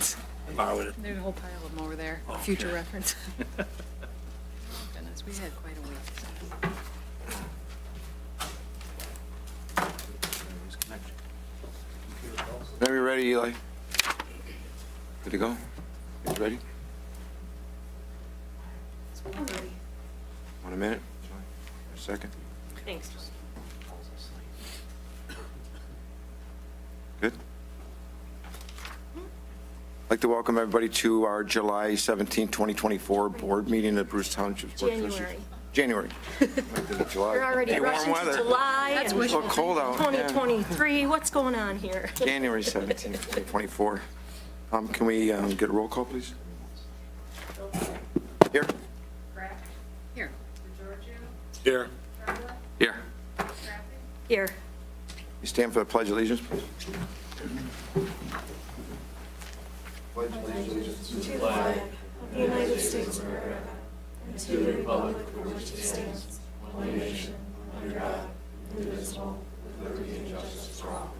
I borrowed it. There's a whole pile of them over there, for future reference. Oh, goodness, we had quite a week. Whenever you're ready, Eli. Good to go? You ready? I'm ready. Want a minute? A second? Thanks. Good. I'd like to welcome everybody to our July 17, 2024 board meeting at Bruce Township. January. July. We're already Hey, warm rushing to weather. July It's a little cold out. yeah. 2023. What's going on here? January 17, 2024. Can we get a roll call, please? Here. Here. Here. Here. Here. You stand for the Pledge of Allegiance, please. Pledge allegiance to the flag The United States of America, and to the republic for which it stands, one nation, under God, indivisible, with liberty and justice for all.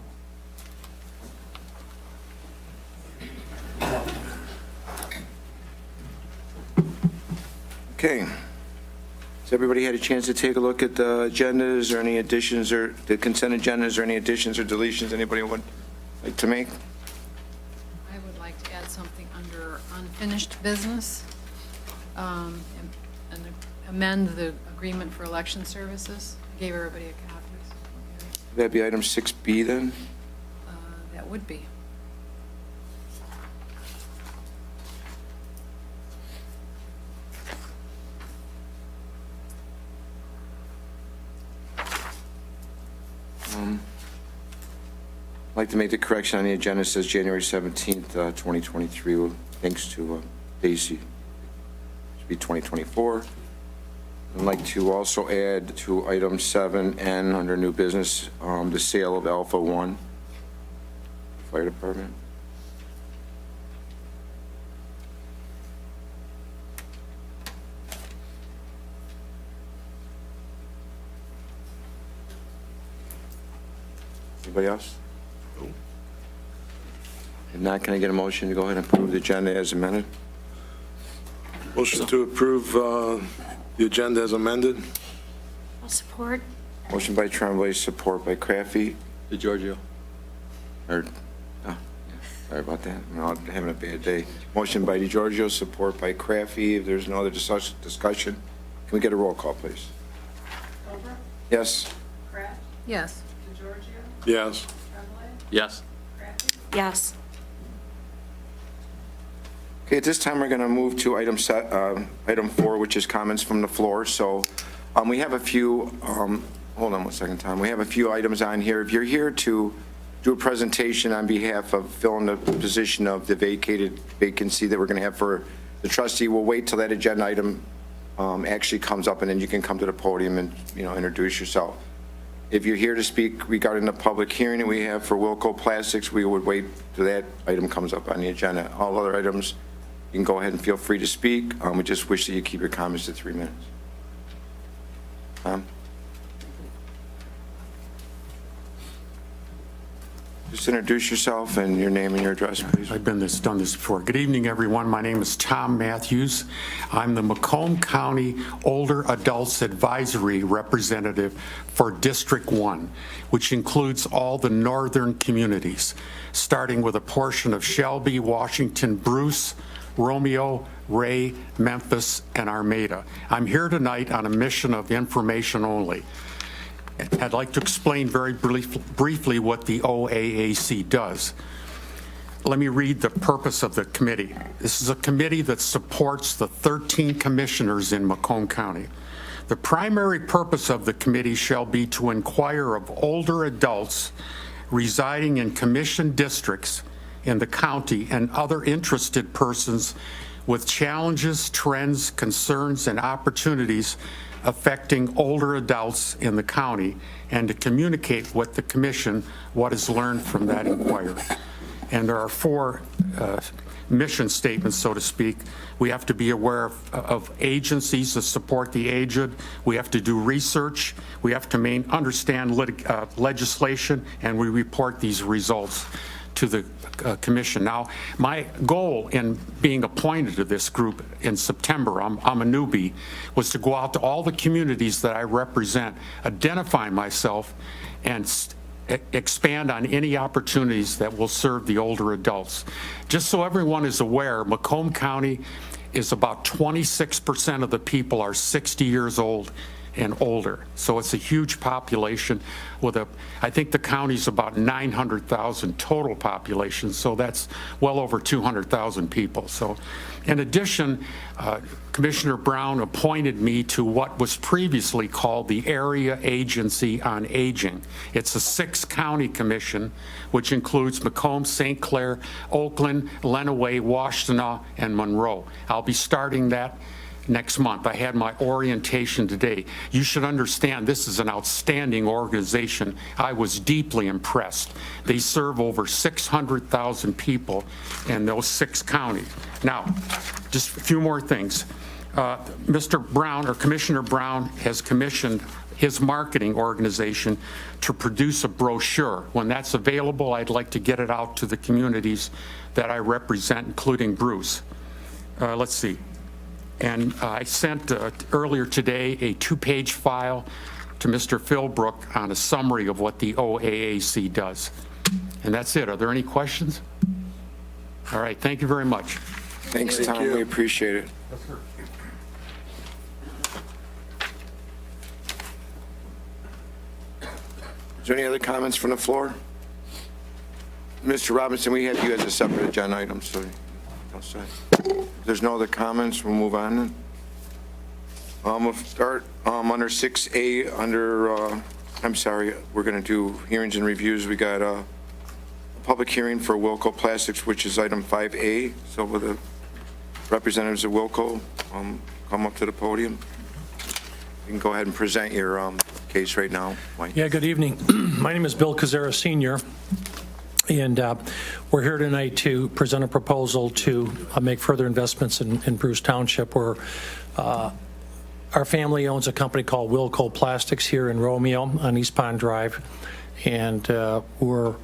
Okay. Has everybody had a chance to take a look at the agendas or any additions or the consent agendas or any additions or deletions anybody would like to make? I would like to add something under unfinished business, and amend the agreement for election services. I gave everybody a copy. Would that be item 6B then? That would be. I'd like to make the correction on the agenda. It says January 17th, 2023, thanks to Daisy. It should be 2024. I'd like to also add to item 7N under new business, the sale of Alpha 1 Fire Department. Anybody else? If not, can I get a motion to go ahead and approve the agenda as amended? Motion to approve the agenda as amended. I'll support. Motion by Tremblay, support by Crafty. DeGiorgio. Or, yeah, sorry about that. I'm having a bad day. Motion by DeGiorgio, support by Crafty. If there's no other discussion, can we get a roll call, please? Over, Yes. Kraft, Yes. DeGiorgio, Yes. Tremblay, Yes. Crafty, Yes. Okay, at this time, we're going to move to item 4, which is comments from the floor. So we have a few, hold on one second, Tom. We have a few items on here. If you're here to do a presentation on behalf of filling the position of the vacancy that we're going to have for the trustee, we'll wait till that agenda item actually comes up, and then you can come to the podium and, introduce yourself. If you're here to speak regarding the public hearing that we have for Wilco Plastics, we would wait till that item comes up on the agenda. All other items, you can go ahead and feel free to speak. We just wish that you keep your comments to 3 minutes. Just introduce yourself and your name and your address, please. I've done this before. Good evening, everyone. My name is Tom Matthews. I'm the Macomb County Older Adults Advisory Representative for District 1, which includes all the northern communities, starting with a portion of Shelby, Washington, Bruce, Romeo, Ray, Memphis, and Armada. I'm here tonight on a mission of information only. I'd like to explain very briefly what the OAAC does. Let me read the purpose of the committee. This is a committee that supports the 13 commissioners in Macomb County. The primary purpose of the committee shall be to inquire of older adults residing in commission districts in the county and other interested persons with challenges, trends, concerns, and opportunities affecting older adults in the county, and to communicate with the commission what is learned from that inquiry. And there are 4 mission statements, so to speak. We have to be aware of agencies that support the aged. We have to do research. We have to understand legislation, and we report these results to the commission. Now, my goal in being appointed to this group in September, I'm a newbie, was to go out to all the communities that I represent, identify myself, and expand on any opportunities that will serve the older adults. Just so everyone is aware, Macomb County is about 26% of the people are 60 years old and older. So it's a huge population with I think the county's about 900,000 total population, so that's well over 200,000 people. So in addition, Commissioner Brown appointed me to what was previously called the Area Agency on Aging. It's a 6-county commission, which includes Macomb, St. Clair, Oakland, Lenawee, Washtenaw, and Monroe. I'll be starting that next month. I had my orientation today. You should understand this is an outstanding organization. I was deeply impressed. They serve over 600,000 people in those 6 counties. Now, just a few more things. Mr. Brown, or Commissioner Brown, has commissioned his marketing organization to produce a brochure. When that's available, I'd like to get it out to the communities that I represent, including Bruce. Let's see. And I sent earlier today a 2-page file to Mr. Philbrook on a summary of what the OAAC does. And that's it. Are there any questions? All right. Thank you very much. Thanks, Thank Tom. you. We appreciate it. Is there any other comments from the floor? Mr. Robinson, we have you as a separate agenda item, so don't say. If there's no other comments, we'll move on then. We'll start under 6A, I'm sorry, we're going to do hearings and reviews. We got a public hearing for Wilco Plastics, which is item 5A. So will the representatives of Wilco come up to the podium? You can go ahead and present your case right now, Mike. Yeah, good evening. My name is Bill Kazera Sr., and we're here tonight to present a proposal to make further investments in Bruce Township, where our family owns a company called Wilco Plastics here in Romeo on East Pond Drive, and we're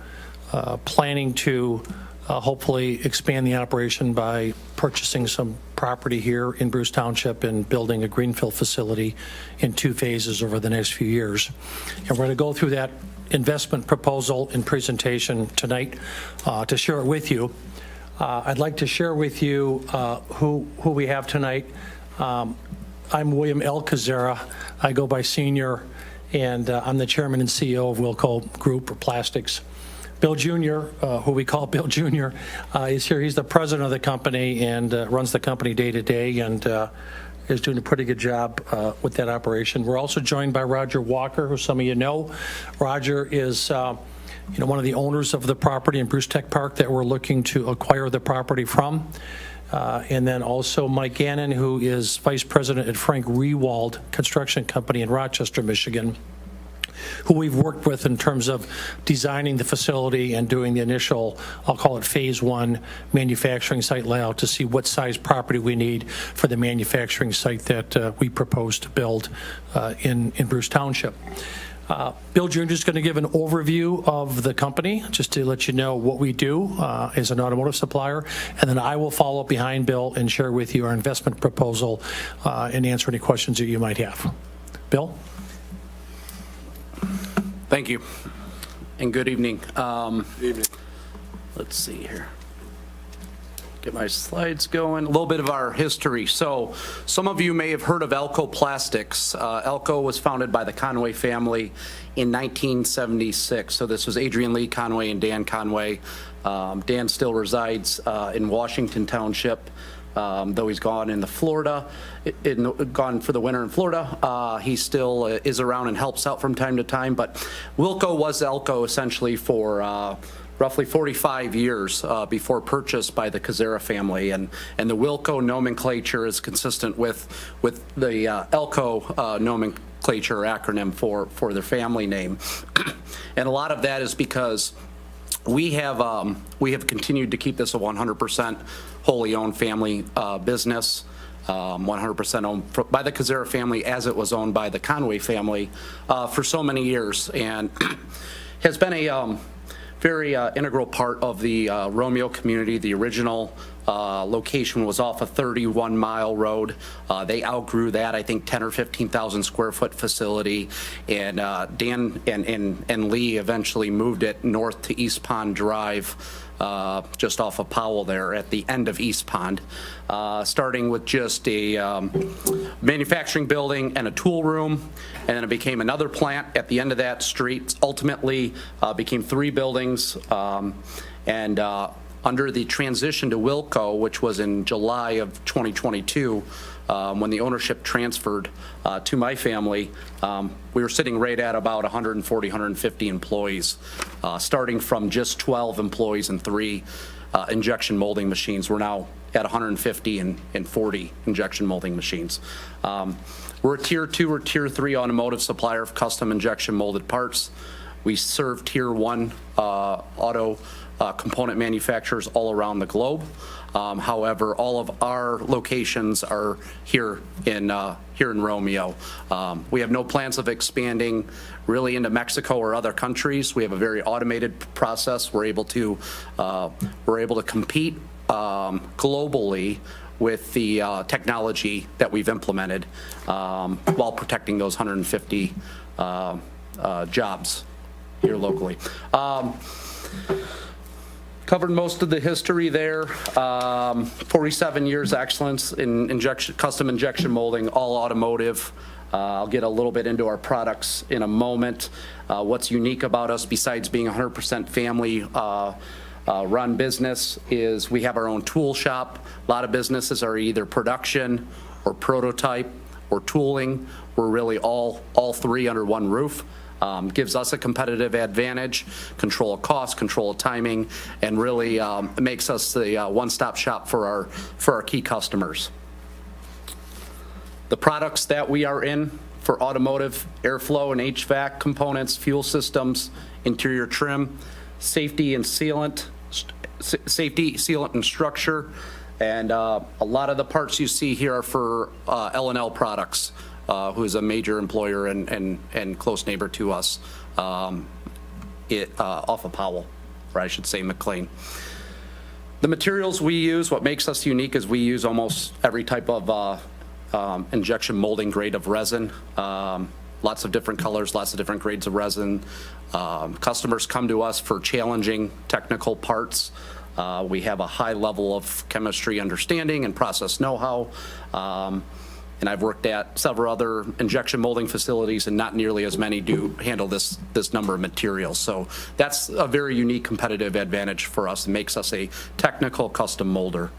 planning to hopefully expand the operation by purchasing some property here in Bruce Township and building a greenfield facility in 2 phases over the next few years. And we're going to go through that investment proposal and presentation tonight to share it with you. I'd like to share with you who we have tonight. I'm William L. Kazera. I go by Senior, and I'm the chairman and CEO of Wilco Group or Plastics. Bill Jr., who we call Bill Jr., is here. He's the president of the company and runs the company day to day, and is doing a pretty good job with that operation. We're also joined by Roger Walker, who some of you know. Roger is one of the owners of the property in Bruce Tech Park that we're looking to acquire the property from. And then also Mike Gannon, who is vice president at Frank Rewald Construction Company in Rochester, Michigan, who we've worked with in terms of designing the facility and doing the initial, I'll call it phase 1 manufacturing site layout to see what size property we need for the manufacturing site that we propose to build in Bruce Township. Bill Jr. is going to give an overview of the company, just to let you know what we do as an automotive supplier, and then I will follow up behind Bill and share with you our investment proposal and answer any questions that you might have. Bill? Thank you, and good evening. Good evening. Let's see here. Get my slides going. A little bit of our history. So some of you may have heard of Elco Plastics. Elco was founded by the Conway family in 1976. So this was Adrian Lee Conway and Dan Conway. Dan still resides in Washington Township. Though he's gone in Florida, gone for the winter in Florida, he still is around and helps out from time to time. But Wilco was Elco essentially for roughly 45 years before purchased by the Kazera family, and the Wilco nomenclature is consistent with the Elco nomenclature acronym for their family name, and a lot of that is because we have continued to keep this a 100% wholly owned family business, 100% owned by the Kazera family as it was owned by the Conway family for so many years, and has been very integral part of the Romeo community. The original location was off a 31-mile road. They outgrew that, I think, 10 or 15,000 square foot facility, and Dan and Lee eventually moved it north to East Pond Drive, just off of Powell there at the end of East Pond, starting with just a manufacturing building and a tool room, and then it became another plant at the end of that street. Ultimately became 3 buildings, and under the transition to Wilco, which was in July of 2022, when the ownership transferred to my family, we were sitting right at about 140, 150 employees, starting from just 12 employees and 3 injection molding machines. We're now at 150 and 40 injection molding machines. We're a Tier 2 or Tier 3 automotive supplier of custom injection molded parts. We serve Tier 1 auto component manufacturers all around the globe. However, all of our locations are here in Romeo. We have no plans of expanding really into Mexico or other countries. We have a very automated process. We're able to compete globally with the technology that we've implemented, while protecting those 150 jobs here locally. Covered most of the history there. 47 years excellence in custom injection molding, all automotive. I'll get a little bit into our products in a moment. What's unique about us, besides being 100% family run business, is we have our own tool shop. A lot of businesses are either production or prototype or tooling. We're really all 3 under one roof. Gives us a competitive advantage, control of cost, control of timing, and really makes us the one-stop shop for our key customers. The products that we are in for automotive, airflow and HVAC components, fuel systems, interior trim, safety, sealant and structure, and a lot of the parts you see here are for L&L Products, who is a major employer and close neighbor to us, off of Powell, or I should say McLean. The materials we use, what makes us unique is we use almost every type of injection molding grade of resin. Lots of different colors, lots of different grades of resin. Customers come to us for challenging technical parts. We have a high level of chemistry understanding and process know-how. And I've worked at several other injection molding facilities, and not nearly as many do handle this number of materials. So that's a very unique competitive advantage for us and makes us a technical custom molder.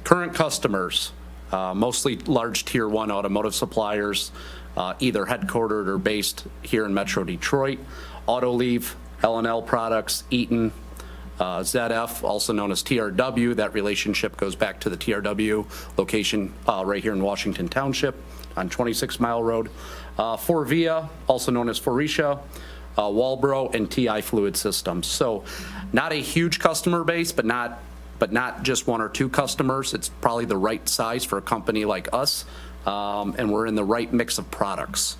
Current customers, mostly large Tier 1 automotive suppliers, either headquartered or based here in Metro Detroit. Autoleave, L&L Products, Eaton, ZF, also known as TRW. That relationship goes back to the TRW location right here in Washington Township on 26 Mile Road. Forvia, also known as Forisha, Walbro, and TI Fluid Systems. So not a huge customer base, but not just 1 or 2 customers. It's probably the right size for a company like us, and we're in the right mix of products.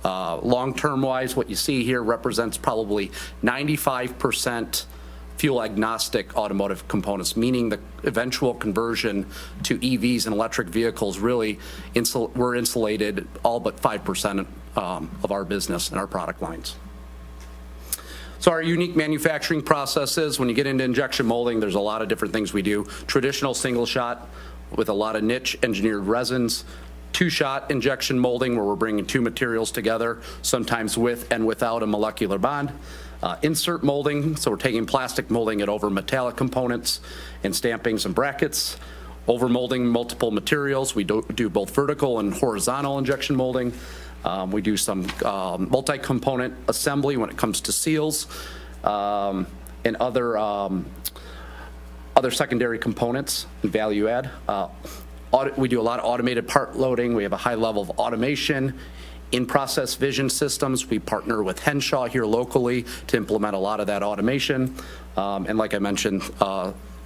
Long-term wise, what you see here represents probably 95% fuel agnostic automotive components, meaning the eventual conversion to EVs and electric vehicles. Really, we're insulated all but 5% of our business and our product lines. So our unique manufacturing processes, when you get into injection molding, there's a lot of different things we do. Traditional single shot with a lot of niche engineered resins. 2-shot injection molding, where we're bringing 2 materials together, sometimes with and without a molecular bond. Insert molding, so we're taking plastic, molding it over metallic components and stampings and brackets. Over molding multiple materials, we do both vertical and horizontal injection molding. We do some multi-component assembly when it comes to seals and other secondary components and value add. We do a lot of automated part loading. We have a high level of automation. In-process vision systems, we partner with Henshaw here locally to implement a lot of that automation. And like I mentioned,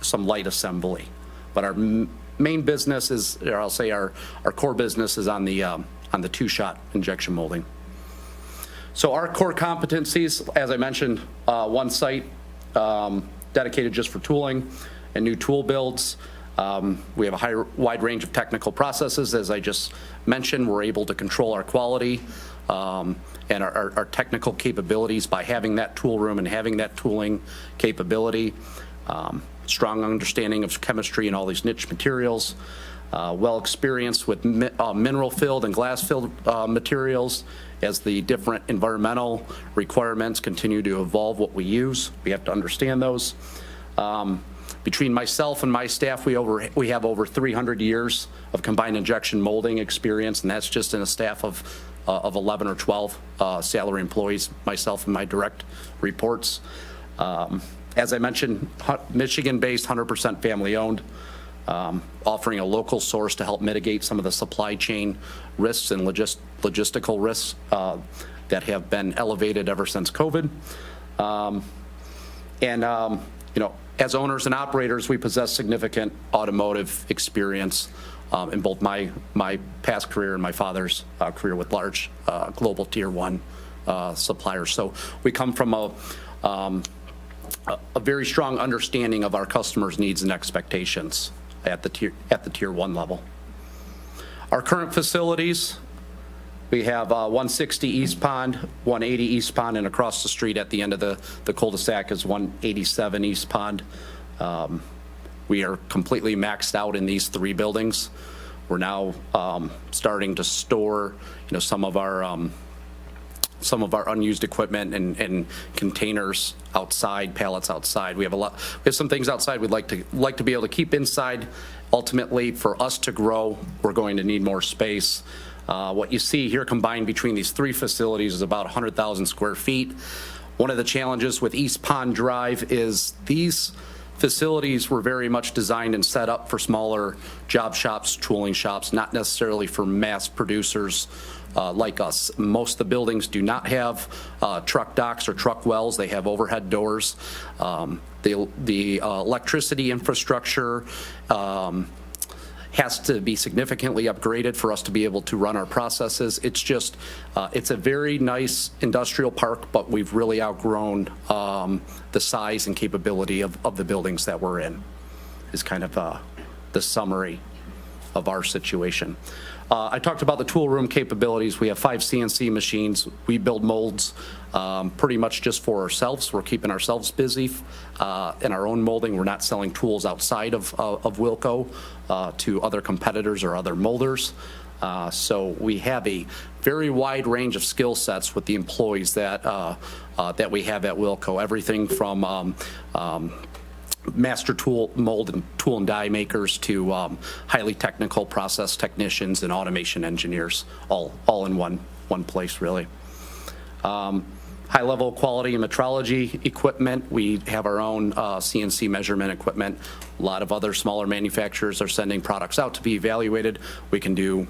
some light assembly. But our main business is, or I'll say our core business is on the 2-shot injection molding. So our core competencies, as I mentioned, one site dedicated just for tooling and new tool builds. We have a wide range of technical processes. As I just mentioned, we're able to control our quality and our technical capabilities by having that tool room and having that tooling capability. Strong understanding of chemistry and all these niche materials. Well experienced with mineral filled and glass filled materials. As the different environmental requirements continue to evolve what we use, we have to understand those. Between myself and my staff, we have over 300 years of combined injection molding experience, and that's just in a staff of 11 or 12 salary employees, myself and my direct reports. As I mentioned, Michigan-based, 100% family-owned, offering a local source to help mitigate some of the supply chain risks and logistical risks that have been elevated ever since COVID. As owners and operators, we possess significant automotive experience in both my past career and my father's career with large global tier 1 suppliers. So we come from a very strong understanding of our customers' needs and expectations at the tier 1 level. Our current facilities, we have 160 East Pond, 180 East Pond, and across the street at the end of the cul-de-sac is 187 East Pond. We are completely maxed out in these 3 buildings. We're now starting to store, some of our unused equipment and containers outside, pallets outside. We have some things outside we'd like to be able to keep inside. Ultimately, for us to grow, we're going to need more space. What you see here combined between these 3 facilities is about 100,000 square feet. One of the challenges with East Pond Drive is these facilities were very much designed and set up for smaller job shops, tooling shops, not necessarily for mass producers like us. Most of the buildings do not have truck docks or truck wells. They have overhead doors. The electricity infrastructure has to be significantly upgraded for us to be able to run our processes. It's just, it's a very nice industrial park, but we've really outgrown the size and capability of the buildings that we're in, is kind of the summary of our situation. I talked about the tool room capabilities. We have 5 CNC machines. We build molds pretty much just for ourselves. We're keeping ourselves busy in our own molding. We're not selling tools outside of Wilco to other competitors or other molders. So we have a very wide range of skill sets with the employees that we have at Wilco. Everything from master tool mold and tool and die makers to highly technical process technicians and automation engineers, all in one place, really. High level quality and metrology equipment. We have our own CNC measurement equipment. A lot of other smaller manufacturers are sending products out to be evaluated. We can do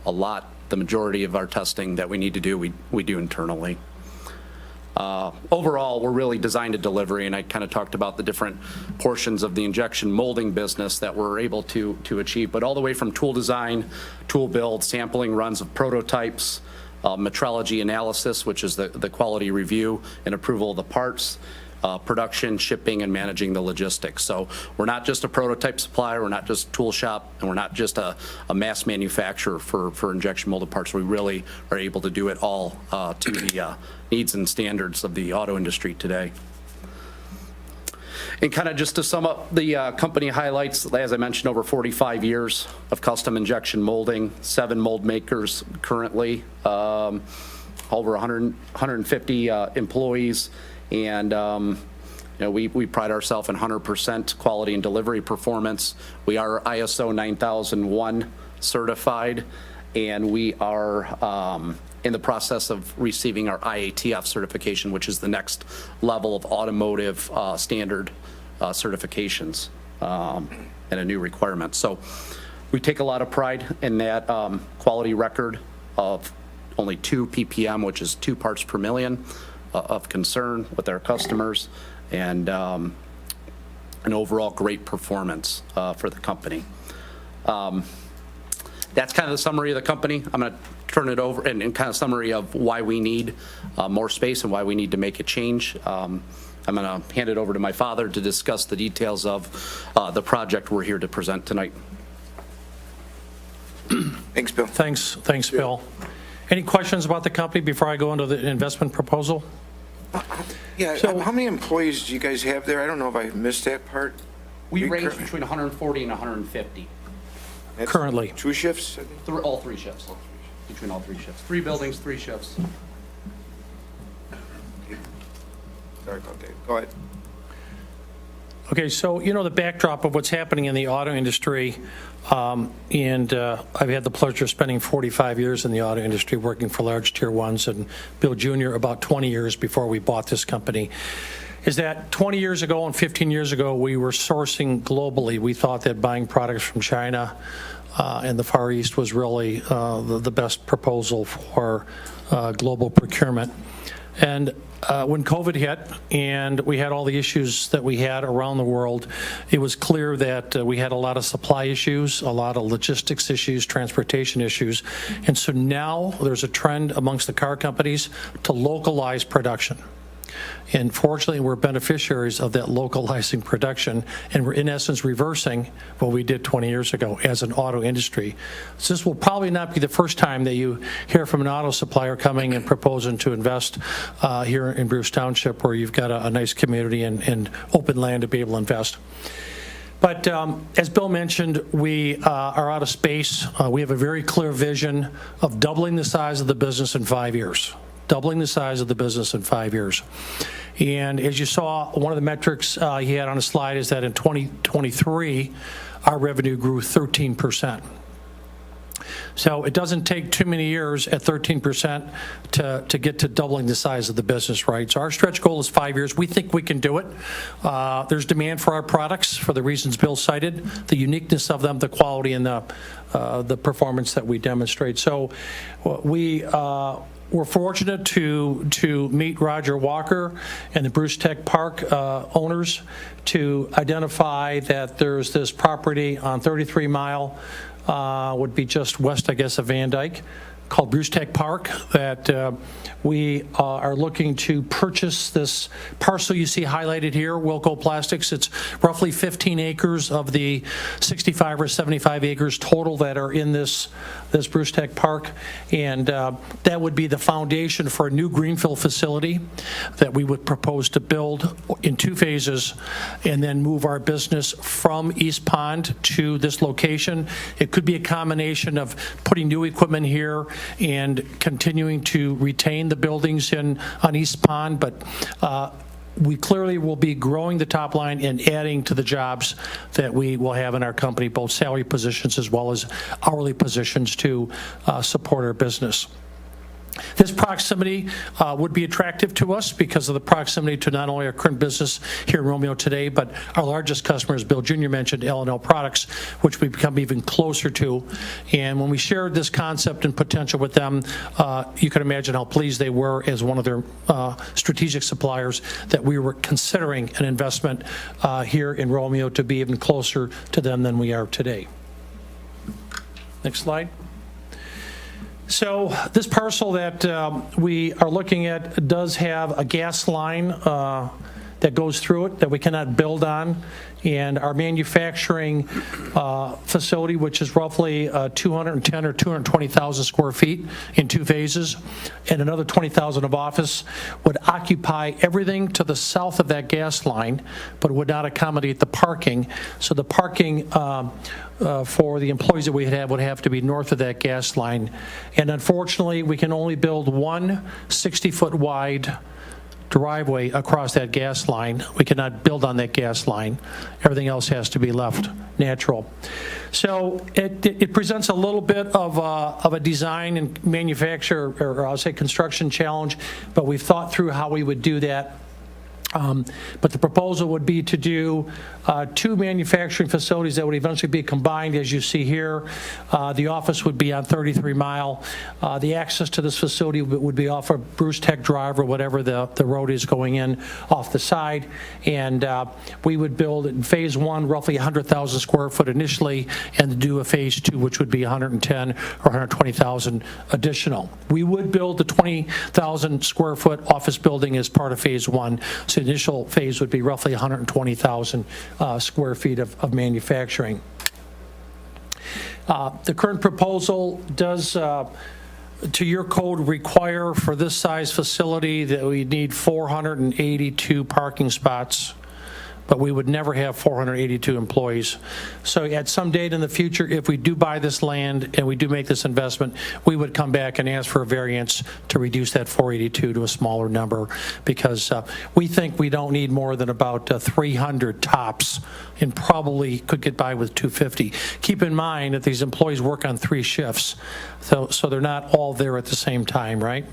a lot. The majority of our testing that we need to do, we do internally. Overall, we're really designed to delivery, and I kind of talked about the different portions of the injection molding business that we're able to achieve, but all the way from tool design, tool build, sampling runs of prototypes, metrology analysis, which is the quality review and approval of the parts, production, shipping, and managing the logistics. So we're not just a prototype supplier, we're not just a tool shop, and we're not just a mass manufacturer for injection molded parts. We really are able to do it all to the needs and standards of the auto industry today. And kind of just to sum up the company highlights, as I mentioned, over 45 years of custom injection molding, 7 mold makers currently, over 150 employees, and we pride ourselves in 100% quality and delivery performance. We are ISO 9001 certified, and we are in the process of receiving our IATF certification, which is the next level of automotive standard certifications and a new requirement. So we take a lot of pride in that quality record of only 2 ppm, which is 2 parts per million of concern with our customers, and an overall great performance for the company. That's kind of the summary of the company. I'm going to turn it over and kind of summary of why we need more space and why we need to make a change. I'm going to hand it over to my father to discuss the details of the project we're here to present tonight. Thanks, Bill. Thanks, Bill. Any questions about the company before I go into the investment proposal? Yeah, So- how many employees do you guys have there? I don't know if I missed that part. We You range cur- between 140 and 150. That's Currently. 2 shifts, I think? All three shifts. Between all 3 shifts. 3 buildings, 3 shifts. Sorry about that. Go ahead. Okay, so you know the backdrop of what's happening in the auto industry, and I've had the pleasure of spending 45 years in the auto industry working for large tier ones, and Bill Jr. about 20 years before we bought this company, is that 20 years ago and 15 years ago, we were sourcing globally. We thought that buying products from China and the Far East was really the best proposal for global procurement. And when COVID hit and we had all the issues that we had around the world, it was clear that we had a lot of supply issues, a lot of logistics issues, transportation issues. And so now there's a trend amongst the car companies to localize production. And fortunately, we're beneficiaries of that localizing production, and we're in essence reversing what we did 20 years ago as an auto industry. So this will probably not be the first time that you hear from an auto supplier coming and proposing to invest here in Bruce Township, where you've got a nice community and open land to be able to invest. But as Bill mentioned, we are out of space. We have a very clear vision of doubling the size of the business in 5 years. Doubling the size of the business in 5 years. And as you saw, one of the metrics he had on a slide is that in 2023, our revenue grew 13%. So it doesn't take too many years at 13% to get to doubling the size of the business, right? So our stretch goal is 5 years. We think we can do it. There's demand for our products for the reasons Bill cited, the uniqueness of them, the quality, and the performance that we demonstrate. So we're fortunate to meet Roger Walker and the Bruce Tech Park owners to identify that there's this property on 33 Mile, would be just west, I guess, of Van Dyke, called Bruce Tech Park, that we are looking to purchase this parcel you see highlighted here, Wilco Plastics. It's roughly 15 acres of the 65 or 75 acres total that are in this Bruce Tech Park. And that would be the foundation for a new greenfield facility that we would propose to build in 2 phases and then move our business from East Pond to this location. It could be a combination of putting new equipment here and continuing to retain the buildings on East Pond, but we clearly will be growing the top line and adding to the jobs that we will have in our company, both salary positions as well as hourly positions to support our business. This proximity would be attractive to us because of the proximity to not only our current business here in Romeo today, but our largest customer, as Bill Jr. mentioned, L&L Products, which we've become even closer to. And when we shared this concept and potential with them, you can imagine how pleased they were as one of their strategic suppliers that we were considering an investment here in Romeo to be even closer to them than we are today. Next slide. So this parcel that we are looking at does have a gas line that goes through it that we cannot build on. And our manufacturing facility, which is roughly 210 or 220,000 square feet in 2 phases, and another 20,000 of office, would occupy everything to the south of that gas line, but would not accommodate the parking. So the parking for the employees that we would have to be north of that gas line. And unfortunately, we can only build one 60-foot wide driveway across that gas line. We cannot build on that gas line. Everything else has to be left natural. So it presents a little bit of a design and manufacture, or I'll say construction challenge, but we've thought through how we would do that But the proposal would be to do two manufacturing facilities that would eventually be combined, as you see here. The office would be on 33 Mile. The access to this facility would be off of Bruce Tech Drive or whatever the road is going in off the side. And we would build in phase one roughly 100,000 square foot initially, and do a phase two, which would be 110 or 120,000 additional. We would build the 20,000 square foot office building as part of phase one. So the initial phase would be roughly 120,000 square feet of manufacturing. The current proposal does, to your code, require for this size facility that we need 482 parking spots, but we would never have 482 employees. So at some date in the future, if we do buy this land and we do make this investment, we would come back and ask for a variance to reduce that 482 to a smaller number, because we think we don't need more than about 300 tops, and probably could get by with 250. Keep in mind that these employees work on 3 shifts, so they're not all there at the same time, right?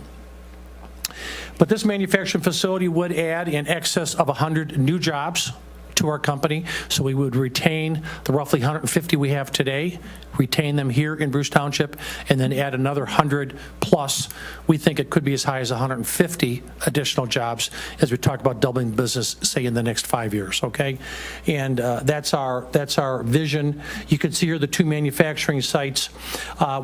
But this manufacturing facility would add in excess of 100 new jobs to our company, so we would retain the roughly 150 we have today, retain them here in Bruce Township, and then add another 100 plus. We think it could be as high as 150 additional jobs as we talk about doubling business, say, in the next 5 years, okay? And that's our vision. You can see here the 2 manufacturing sites.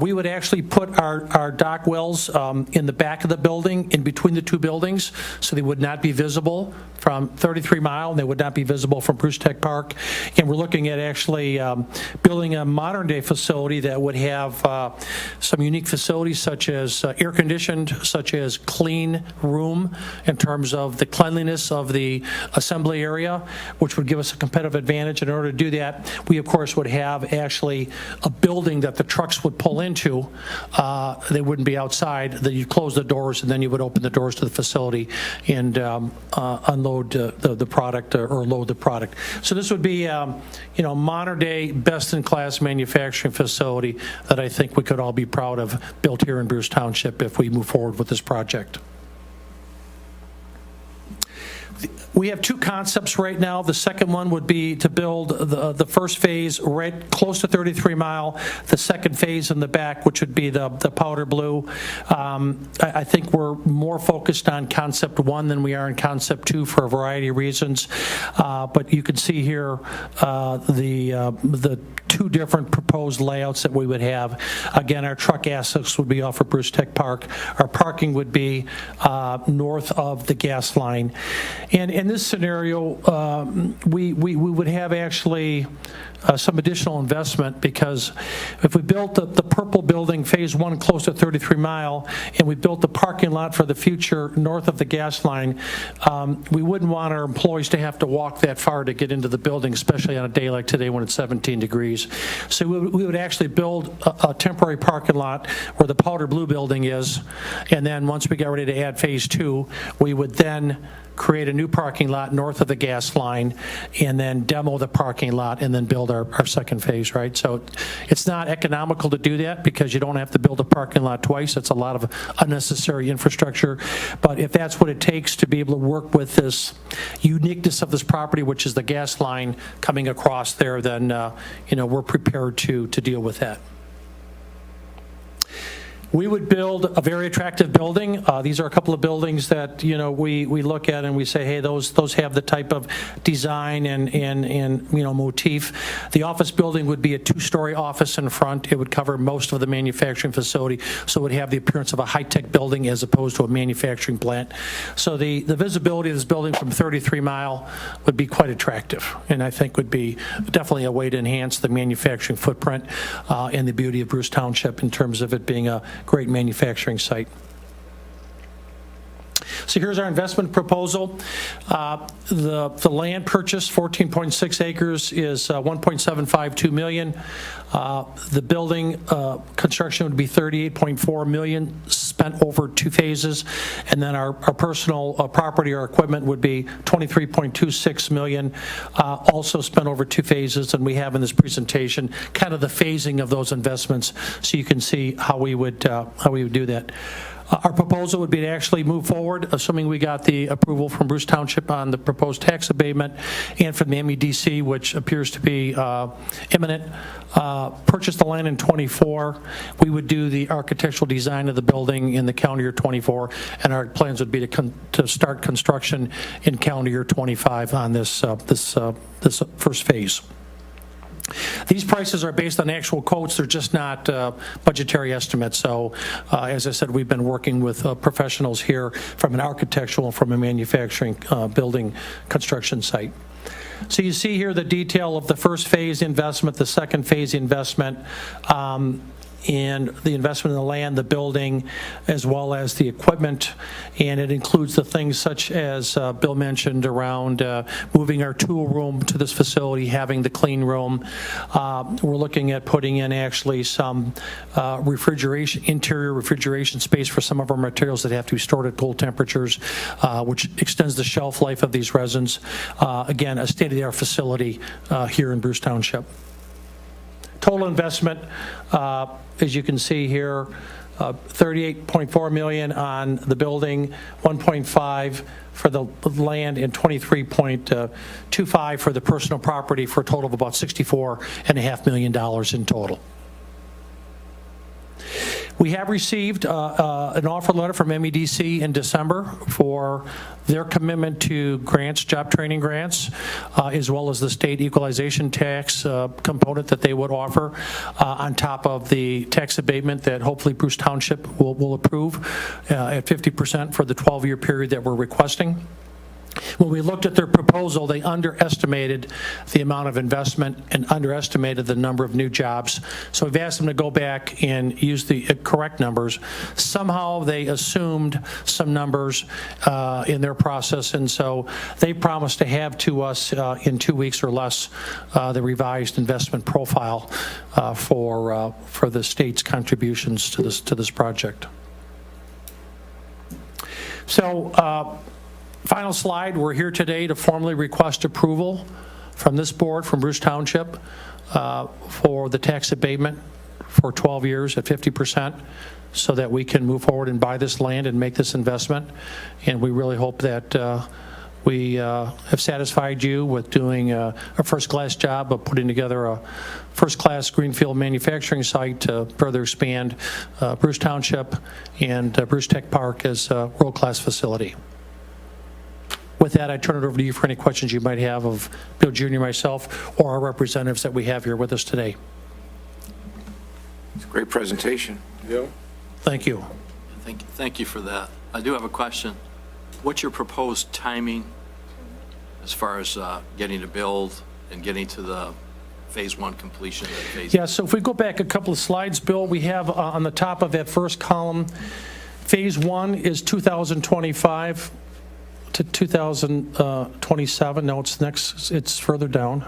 We would actually put our dock wells in the back of the building, in between the 2 buildings, so they would not be visible from 33 Mile, and they would not be visible from Bruce Tech Park. And we're looking at actually building a modern-day facility that would have some unique facilities, such as air-conditioned, such as clean room in terms of the cleanliness of the assembly area, which would give us a competitive advantage. In order to do that, we, of course, would have actually a building that the trucks would pull into. They wouldn't be outside. That you'd close the doors, and then you would open the doors to the facility and unload the product or load the product. So this would be, modern-day, best-in-class manufacturing facility that I think we could all be proud of, built here in Bruce Township if we move forward with this project. We have 2 concepts right now. The second one would be to build the first phase right close to 33 Mile, the second phase in the back, which would be the powder blue. I think we're more focused on concept 1 than we are in concept 2 for a variety of reasons. But you can see here the 2 different proposed layouts that we would have. Again, our truck access would be off of Bruce Tech Park. Our parking would be north of the gas line. And in this scenario, we would have actually some additional investment, because if we built the purple building, phase 1, close to 33 Mile, and we built the parking lot for the future north of the gas line, we wouldn't want our employees to have to walk that far to get into the building, especially on a day like today when it's 17 degrees. So we would actually build a temporary parking lot where the powder blue building is, and then once we got ready to add phase 2, we would then create a new parking lot north of the gas line, and then demo the parking lot, and then build our second phase, right? So it's not economical to do that, because you don't have to build a parking lot twice. It's a lot of unnecessary infrastructure. But if that's what it takes to be able to work with this uniqueness of this property, which is the gas line coming across there, then we're prepared to deal with that. We would build a very attractive building. These are a couple of buildings that, we look at and we say, hey, those have the type of design and motif. The office building would be a 2-story office in front. It would cover most of the manufacturing facility, so it would have the appearance of a high-tech building as opposed to a manufacturing plant. So the visibility of this building from 33 Mile would be quite attractive, and I think would be definitely a way to enhance the manufacturing footprint and the beauty of Bruce Township in terms of it being a great manufacturing site. So here's our investment proposal. The land purchase, 14.6 acres, is $1.752 million. The building construction would be $38.4 million, spent over 2 phases, and then our personal property or equipment would be $23.26 million, also spent over 2 phases. And we have in this presentation kind of the phasing of those investments, so you can see how we would do that. Our proposal would be to actually move forward, assuming we got the approval from Bruce Township on the proposed tax abatement and from the MEDC, which appears to be imminent. Purchase the land in '24. We would do the architectural design of the building in the calendar year '24, and our plans would be to start construction in calendar year '25 on this first phase. These prices are based on actual quotes. They're just not budgetary estimates. So, as I said, we've been working with professionals here from an architectural and from a manufacturing building construction site. So you see here the detail of the first phase investment, the second phase investment, and the investment in the land, the building, as well as the equipment. And it includes the things such as Bill mentioned around moving our tool room to this facility, having the clean room. We're looking at putting in actually some interior refrigeration space for some of our materials that have to be stored at cold temperatures, which extends the shelf life of these resins. Again, a state-of-the-art facility here in Bruce Township. Total investment, as you can see here, $38.4 million on the building, $1.5 for the land, and $23.25 for the personal property, for a total of about $64.5 million in total. We have received an offer letter from MEDC in December for their commitment to grants, job training grants, as well as the state equalization tax component that they would offer on top of the tax abatement that hopefully Bruce Township will approve at 50% for the 12-year period that we're requesting. When we looked at their proposal, they underestimated the amount of investment and underestimated the number of new jobs. So we've asked them to go back and use the correct numbers. Somehow they assumed some numbers in their process, and so they promised to have to us in 2 weeks or less the revised investment profile for the state's contributions to this project. So. Final slide, we're here today to formally request approval from this board, from Bruce Township, for the tax abatement for 12 years at 50%, so that we can move forward and buy this land and make this investment. And we really hope that we have satisfied you with doing a first-class job of putting together a first-class greenfield manufacturing site to further expand Bruce Township and Bruce Tech Park as a world-class facility. With that, I turn it over to you for any questions you might have of Bill Jr., myself, or our representatives that we have here with us today. It's a great presentation. Yeah. Thank you. Thank you for that. I do have a question. What's your proposed timing as far as getting to build and getting to the phase one completion? Yeah, so if we go back a couple of slides, Bill, we have on the top of that first column, phase one is 2025 to 2027. No, it's further down.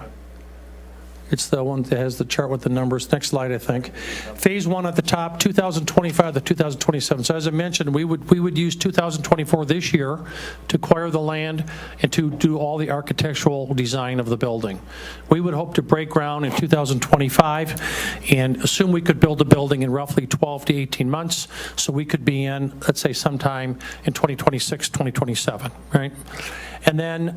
It's the one that has the chart with the numbers. Next slide, I think. Phase one at the top, 2025 to 2027. So as I mentioned, we would use 2024 this year to acquire the land and to do all the architectural design of the building. We would hope to break ground in 2025 and assume we could build the building in roughly 12 to 18 months, so we could be in, let's say, sometime in 2026, 2027, right? And then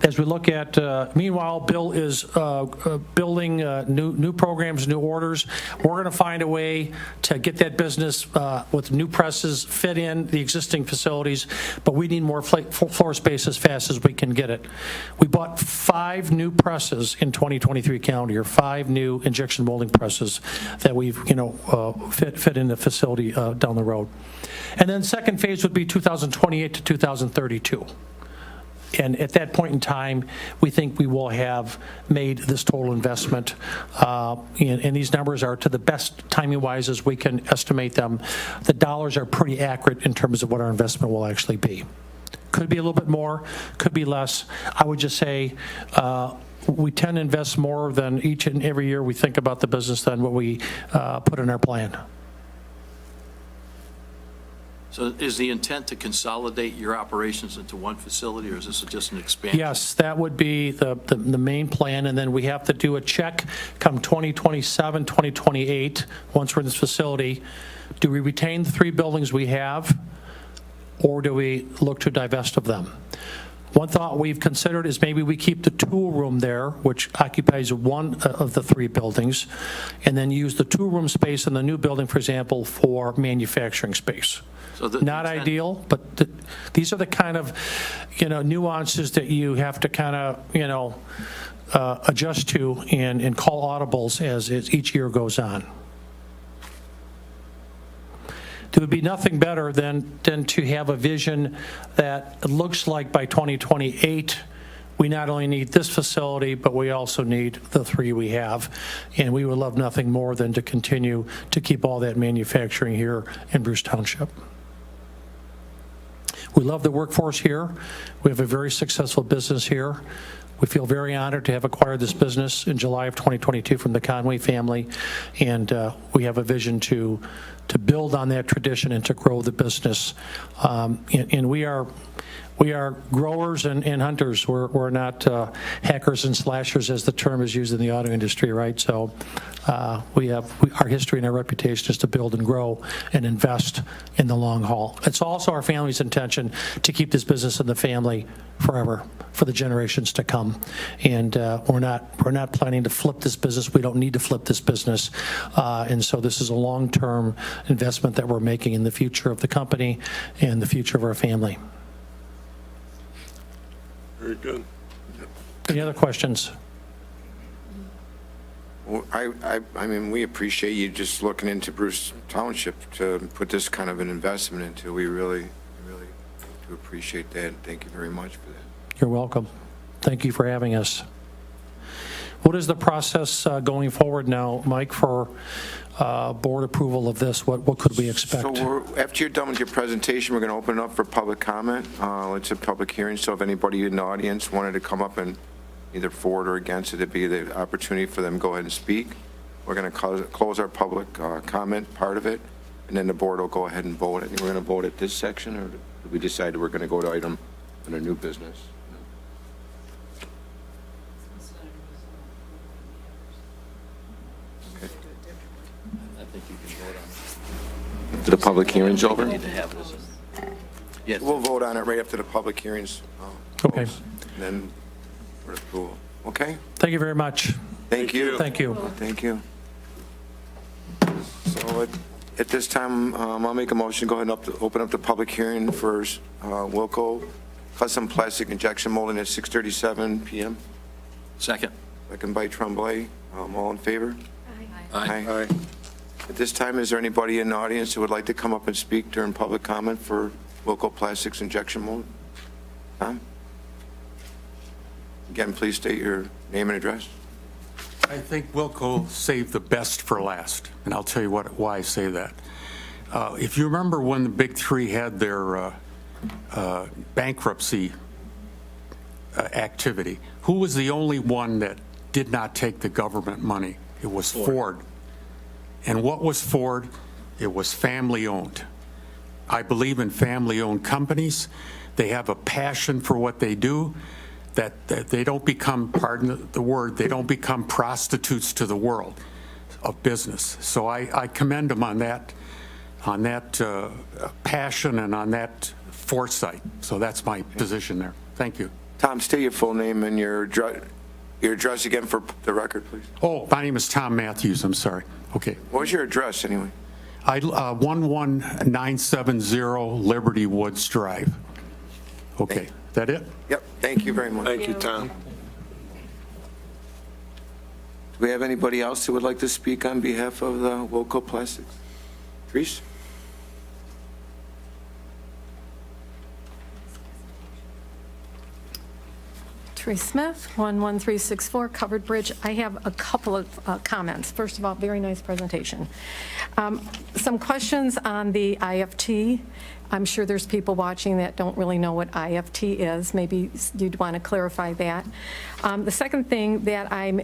as we look at, meanwhile, Bill is building new programs, new orders. We're going to find a way to get that business with new presses fit in the existing facilities, but we need more floor space as fast as we can get it. We bought 5 new presses in 2023 calendar year, 5 new injection molding presses that we've, fit in the facility down the road. And then second phase would be 2028 to 2032. And at that point in time, we think we will have made this total investment. And these numbers are to the best timing-wise as we can estimate them. The dollars are pretty accurate in terms of what our investment will actually be. Could be a little bit more, could be less. I would just say we tend to invest more than each and every year we think about the business than what we put in our plan. So is the intent to consolidate your operations into one facility, or is this just an expansion? Yes, that would be the main plan, and then we have to do a check come 2027, 2028, once we're in this facility. Do we retain the 3 buildings we have, or do we look to divest of them? One thought we've considered is maybe we keep the tool room there, which occupies one of the 3 buildings, and then use the tool room space in the new building, for example, for manufacturing space. So the Not intent- ideal, but these are the kind of, nuances that you have to kind of, adjust to and call audibles as each year goes on. There would be nothing better than to have a vision that looks like by 2028, we not only need this facility, but we also need the 3 we have. And we would love nothing more than to continue to keep all that manufacturing here in Bruce Township. We love the workforce here. We have a very successful business here. We feel very honored to have acquired this business in July of 2022 from the Conway family, and we have a vision to build on that tradition and to grow the business. And we are growers and hunters. We're not hackers and slashers, as the term is used in the auto industry, right? So our history and our reputation is to build and grow and invest in the long haul. It's also our family's intention to keep this business in the family forever, for the generations to come. And we're not planning to flip this business. We don't need to flip this business. And so this is a long-term investment that we're making in the future of the company and the future of our family. Very good. Any other questions? Well, I mean, we appreciate you just looking into Bruce Township to put this kind of an investment into. We really do appreciate that. Thank you very much for that. You're welcome. Thank you for having us. What is the process going forward now, Mike, for board approval of this? What could we expect? So after you're done with your presentation, we're going to open it up for public comment. It's a public hearing, so if anybody in the audience wanted to come up and either for it or against it, it'd be the opportunity for them to go ahead and speak. We're going to close our public comment part of it, and then the board will go ahead and vote. I think we're going to vote at this section, or did we decide we're going to go to item under new business? I think you can vote on it. To the public hearing's over? You need to have it as a, yeah, We'll vote on it right after the public hearings. Okay. And then for approval. Okay? Thank you very much. Thank you. Thank you. Thank you. So at this time, I'll make a motion, go ahead and open up the public hearing for Wilco Custom Plastic Injection Molding at 6:37 PM. second. Second by Tremblay. All in favor? Aye. Aye. At this time, is there anybody in the audience who would like to come up and speak during public comment for Wilco Plastics Injection Molding? Tom? Again, please state your name and address. I think Wilco saved the best for last, and I'll tell you why I say that. If you remember when the Big Three had their bankruptcy activity, who was the only one that did not take the government money? It was Ford. And what was Ford? It was family-owned. I believe in family-owned companies. They have a passion for what they do, that they don't become, pardon the word, they don't become prostitutes to the world of business. So I commend them on that passion and on that foresight. So that's my position there. Thank you. Tom, state your full name and your address again for the record, please. Oh, my name is Tom Matthews. I'm sorry. Okay. What was your address, anyway? 11970 Liberty Woods Drive. Okay. That it? Yep, thank you very much. Thank you, Tom. Do we have anybody else who would like to speak on behalf of the Wilco Plastics? Treese? Therese Smith, 11364 Covered Bridge. I have a couple of comments. First of all, very nice presentation. Some questions on the IFT. I'm sure there's people watching that don't really know what IFT is. Maybe you'd want to clarify that. The second thing that I'm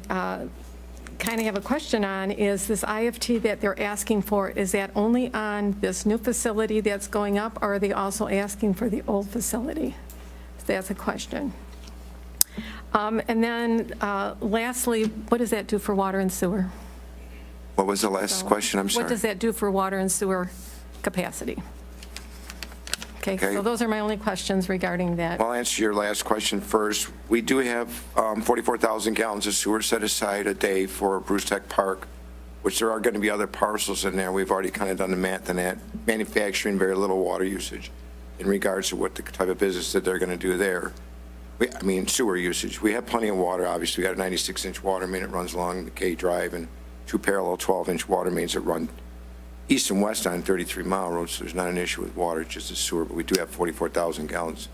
kind of have a question on is this IFT that they're asking for, is that only on this new facility that's going up, or are they also asking for the old facility? That's a question. And then lastly, what does that do for water and sewer? What was the last question? I'm sorry. What does that do for water and sewer capacity? Okay, Okay. so those are my only questions regarding that. Well, I'll answer your last question first. We do have 44,000 gallons of sewer set aside a day for Bruce Tech Park, which there are going to be other parcels in there. We've already kind of done the math on that. Manufacturing, very little water usage in regards to what the type of business that they're going to do there. I mean, sewer usage. We have plenty of water, obviously. We got a 96-inch water main that runs along McKay Drive and 2 parallel 12-inch water mains that run east and west on 33-mile road, so there's not an issue with water, it's just the sewer. But we do have 44,000 gallons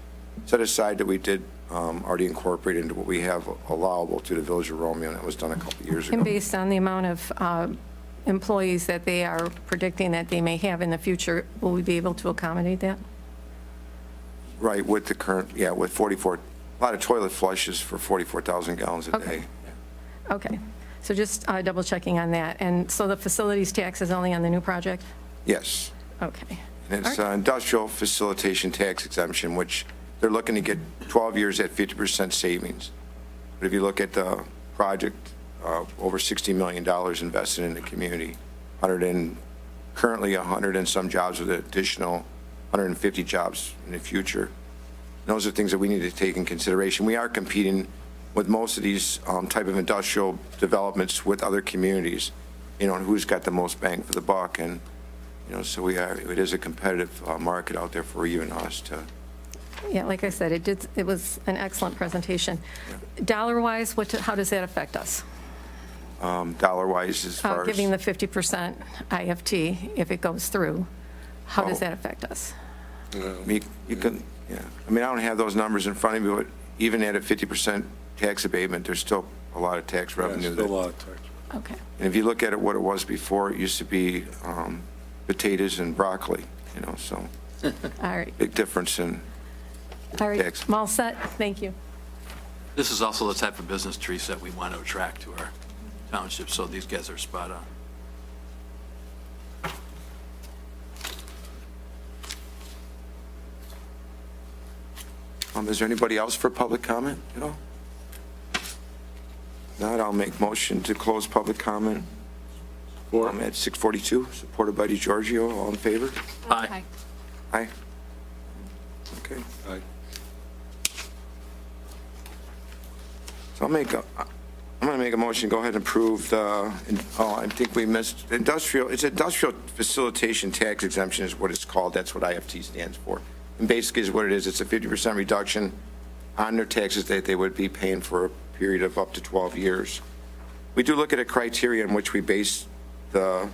set aside that we did already incorporate into what we have allowable to the Village of Romeo, and that was done a couple of years ago. And based on the amount of employees that they are predicting that they may have in the future, will we be able to accommodate that? Right, with the current, yeah, with 44, a lot of toilet flushes for 44,000 gallons a Okay. day. Okay, so just double checking on that. And so the facilities tax is only on the new project? Yes. Okay. And it's All right. industrial facilitation tax exemption, which they're looking to get 12 years at 50% savings. But if you look at the project, over $60 million invested in the community, currently 100 and some jobs with additional 150 jobs in the future. Those are things that we need to take in consideration. We are competing with most of these type of industrial developments with other communities, you know, and who's got the most bang for the buck. And, you know, so it is a competitive market out there for even us to. Yeah, like I said, it was an excellent presentation. Dollar-wise, how does that affect us? Dollar-wise, as far as. Giving the 50% IFT, if it goes through, how does that affect us? You can, yeah. I mean, I don't have those numbers in front of me, but even at a 50% tax abatement, there's still a lot of tax revenue. Still a lot of tax. Okay. And if you look at it, what it was before, it used to be potatoes and broccoli, you know, so All right. big difference in All right. tax. I'm all set. Thank you. This is also the type of business, Teresa, that we want to attract to our township, so these guys are spot on. Is there anybody else for public comment at all? Not, I'll make motion to close public comment. At 6:42, supported by DeGiorgio. All in favor? Aye. Aye. Okay. Aye. So I'm going to make a motion, go ahead and approve I think we missed, it's industrial facilitation tax exemption is what it's called. That's what IFT stands for. And basically is what it is. It's a 50% reduction on their taxes that they would be paying for a period of up to 12 years. We do look at a criteria in which we base the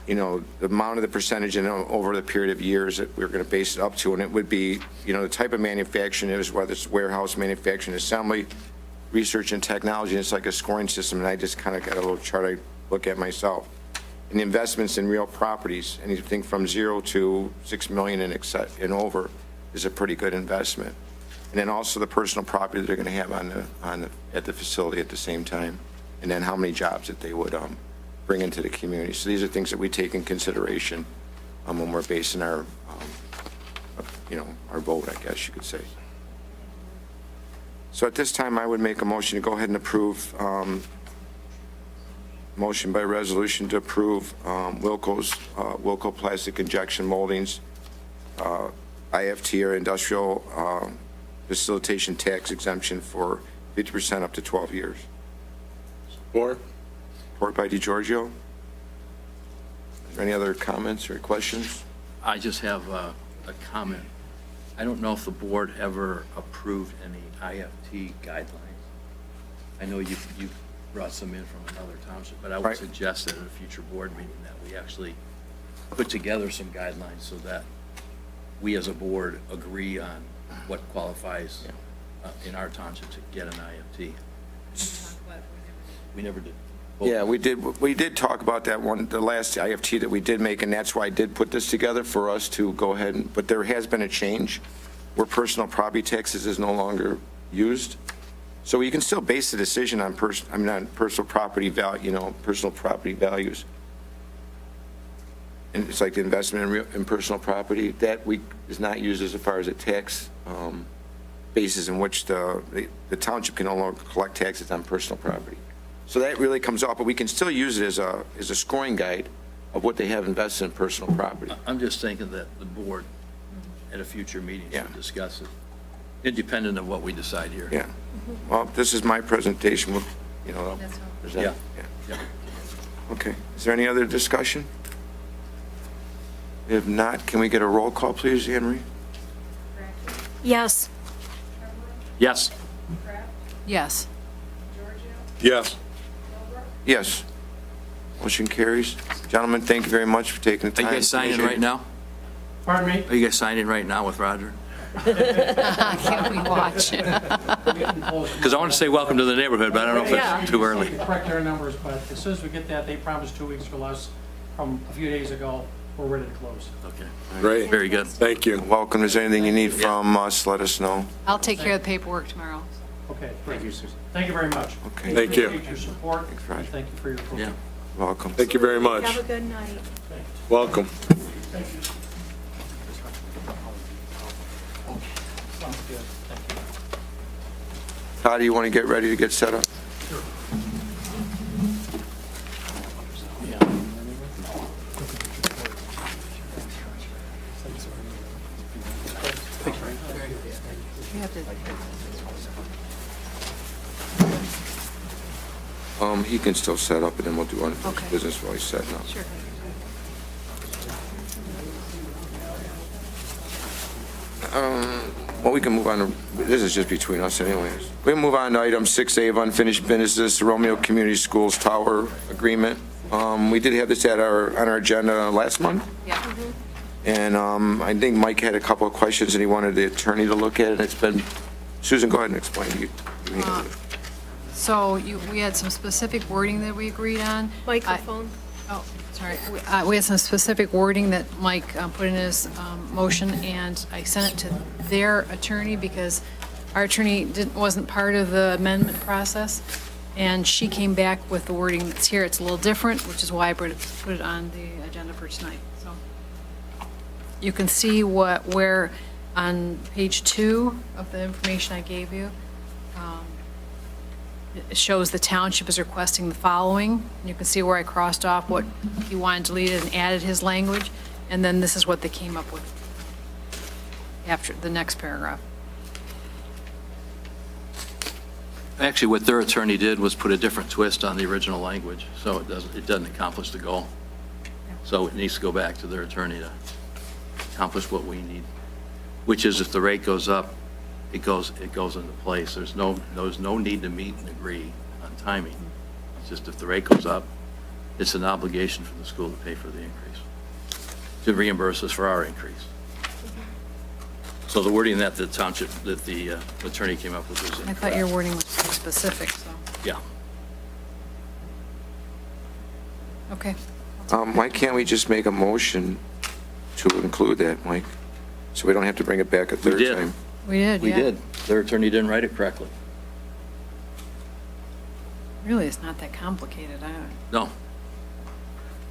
amount of the percentage and over the period of years that we're going to base it up to. And it would be, the type of manufacturing it is, whether it's warehouse, manufacturing, assembly, research and technology. And it's like a scoring system. And I just kind of got a little chart I look at myself. And the investments in real properties, anything from 0 to $6 million and over is a pretty good investment. And then also the personal property that they're going to have at the facility at the same time. And then how many jobs that they would bring into the community. So these are things that we take in consideration when we're basing our, our vote, I guess you could say. So at this time, I would make a motion to go ahead and approve, motion by resolution to approve Wilco Plastic Injection Moldings, IFT or Industrial Facilitation Tax Exemption for 50% up to 12 years. Support? Support by DeGiorgio. Is there any other comments or questions? I just have a comment. I don't know if the board ever approved any IFT guidelines. I know you brought some in from another township, but I would Right. suggest that at a future board meeting that we actually put together some guidelines so that we as a board agree on what qualifies in our township to get an IFT. We never did. Yeah, we did talk about that the last IFT that we did make, and that's why I did put this together for us to go ahead but there has been a change where personal property taxes is no longer used. So you can still base the decision on on personal property personal property values. And it's like the investment in personal property, that is not used as far as a tax basis in which the township can no longer collect taxes on personal property. So that really comes off, but we can still use it as a scoring guide of what they have invested in personal property. I'm just thinking that the board at a future meeting Yeah. should discuss it, independent of what we decide here. Yeah. Well, this is my presentation, That's all. present. Yeah. Okay. Is there any other discussion? If not, can we get a roll call, please, Anne Marie? Yes. Yes. Yes. Yes. Yes. Motion carries. Gentlemen, thank you very much for taking the Are time. you guys signing right now? Pardon me? Are you guys signing right now with Roger? Can't we watch? Because I want to say welcome to the neighborhood, but I don't know if it's too early. Correct our numbers, but as soon as we get that, they promised 2 weeks or less from a few days ago, we're ready to close. Okay. Great. Very good. Thank you. Welcome. Is there anything you need from us, let us know. I'll take care of the paperwork tomorrow. Okay, thank you, Susan. Thank you very much. Okay. Thank you. Appreciate your support. Thanks, Roger. and Thank you for your approval. Yeah. Welcome. Thank you very much. Have a good night. Welcome. Sounds good. Thank you. Todd, do you want to get ready to get set up? We have to, He can still set up, and then we'll do unfinished Okay. business while he's setting up. sure. Well, we can move on to, this is just between us anyways. We can move on to item 6A of unfinished business, the Romeo Community Schools Tower Agreement. We did have this on our agenda last month, Yeah. and I think Mike had a couple of questions, and he wanted the attorney to look at it. It's been, Susan, go ahead and explain. You handle it. So we had some specific wording that we agreed on. Microphone. Oh, sorry. We had some specific wording that Mike put in his motion, and I sent it to their attorney because our attorney wasn't part of the amendment process, and she came back with the wording that's here. It's a little different, which is why I put it on the agenda for tonight. So you can see where on page 2 of the information I gave you, it shows the township is requesting the following. You can see where I crossed off what he wanted deleted and added his language, and then this is what they came up with after the next paragraph. Actually, what their attorney did was put a different twist on the original language, so it doesn't accomplish the goal. So it needs to go back to their attorney to accomplish what we need, which is if the rate goes up, it goes into place. There's no need to meet and agree on timing. It's just if the rate goes up, it's an obligation for the school to pay for the increase, to reimburse us for our increase. So the wording that the township, that the attorney came up with was I incorrect. thought your wording was pretty specific, so, Yeah. okay. Why can't we just make a motion to include that, Mike? So we don't have to bring it back a third did. time? We did, We yeah. did. Their attorney didn't write it correctly. Really, it's not that complicated. No.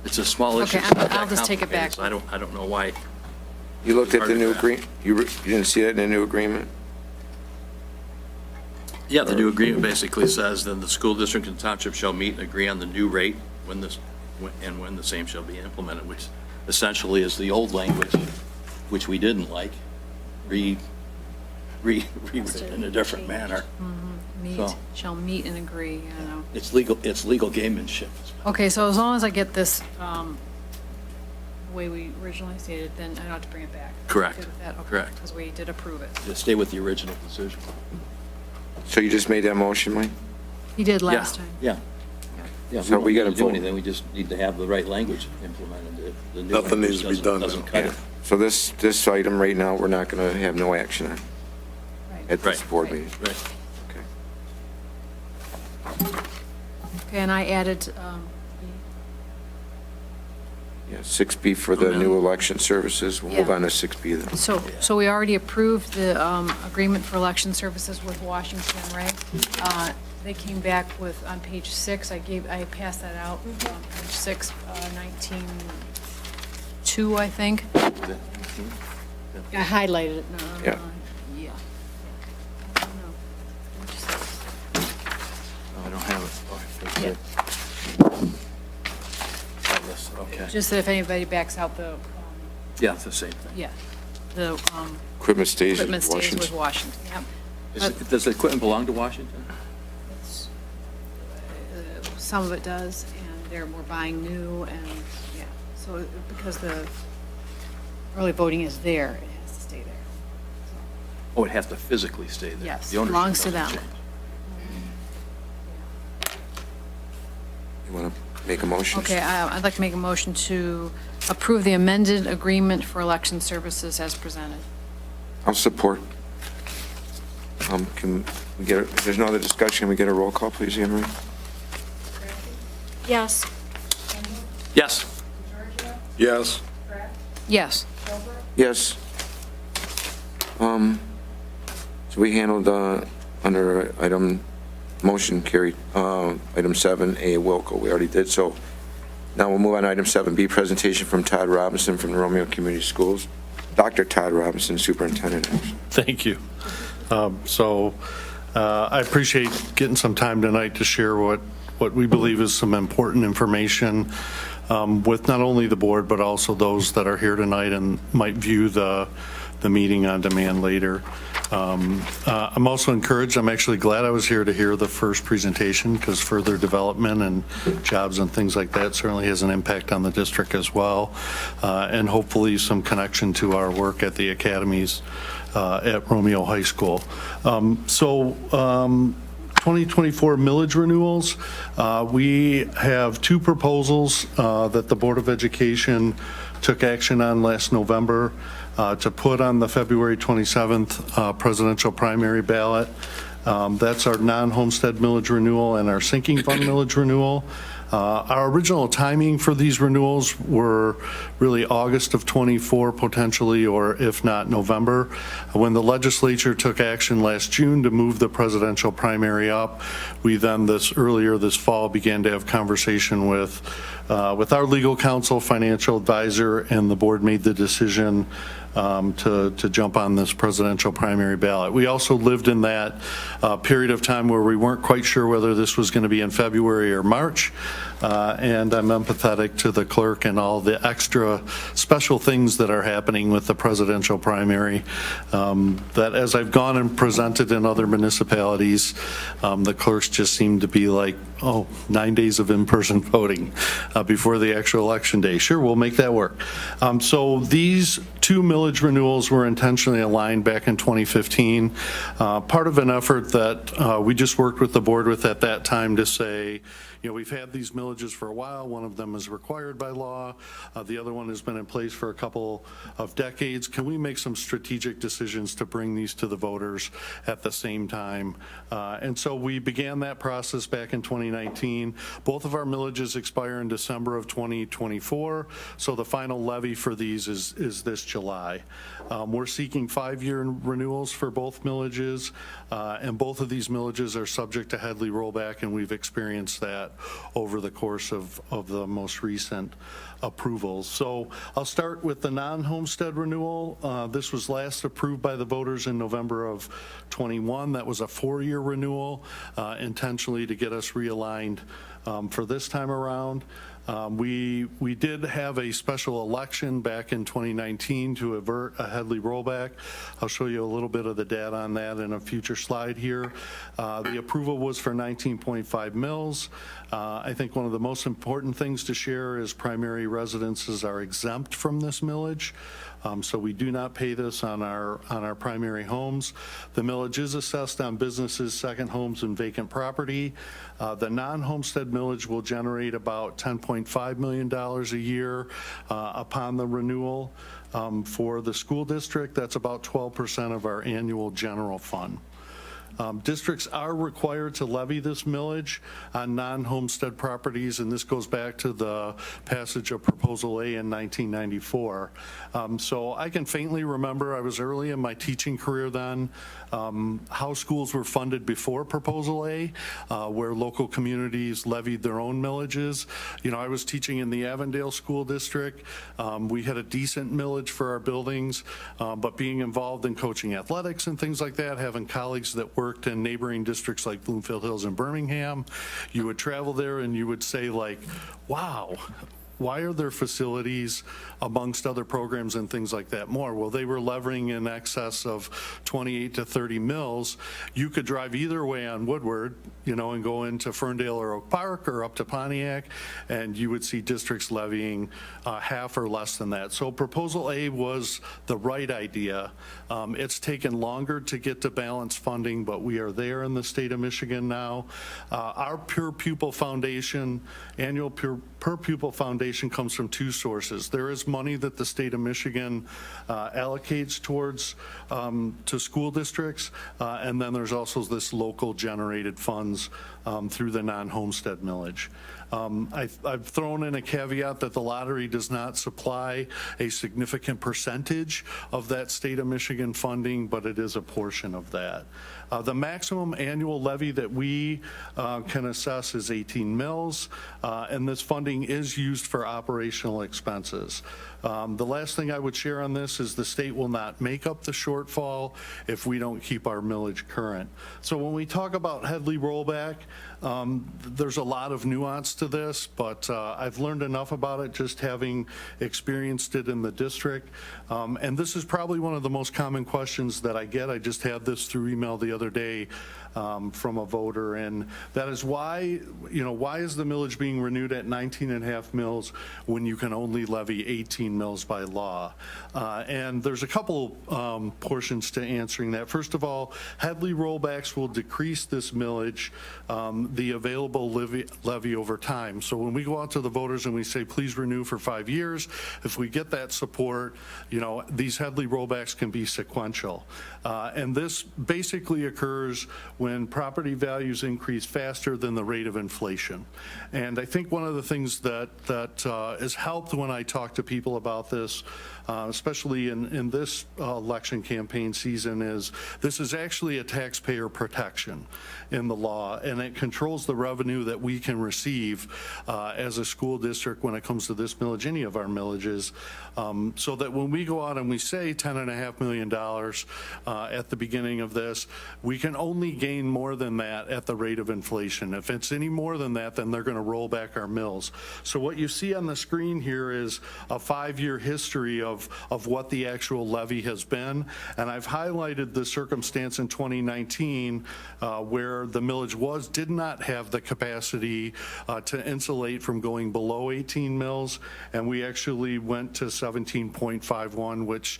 It's a small issue. Okay, It's not I'll that just take it complicated, back. so I don't know why. You looked at the new Hard to agreement? You didn't see that in the new agreement? Yeah, the new agreement basically says then the school district and township shall meet and agree on the new rate when the same shall be implemented, which essentially is the old language, which we didn't like, rewritten in a different manner. Meet, So- shall meet and agree, you know. It's legal gamemanship. Okay, so as long as I get this the way we originally stated, then I don't have to bring it back. Correct. Good with that? Okay, Correct. because we did approve it. Just stay with the original decision. So you just made that motion, Mike? He did Yeah, last time. Yeah. Yeah, So we don't gotta need to do vote. anything, we just need to have the right language implemented. The new Nothing language needs to be doesn't- done Doesn't now. cut it. So this item right now, we're not going to have no action on at this Right. board meeting? Right. Okay. Okay, and I added Yeah, 6B for the new election services. We'll move Yeah. on to 6B then. So we already approved the agreement for election services with Washington, right? They came back with, on page 6, I passed that out, page 6, 19.2, I think. I highlighted it. Yeah. Yeah. I don't know. Page 6. I don't have it. Yeah. Okay. Just that if anybody backs out the, Yeah, it's the same thing. yeah, the Equipment stays in equipment stays with Washington. Washington, yep. Does the equipment belong to Washington? Some of it does, and we're buying new, and, yeah, so because the early voting is there, it has to stay there. Oh, it has to physically stay there? Yes, The ownership belongs to doesn't them. change. You want to make a motion? Okay, I'd like to make a motion to approve the amended agreement for election services as presented. I'll support. Can we get, if there's no other discussion, can we get a roll call, please, Anne Marie? Yes. Yes. Yes. Yes. Yes. So we handled, under item, motion carried, item 7A, Wilco, we already did, so now we'll move on to item 7B, presentation from Todd Robinson from the Romeo Community Schools. Dr. Todd Robinson, Superintendent. Thank you. I appreciate getting some time tonight to share what we believe is some important information with not only the board, but also those that are here tonight and might view the meeting on demand later. I'm also encouraged, I'm actually glad I was here to hear the first presentation, because further development and jobs and things like that certainly has an impact on the district as well, and hopefully some connection to our work at the academies at Romeo High School. 2024 millage renewals, we have two proposals that the Board of Education took action on last November to put on the February 27th presidential primary ballot. That's our non-homestead millage renewal and our sinking fund millage renewal. Our original timing for these renewals were really August of '24 potentially, or if not November. When the legislature took action last June to move the presidential primary up, we then earlier this fall began to have conversation with our legal counsel, financial advisor, and the board made the decision to jump on this presidential primary ballot. We also lived in that period of time where we weren't quite sure whether this was going to be in February or March, and I'm empathetic to the clerk and all the extra special things that are happening with the presidential primary, that as I've gone and presented in other municipalities, the clerks just seem to be like, 9 days of in-person voting before the actual election day. Sure, we'll make that work. So these two millage renewals were intentionally aligned back in 2015, part of an effort that we just worked with the board with at that time to say, we've had these millages for a while. One of them is required by law. The other one has been in place for a couple of decades. Can we make some strategic decisions to bring these to the voters at the same time? And so we began that process back in 2019. Both of our millages expire in December of 2024. So the final levy for these is this July. We're seeking 5-year renewals for both millages, and both of these millages are subject to Headley rollback, and we've experienced that over the course of the most recent approvals. So I'll start with the non-homestead renewal. This was last approved by the voters in November of 21. That was a 4-year renewal, intentionally to get us realigned for this time around. We did have a special election back in 2019 to avert a Headley rollback. I'll show you a little bit of the data on that in a future slide here. The approval was for 19.5 mills. I think one of the most important things to share is primary residences are exempt from this millage. So we do not pay this on our primary homes. The millage is assessed on businesses, second homes, and vacant property. The non-homestead millage will generate about $10.5 million a year upon the renewal. For the school district, that's about 12% of our annual general fund. Districts are required to levy this millage on non-homestead properties, and this goes back to the passage of Proposal A in 1994. So I can faintly remember, I was early in my teaching career then, how schools were funded before Proposal A, where local communities levied their own millages. You know, I was teaching in the Avondale School District. We had a decent millage for our buildings, but being involved in coaching athletics and things like that, having colleagues that worked in neighboring districts like Bloomfield Hills and Birmingham, you would travel there and you would say like, wow, why are their facilities, amongst other programs and things like that, more? Well, they were levying in excess of 28 to 30 mills. You could drive either way on Woodward, you know, and go into Ferndale or Oak Park or up to Pontiac, and you would see districts levying half or less than that. So Proposal A was the right idea. It's taken longer to get to balanced funding, but we are there in the state of Michigan now. Our per pupil foundation, annual per pupil foundation comes from two sources. There is money that the state of Michigan allocates towards to school districts, and then there's also this local generated funds through the non-homestead millage. I've thrown in a caveat that the lottery does not supply a significant percentage of that state of Michigan funding, but it is a portion of that. The maximum annual levy that we can assess is 18 mills, and this funding is used for operational expenses. The last thing I would share on this is the state will not make up the shortfall if we don't keep our millage current. So when we talk about Headley rollback, there's a lot of nuance to this, but I've learned enough about it just having experienced it in the district. And this is probably one of the most common questions that I get. I just had this through email the other day from a voter, and that is why, you know, why is the millage being renewed at 19.5 mills when you can only levy 18 mills by law? And there's a couple portions to answering that. First of all, Headley rollbacks will decrease this millage, the available levy over time. So when we go out to the voters and we say, please renew for 5 years, if we get that support, you know, these Headley rollbacks can be sequential. And this basically occurs when property values increase faster than the rate of inflation. And I think one of the things that has helped when I talk to people about this, especially in this election campaign season, is this is actually a taxpayer protection in the law, and it controls the revenue that we can receive as a school district when it comes to this millage, any of our millages, so that when we go out and we say $10.5 million at the beginning of this, we can only gain more than that at the rate of inflation. If it's any more than that, then they're going to roll back our mills. So what you see on the screen here is a 5-year history of what the actual levy has been, and I've highlighted the circumstance in 2019 where the millage did not have the capacity to insulate from going below 18 mills, and we actually went to 17.51, which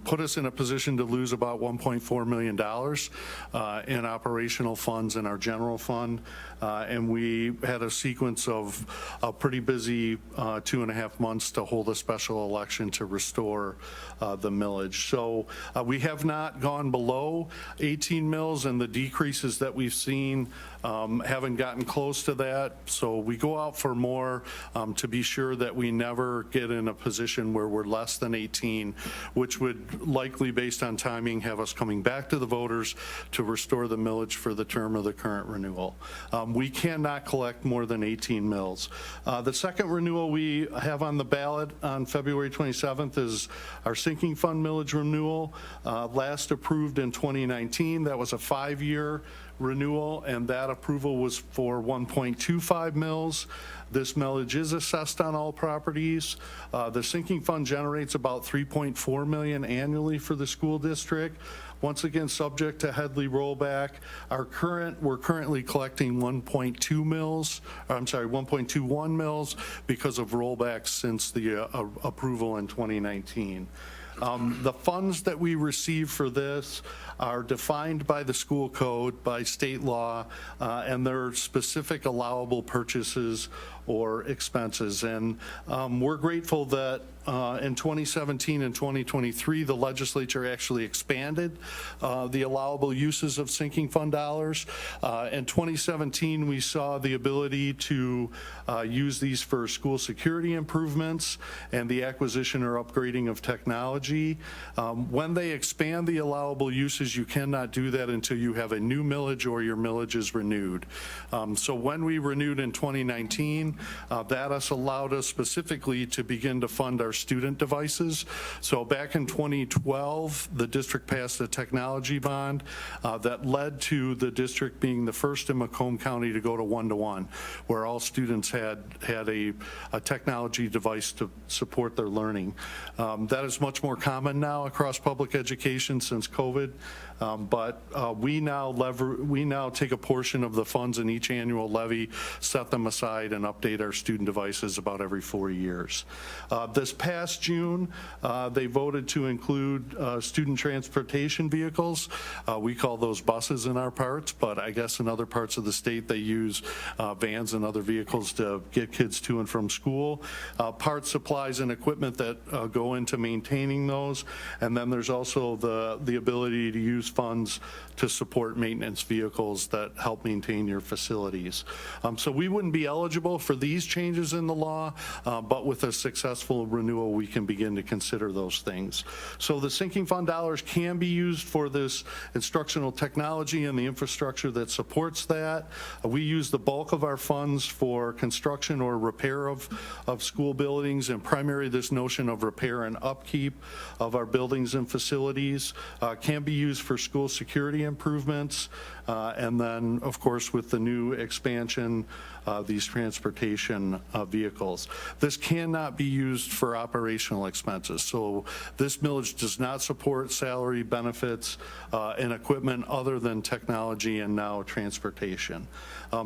put us in a position to lose about $1.4 million in operational funds in our general fund, and we had a sequence of a pretty busy 2.5 months to hold a special election to restore the millage. So we have not gone below 18 mills, and the decreases that we've seen haven't gotten close to that. So we go out for more to be sure that we never get in a position where we're less than 18, which would likely, based on timing, have us coming back to the voters to restore the millage for the term of the current renewal. We cannot collect more than 18 mills. The second renewal we have on the ballot on February 27th is our sinking fund millage renewal, last approved in 2019. That was a 5-year renewal, and that approval was for 1.25 mills. This millage is assessed on all properties. The sinking fund generates about $3.4 million annually for the school district. Once again, subject to Headley rollback. We're currently collecting 1.21 mills because of rollbacks since the approval in 2019. The funds that we receive for this are defined by the school code, by state law, and there are specific allowable purchases or expenses. And we're grateful that in 2017 and 2023, the legislature actually expanded the allowable uses of sinking fund dollars. In 2017, we saw the ability to use these for school security improvements and the acquisition or upgrading of technology. When they expand the allowable uses, you cannot do that until you have a new millage or your millage is renewed. So when we renewed in 2019, that has allowed us specifically to begin to fund our student devices. So back in 2012, the district passed a technology bond that led to the district being the first in Macomb County to go to one-to-one, where all students had a technology device to support their learning. That is much more common now across public education since COVID, but we now take a portion of the funds in each annual levy, set them aside, and update our student devices about every 4 years. This past June, they voted to include student transportation vehicles. We call those buses in our parts, but I guess in other parts of the state they use vans and other vehicles to get kids to and from school. Parts, supplies, and equipment that go into maintaining those. And then there's also the ability to use funds to support maintenance vehicles that help maintain your facilities. So we wouldn't be eligible for these changes in the law, but with a successful renewal, we can begin to consider those things. So the sinking fund dollars can be used for this instructional technology and the infrastructure that supports that. We use the bulk of our funds for construction or repair of school buildings, and primarily this notion of repair and upkeep of our buildings and facilities can be used for school security improvements, and then, of course, with the new expansion, these transportation vehicles. This cannot be used for operational expenses. So this millage does not support salary, benefits, and equipment other than technology and now transportation.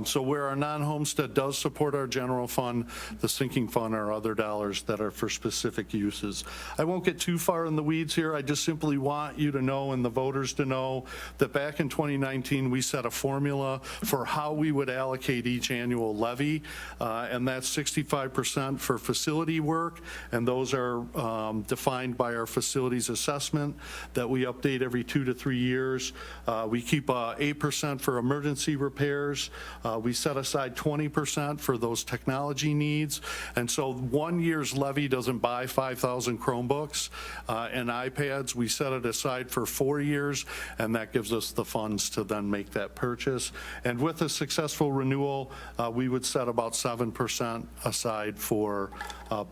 So where our non-homestead does support our general fund, the sinking fund are other dollars that are for specific uses. I won't get too far in the weeds here. I just simply want you to know and the voters to know that back in 2019, we set a formula for how we would allocate each annual levy, and that's 65% for facility work, and those are defined by our facilities assessment that we update every 2 to 3 years. We keep 8% for emergency repairs. We set aside 20% for those technology needs, and so 1 year's levy doesn't buy 5,000 Chromebooks and iPads. We set it aside for 4 years, and that gives us the funds to then make that purchase. And with a successful renewal, we would set about 7% aside for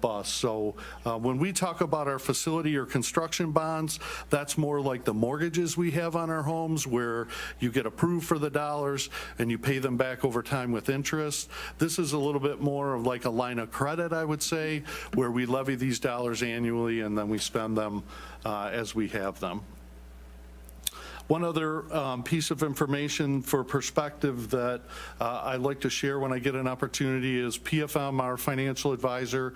bus. So when we talk about our facility or construction bonds, that's more like the mortgages we have on our homes, where you get approved for the dollars and you pay them back over time with interest. This is a little bit more of like a line of credit, I would say, where we levy these dollars annually and then we spend them as we have them. One other piece of information for perspective that I like to share when I get an opportunity is PFM, our financial advisor,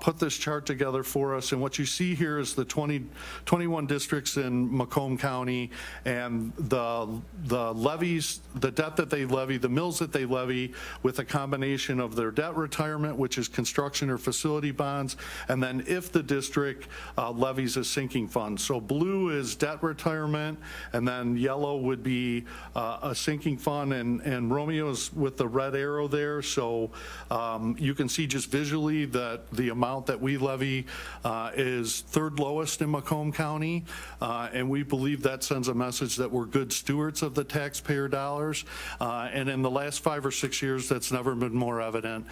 put this chart together for us. And what you see here is the 21 districts in Macomb County and the levies, the debt that they levy, the mills that they levy with a combination of their debt retirement, which is construction or facility bonds, and then if the district levies a sinking fund. So blue is debt retirement, and then yellow would be a sinking fund, and Romeo's with the red arrow there. So you can see just visually that the amount that we levy is third lowest in Macomb County, and we believe that sends a message that we're good stewards of the taxpayer dollars. And in the last 5 or 6 years, that's never been more evident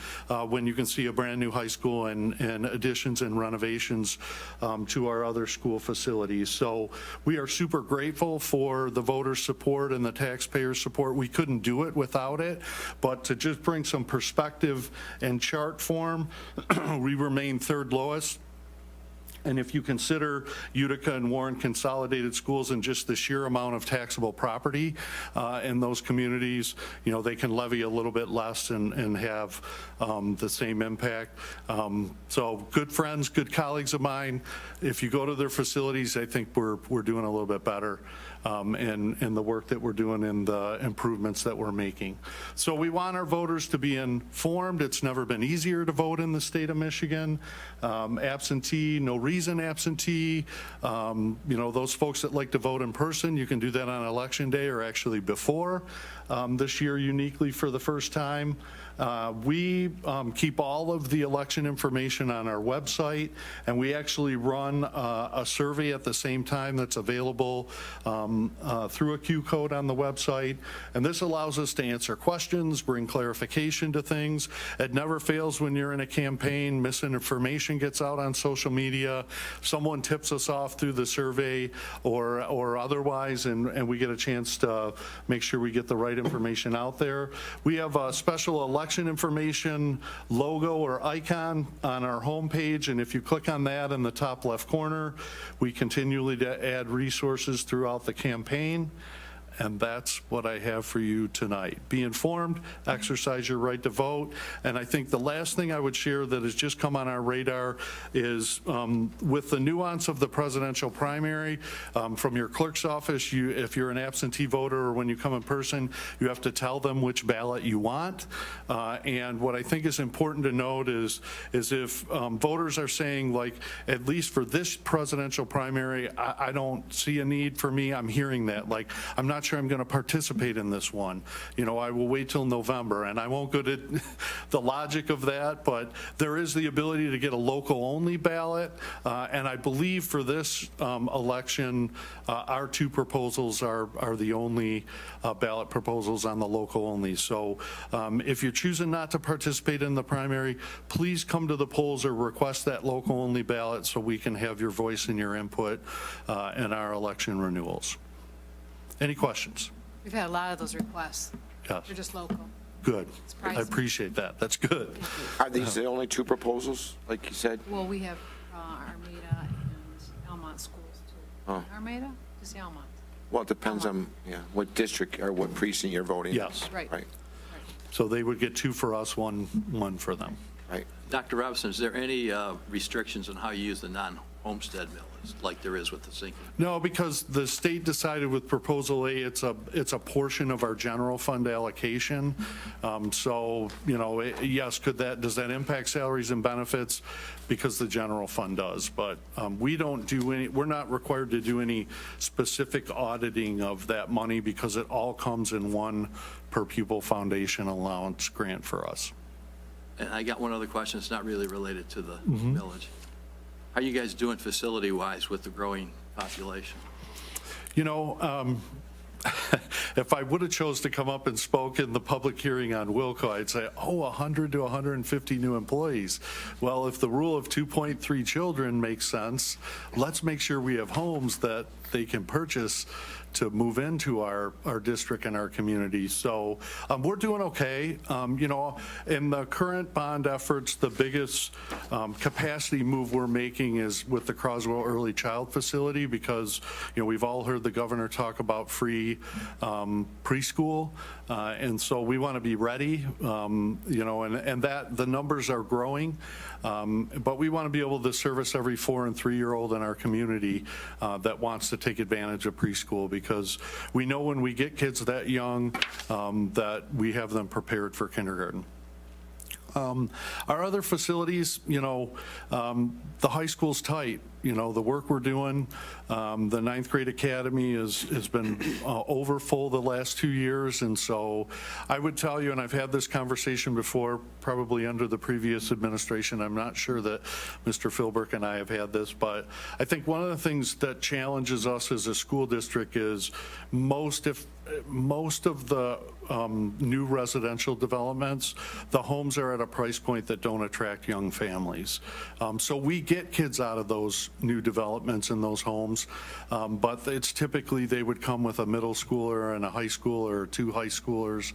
when you can see a brand new high school and additions and renovations to our other school facilities. So we are super grateful for the voter support and the taxpayer support. We couldn't do it without it, but to just bring some perspective in chart form, we remain third lowest And if you consider Utica and Warren consolidated schools and just the sheer amount of taxable property in those communities, they can levy a little bit less and have the same impact. So good friends, good colleagues of mine. If you go to their facilities, I think we're doing a little bit better in the work that we're doing and the improvements that we're making. So we want our voters to be informed. It's never been easier to vote in the state of Michigan. Absentee, no reason absentee. Those folks that like to vote in person, you can do that on election day or actually before. This year, uniquely for the first time. We keep all of the election information on our website, and we actually run a survey at the same time that's available through a Q code on the website. And this allows us to answer questions, bring clarification to things. It never fails when you're in a campaign. Misinformation gets out on social media. Someone tips us off through the survey or otherwise, and we get a chance to make sure we get the right information out there. We have a special election information logo or icon on our homepage, and if you click on that in the top left corner, we continually add resources throughout the campaign. And that's what I have for you tonight. Be informed, exercise your right to vote. And I think the last thing I would share that has just come on our radar is with the nuance of the presidential primary, from your clerk's office, if you're an absentee voter or when you come in person, you have to tell them which ballot you want. And what I think is important to note is if voters are saying, like, at least for this presidential primary, I don't see a need for me, I'm hearing that. Like, I'm not sure I'm going to participate in this one. I will wait till November, and I won't go to the logic of that, but there is the ability to get a local only ballot. And I believe for this election, our two proposals are the only ballot proposals on the local only. So if you're choosing not to participate in the primary, please come to the polls or request that local only ballot so we can have your voice and your input in our election renewals. Any questions? We've had a lot of those requests. Yes. They're just local. Good. Surprising. I appreciate that. That's good. Are these the only two proposals, like you said? Well, we have Armada and Almont schools too. Oh. Armada? Just Almont. Well, it depends on, what district or what precinct you're voting in. Yes. Right. Right, So they would get two for us, one for them. right. Dr. Robinson, is there any restrictions on how you use the non-homestead millage, like there is with the sinking? No, because the state decided with Proposal A, it's a portion of our general fund allocation. So, yes, does that impact salaries and benefits? Because the general fund does. But we're not required to do any specific auditing of that money because it all comes in one per pupil foundation allowance grant for us. And I got one other question. It's not really related to the millage. How are you guys doing facility-wise with the growing population? If I would have chose to come up and spoke in the public hearing on Wilco, I'd say, 100 to 150 new employees. Well, if the rule of 2.3 children makes sense, let's make sure we have homes that they can purchase to move into our district and our community. So we're doing okay. In the current bond efforts, the biggest capacity move we're making is with the Croswell Early Child Facility because, we've all heard the governor talk about free preschool. And so we want to be ready, and that the numbers are growing. But we want to be able to service every 4 and 3-year-old in our community that wants to take advantage of preschool because we know when we get kids that young that we have them prepared for kindergarten. Our other facilities, the high school's tight. The work we're doing, the 9th grade academy has been over full the last 2 years. And so I would tell you, and I've had this conversation before, probably under the previous administration. I'm not sure that Mr. Philbrook and I have had this, but I think one of the things that challenges us as a school district is most, if most of the new residential developments, the homes are at a price point that don't attract young families. So we get kids out of those new developments in those homes, but it's typically they would come with a middle schooler and a high schooler or two high schoolers.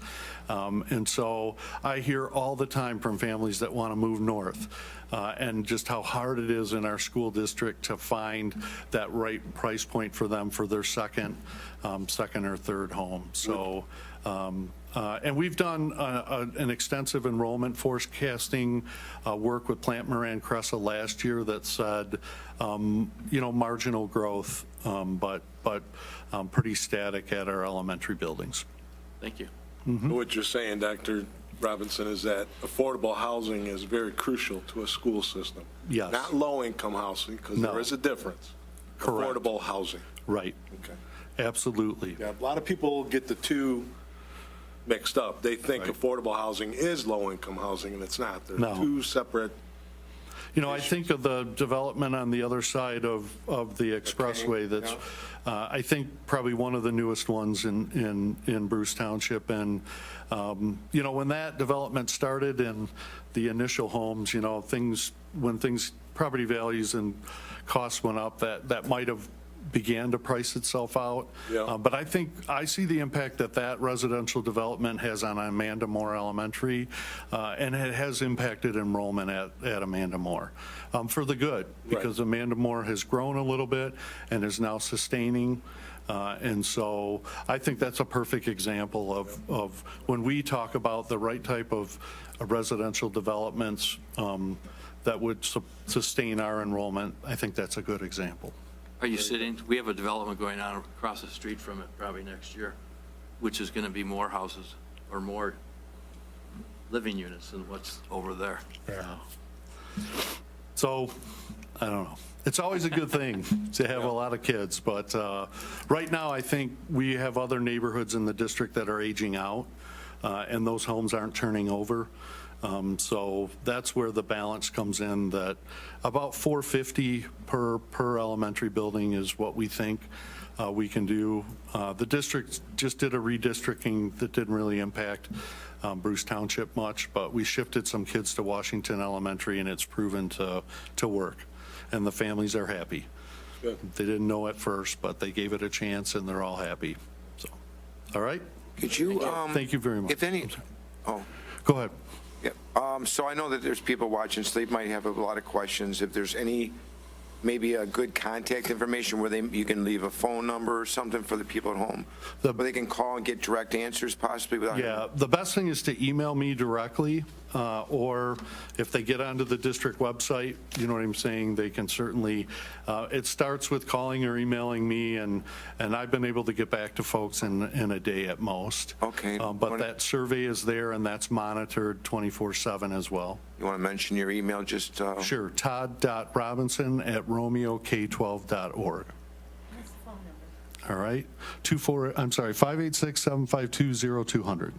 And so I hear all the time from families that want to move north, and just how hard it is in our school district to find that right price point for them for their second or third home. So, and we've done an extensive enrollment forecasting work with Plant Moran Cressa last year that said, marginal growth, but pretty static at our elementary buildings. Thank you. What you're saying, Dr. Robinson, is that affordable housing is very crucial to a school system. Yes. Not low-income housing, because No. there is a difference. Correct. Affordable housing. Right. Okay. Absolutely. Yeah, a lot of people get the two mixed up. They think Right. affordable housing is low-income housing, and it's not. They're No. two separate. I think of the development on the other side of the expressway that's, I think, probably one of the newest ones in Bruce Township. And, when that development started and the initial homes, when property values and costs went up, that might have began to price itself out. Yeah. But I see the impact that residential development has on Amanda Moore Elementary, and it has impacted enrollment at Amanda Moore for the good, because Amanda Moore has grown a little bit and is now sustaining. And so I think that's a perfect example of when we talk about the right type of residential developments that would sustain our enrollment. I think that's a good example. Are you sitting, we have a development going on across the street from it probably next year, which is going to be more houses or more living units than what's over there. Yeah. So, I don't know. It's always a good thing to have a lot of kids, but right now I think we have other neighborhoods in the district that are aging out, and those homes aren't turning over. So that's where the balance comes in, that about 450 per elementary building is what we think we can do. The district just did a redistricting that didn't really impact Bruce Township much, but we shifted some kids to Washington Elementary, and it's proven to work, and the families are happy. Good. They didn't know at first, but they gave it a chance, and they're all happy. So, all right? Could you? Thank you very much. If any, Go ahead. Yeah. So I know that there's people watching, so they might have a lot of questions. If there's maybe a good contact information where you can leave a phone number or something for the people at home, where they can call and get direct answers possibly without. Yeah, the best thing is to email me directly, or if they get onto the district website, you know what I'm saying, they can certainly, it starts with calling or emailing me, and I've been able to get back to folks in a day at most. Okay. But that survey is there, and that's monitored 24/7 as well. You want to mention your email just? Sure, todd.robinson@romeok12.org. All right, 586-752-0200.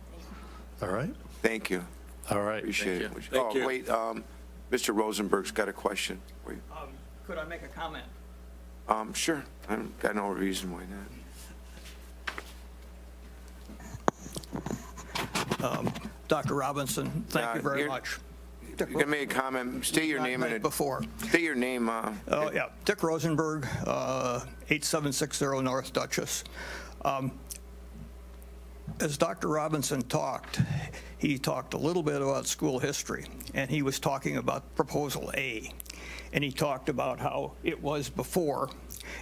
All right? Thank you. All right. Appreciate it. Thank you. Wait, Mr. Rosenberg's got a question for you. Could I make a comment? Sure. I've got no reason why not. Dr. Robinson, thank you very much. You can make a comment. State your name and before. State your name. Oh, yeah. Dick Rosenberg, 8760 North Dutchess. As Dr. Robinson talked, he talked a little bit about school history, and he was talking about Proposal A. And he talked about how it was before,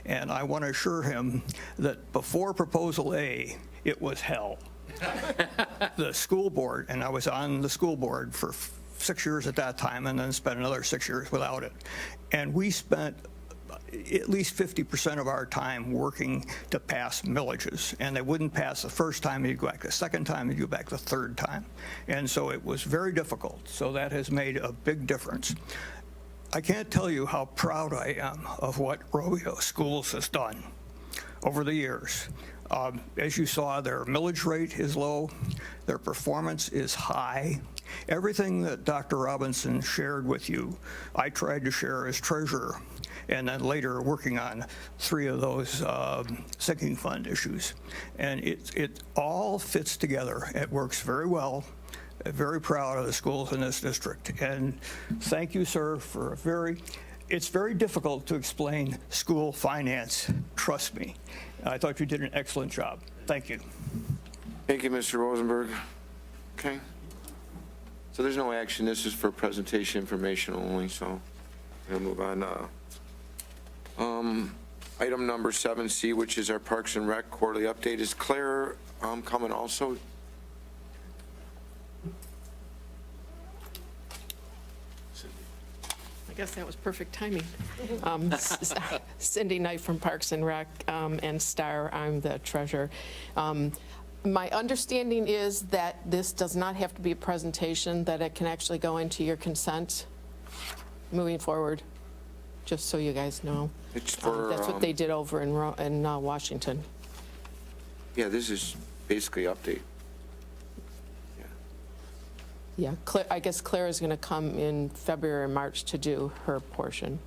and I want to assure him that before Proposal A, it was hell. The school board, and I was on the school board for 6 years at that time, and then spent another 6 years without it. And we spent at least 50% of our time working to pass millages, and they wouldn't pass the first time, you'd go back the second time, you'd go back the third time. And so it was very difficult, so that has made a big difference. I can't tell you how proud I am of what Romeo Schools has done over the years. As you saw, their millage rate is low, their performance is high. Everything that Dr. Robinson shared with you, I tried to share as treasurer, and then later working on 3 of those sinking fund issues. And it all fits together. It works very well. Very proud of the schools in this district. And thank you, sir, for it's very difficult to explain school finance, trust me. I thought you did an excellent job. Thank you. Thank you, Mr. Rosenberg. Okay. So there's no action. This is for presentation information only, so we'll move on. Item number 7C, which is our Parks and Rec quarterly update. Is Claire coming also? I guess that was perfect timing. Cindy Knight from Parks and Rec, and Star, I'm the treasurer. My understanding is that this does not have to be a presentation, that it can actually go into your consent moving forward, just so you guys know. It's for, That's what they did over in Washington. Yeah, this is basically update. Yeah, I guess Claire is going to come in February or March to do her portion.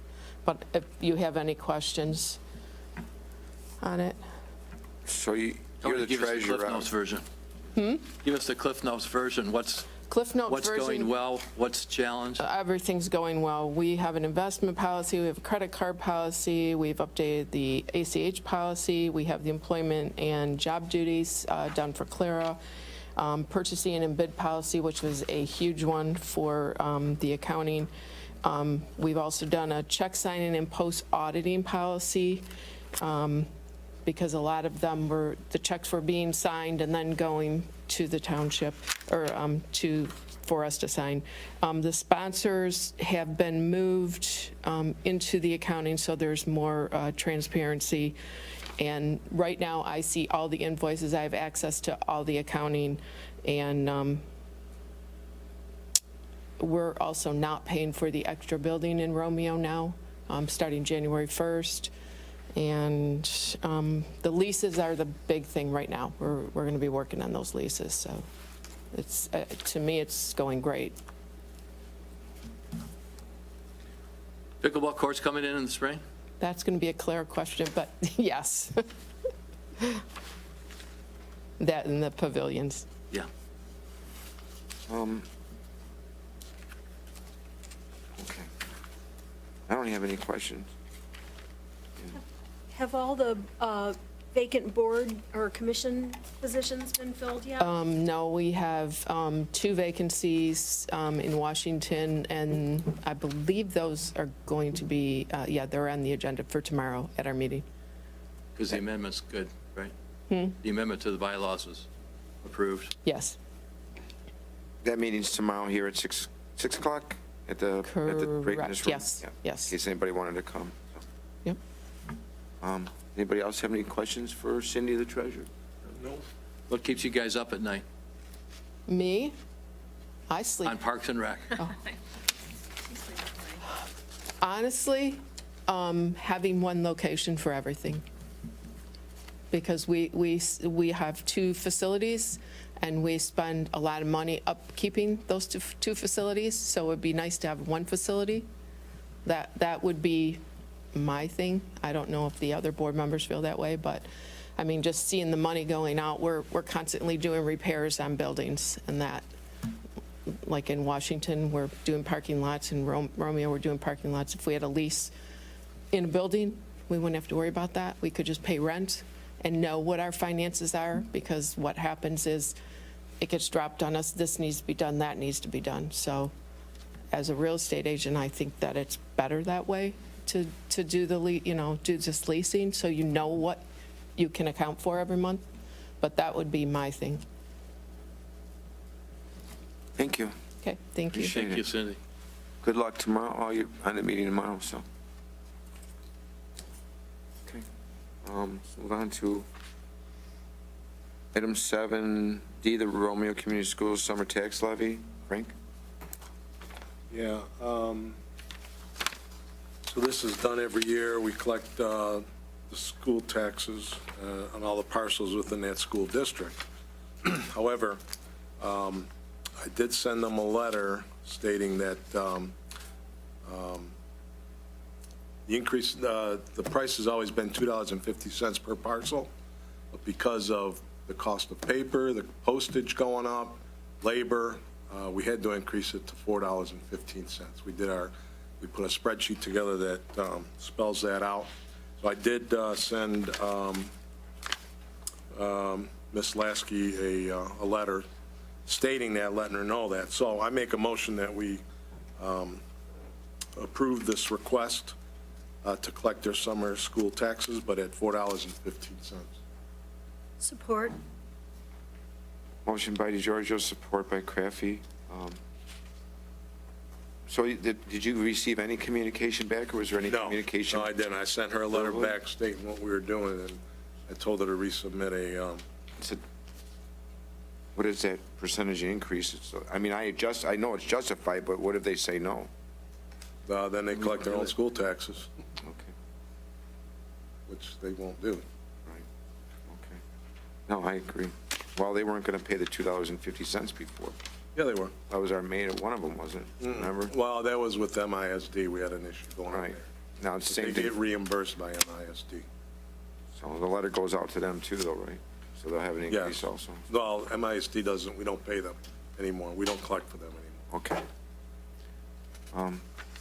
But if you have any questions on it. So you're the Give us the treasurer. Cliff Notes version. Give us the Cliff Notes version. Cliff Notes What's version. going well? What's challenged? Everything's going well. We have an investment policy, we have a credit card policy, we've updated the ACH policy, we have the employment and job duties done for Clara, purchasing and bid policy, which was a huge one for the accounting. We've also done a check signing and post auditing policy, because a lot of them the checks were being signed and then going to the township, or for us to sign. The sponsors have been moved into the accounting, so there's more transparency. And right now, I see all the invoices. I have access to all the accounting, and we're also not paying for the extra building in Romeo now, starting January 1st. And the leases are the big thing right now. We're going to be working on those leases, so it's to me, it's going great. Pickleball courts coming in the spring? That's going to be a Claire question, but yes. That and the pavilions. Yeah. Okay. I don't have any questions. Have all the vacant board or commission positions been filled yet? No, we have 2 vacancies in Washington, and I believe those are going to be, they're on the agenda for tomorrow at our meeting. Because the amendment's good, right? The amendment to the bylaws was approved. Yes. That meeting's tomorrow here at 6 o'clock at the break in this room? Yes, Yeah, yes. In case anybody wanted to come. So. Yep. Anybody else have any questions for Cindy, the treasurer? No. What keeps you guys up at night Me? I sleep. on Parks and Rec? Honestly, having one location for everything. Because we have 2 facilities, and we spend a lot of money upkeeping those two facilities, so it'd be nice to have one facility. That would be my thing. I don't know if the other board members feel that way, but, I mean, just seeing the money going out, we're constantly doing repairs on buildings and that. Like in Washington, we're doing parking lots, in Romeo, we're doing parking lots. If we had a lease in a building, we wouldn't have to worry about that. We could just pay rent and know what our finances are, because what happens is it gets dropped on us, this needs to be done, that needs to be done. So as a real estate agent, I think that it's better that way to do do just leasing, so you know what you can account for every month. But that would be my thing. Thank you. Okay, thank you. Appreciate Thank you, Cindy. Good luck tomorrow, on the meeting tomorrow, so. Okay. Let's move on to item 7D, the Romeo Community Schools Summer Tax Levy. Frank? Yeah. So this is done every year. We collect the school taxes on all the parcels within that school district. However, I did send them a letter stating that the increase, the price has always been $2.50 per parcel, but because of the cost of paper, the postage going up, labor, we had to increase it to $4.15. We put a spreadsheet together that spells that out. So I did send Ms. Lasky a letter stating that, letting her know that. So I make a motion that we approve this request to collect their summer school taxes, but at $4.15. Support. Motion by DeGiorgio, support by Crafty. So did you receive any communication back, or was there any communication? No, I didn't. I sent her a letter back stating what we were doing, and I told her to resubmit What is that percentage increase? I mean, I know it's justified, but what if they say no? Then they collect their own school taxes, Okay, which they won't do. right, okay. No, I agree. Well, they weren't going to pay the $2.50 before. Yeah, they were. That was our main, one of them, wasn't it? Remember? Well, that was with MISD. We had an issue going on Right. there. Now, it's the They same get thing. reimbursed by MISD. So the letter goes out to them too, though, right? So they'll have an increase Yes. also. Well, MISD doesn't, we don't pay them anymore. We don't collect for them anymore. Okay.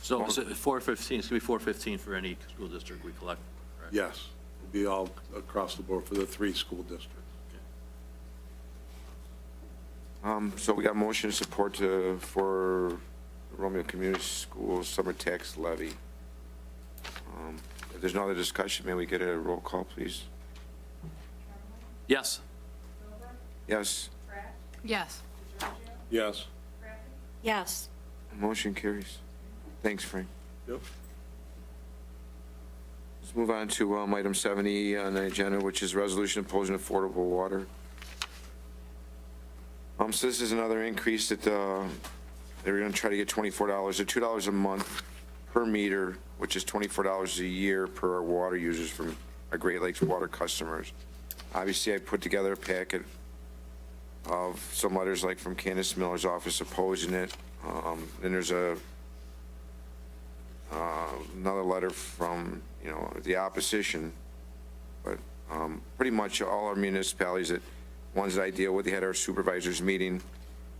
So is it 415, it's going to be 415 for any school district we collect, correct? Yes, it'll be all across the board for the 3 school districts. So we got motion support for Romeo Community Schools summer tax levy. If there's no other discussion, may we get a roll call, please? Yes. Yes, Yes. Yes. Yes. motion carries. Thanks, Frank. Yep. Let's move on to item 70 on the agenda, which is resolution opposing affordable water. So this is another increase that they're going to try to get $24 or $2 a month per meter, which is $24 a year per our water users from our Great Lakes water customers. Obviously, I put together a packet of some letters like from Candace Miller's office opposing it. Then there's another letter from, the opposition. But pretty much all our municipalities ones that I deal with, they had our supervisors meeting.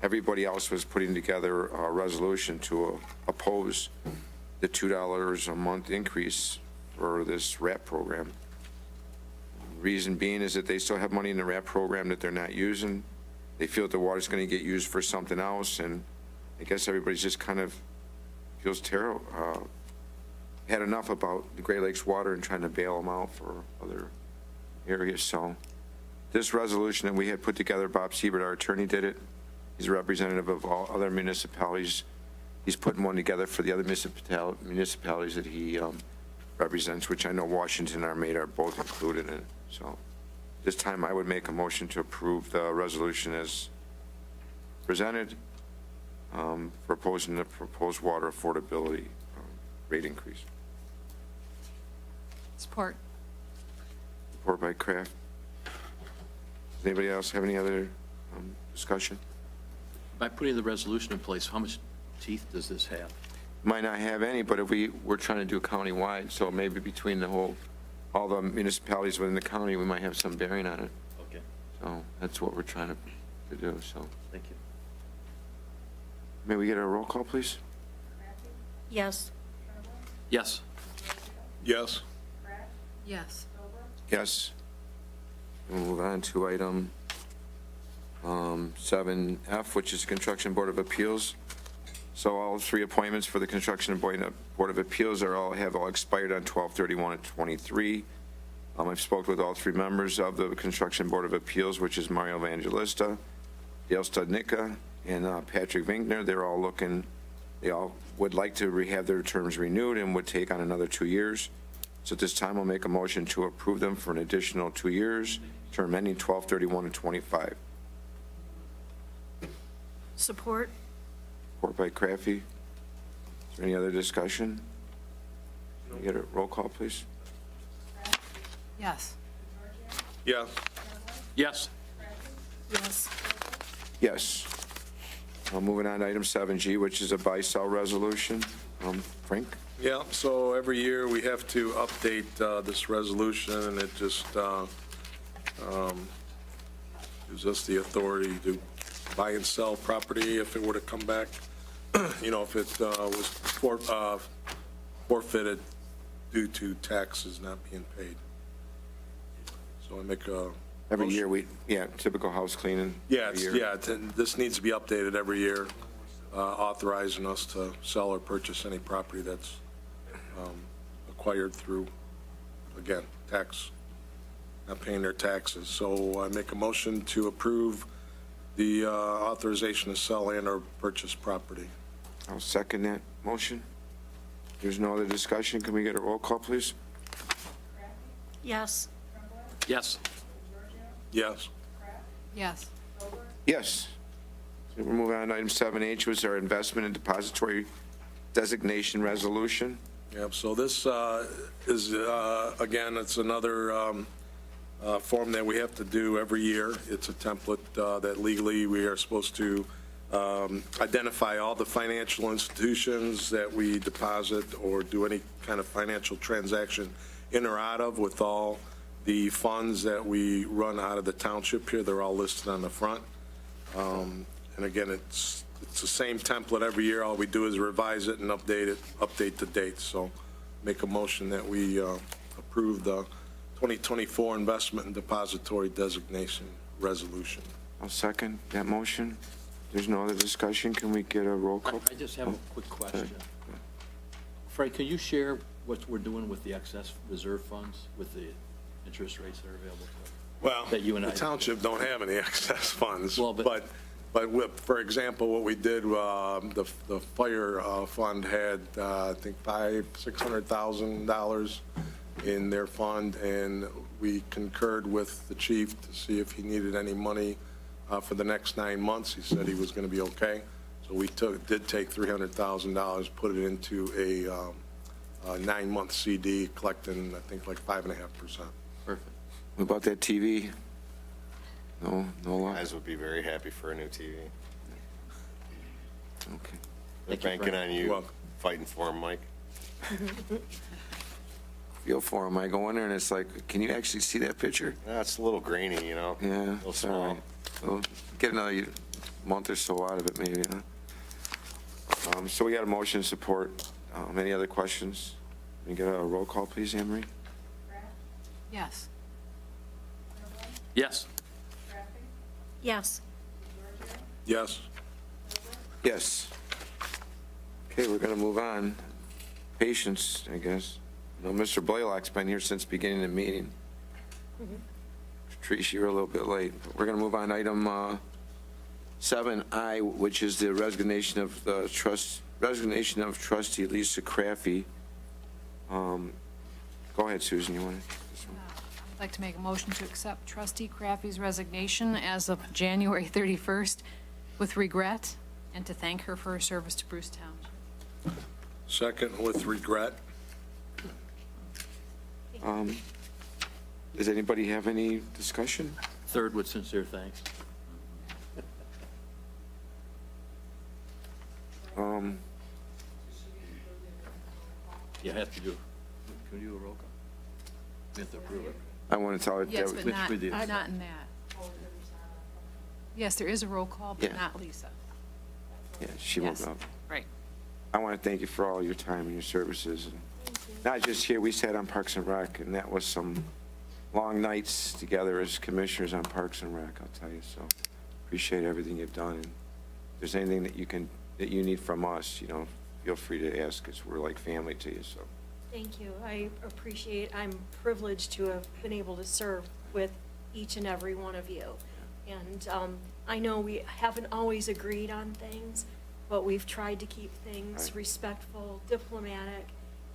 Everybody else was putting together a resolution to oppose the $2 a month increase for this RAP program. Reason being is that they still have money in the RAP program that they're not using. They feel that the water's going to get used for something else, and I guess everybody's just kind of feels terrible, had enough about the Great Lakes water and trying to bail them out for other areas. So this resolution that we had put together, Bob Siebert, our attorney, did it. He's a representative of all other municipalities. He's putting one together for the other municipalities that he represents, which I know Washington and Armada are both included in it. So this time I would make a motion to approve the resolution as presented, proposing the proposed water affordability rate increase. Support. Support by Kraft. Does anybody else have any other discussion? By putting the resolution in place, how much teeth does this have? Might not have any, but if we're trying to do countywide, so maybe between all the municipalities within the county, we might have some bearing on it. Okay, So that's what we're trying to do, so. thank you. May we get a roll call, please? Yes. Yes. Yes. Yes. Yes. We'll move on to item 7F, which is Construction Board of Appeals. So all 3 appointments for the Construction Board of Appeals have all expired on 12/31/23. I've spoken with all 3 members of the Construction Board of Appeals, which is Mario Evangelista, Dale Studnicka, and Patrick Vinkner. They all would like to have their terms renewed and would take on another 2 years. So at this time, I'll make a motion to approve them for an additional 2 years, term ending 12/31/25. Support. Support by Crafty. Is there any other discussion? Can we get a roll call, please? Yes. Yes. Yes. Yes. Yes. Moving on to item 7G, which is a buy-sell resolution. Frank? Yeah, so every year we have to update this resolution, and it just gives us the authority to buy and sell property if it were to come back, if it was forfeited due to taxes not being paid. So I make a Every motion. year, typical house cleaning. Yeah, every year. this needs to be updated every year, authorizing us to sell or purchase any property that's acquired through, again, tax, not paying their taxes. So I make a motion to approve the authorization to sell and or purchase property. I'll second that motion. There's no other discussion. Can we get a roll call, please? Yes. Yes. Yes. Yes. Yes. So we're moving on to item 7H, was our investment and depository designation resolution. Yep, so this is, again, it's another form that we have to do every year. It's a template that legally we are supposed to identify all the financial institutions that we deposit or do any kind of financial transaction in or out of, with all the funds that we run out of the township here. They're all listed on the front. And again, it's the same template every year. All we do is revise it and update the dates. So make a motion that we approve the 2024 investment and depository designation resolution. I'll second that motion. There's no other discussion. Can we get a roll call? I just have a quick question. Frank, can you share what we're doing with the excess reserve funds, with the interest rates that are available to us? Well, That you and the I- township don't have any excess funds, Well, but- for example, what we did, the fire fund had, I think, $600,000 in their fund, and we concurred with the chief to see if he needed any money for the next 9 months. He said he was going to be okay. So we did take $300,000, put it into a 9-month CD, collecting, I think, like 5.5%. Perfect. What about that TV? No law? Guys would be very happy for a new TV. Okay. They're Thank you, banking Frank. on You're you, welcome. fighting for them, Mike. Feel for him. I go in there and it's like, can you actually see that picture? It's a little grainy, Yeah, little it's all small. right. We'll get another month or so out of it, maybe, huh? So we got a motion to support. Any other questions? Can we get a roll call, please, Anne Marie? Yes. Yes. Yes. Yes. Yes. Okay, we're going to move on. Patience, I guess. No, Mr. Blaylock's been here since beginning of the meeting. Trish, you were a little bit late. But we're going to move on to item 7I, which is the resignation of trustee Lisa Craffey. Go ahead, Susan, you want to? I'd like to make a motion to accept trustee Craffey's resignation as of January 31st with regret, and to thank her for her service to Bruce Township. Second, with regret. Does anybody have any discussion? Third, with sincere thanks. You have to do, can we do a roll call? We have to approve it. I want to tell it. Yes, but which not, we do. not in that. Yes, there is a roll call, but Yeah. not Lisa. Yeah, she won't Yes. know. Right. I want to thank you for all your time and your services. And not just here, we sat on Parks and Rec, and that was some long nights together as commissioners on Parks and Rec, I'll tell you. So appreciate everything you've done. And if there's anything that you need from us, feel free to ask, because we're like family to you, so. Thank you. I'm privileged to have been able to serve with each and every one of you. And I know we haven't always agreed on things, but we've tried to keep things Right. respectful, diplomatic,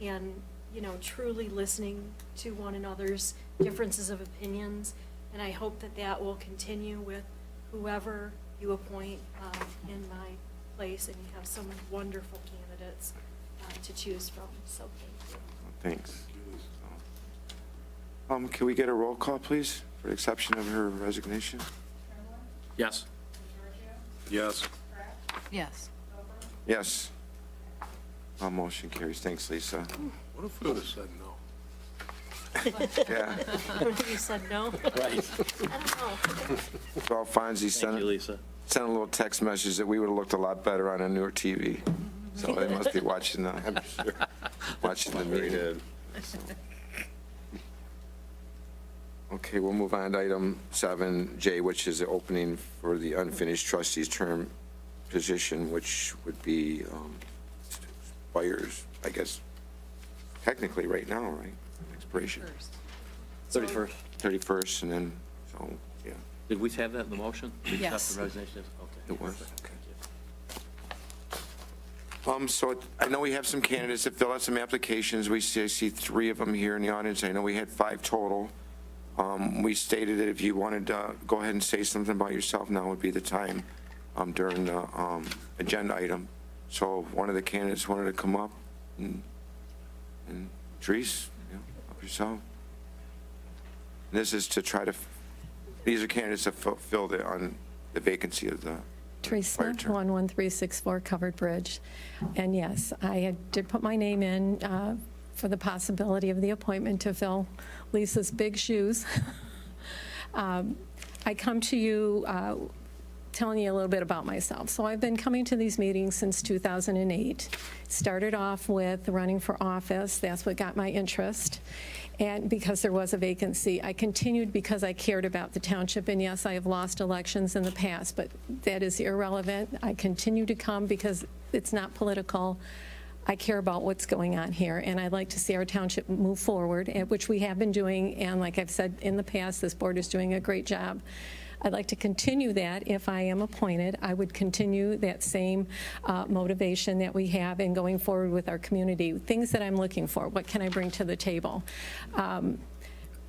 and, truly listening to one another's differences of opinions. And I hope that that will continue with whoever you appoint in my place, and you have some wonderful candidates to choose from. So thank you. Thanks. Can we get a roll call, please, for the exception of her resignation? Yes. Yes. Yes. Yes. Motion carries. Thanks, Lisa. What if we would have said no? Yeah. You said no? Right. I don't know. So Alfonsi Thank you, Lisa. sent a little text message that we would have looked a lot better on a newer TV. So they must be watching the meeting. Okay, we'll move on to item 7J, which is the opening for the unfinished trustees term position, which would be expires, I guess, technically right now, right? Expiration. 31st. 31st, and then, so, yeah, Did we have that in the motion? Did we accept Yes. the resignation? Okay. it was. Perfect. Okay. So I know we have some candidates that fill out some applications. I see 3 of them here in the audience. I know we had 5 total. We stated that if you wanted to go ahead and say something about yourself, now would be the time during the agenda item. So if one of the candidates wanted to come up, and Therese, up yourself. This is to try to, these are candidates that fill the vacancy of the Therese fire Smith, term. 11364 Covered Bridge. And yes, did put my name in for the possibility of the appointment to fill Lisa's big shoes. I come to you telling you a little bit about myself. So I've been coming to these meetings since 2008. Started off with running for office. That's what got my interest. And because there was a vacancy, I continued because I cared about the township. And yes, I have lost elections in the past, but that is irrelevant. I continue to come because it's not political. I care about what's going on here, and I'd like to see our township move forward, which we have been doing, and like I've said in the past, this board is doing a great job. I'd like to continue that if I am appointed. I would continue that same motivation that we have in going forward with our community. Things that I'm looking for, what can I bring to the table?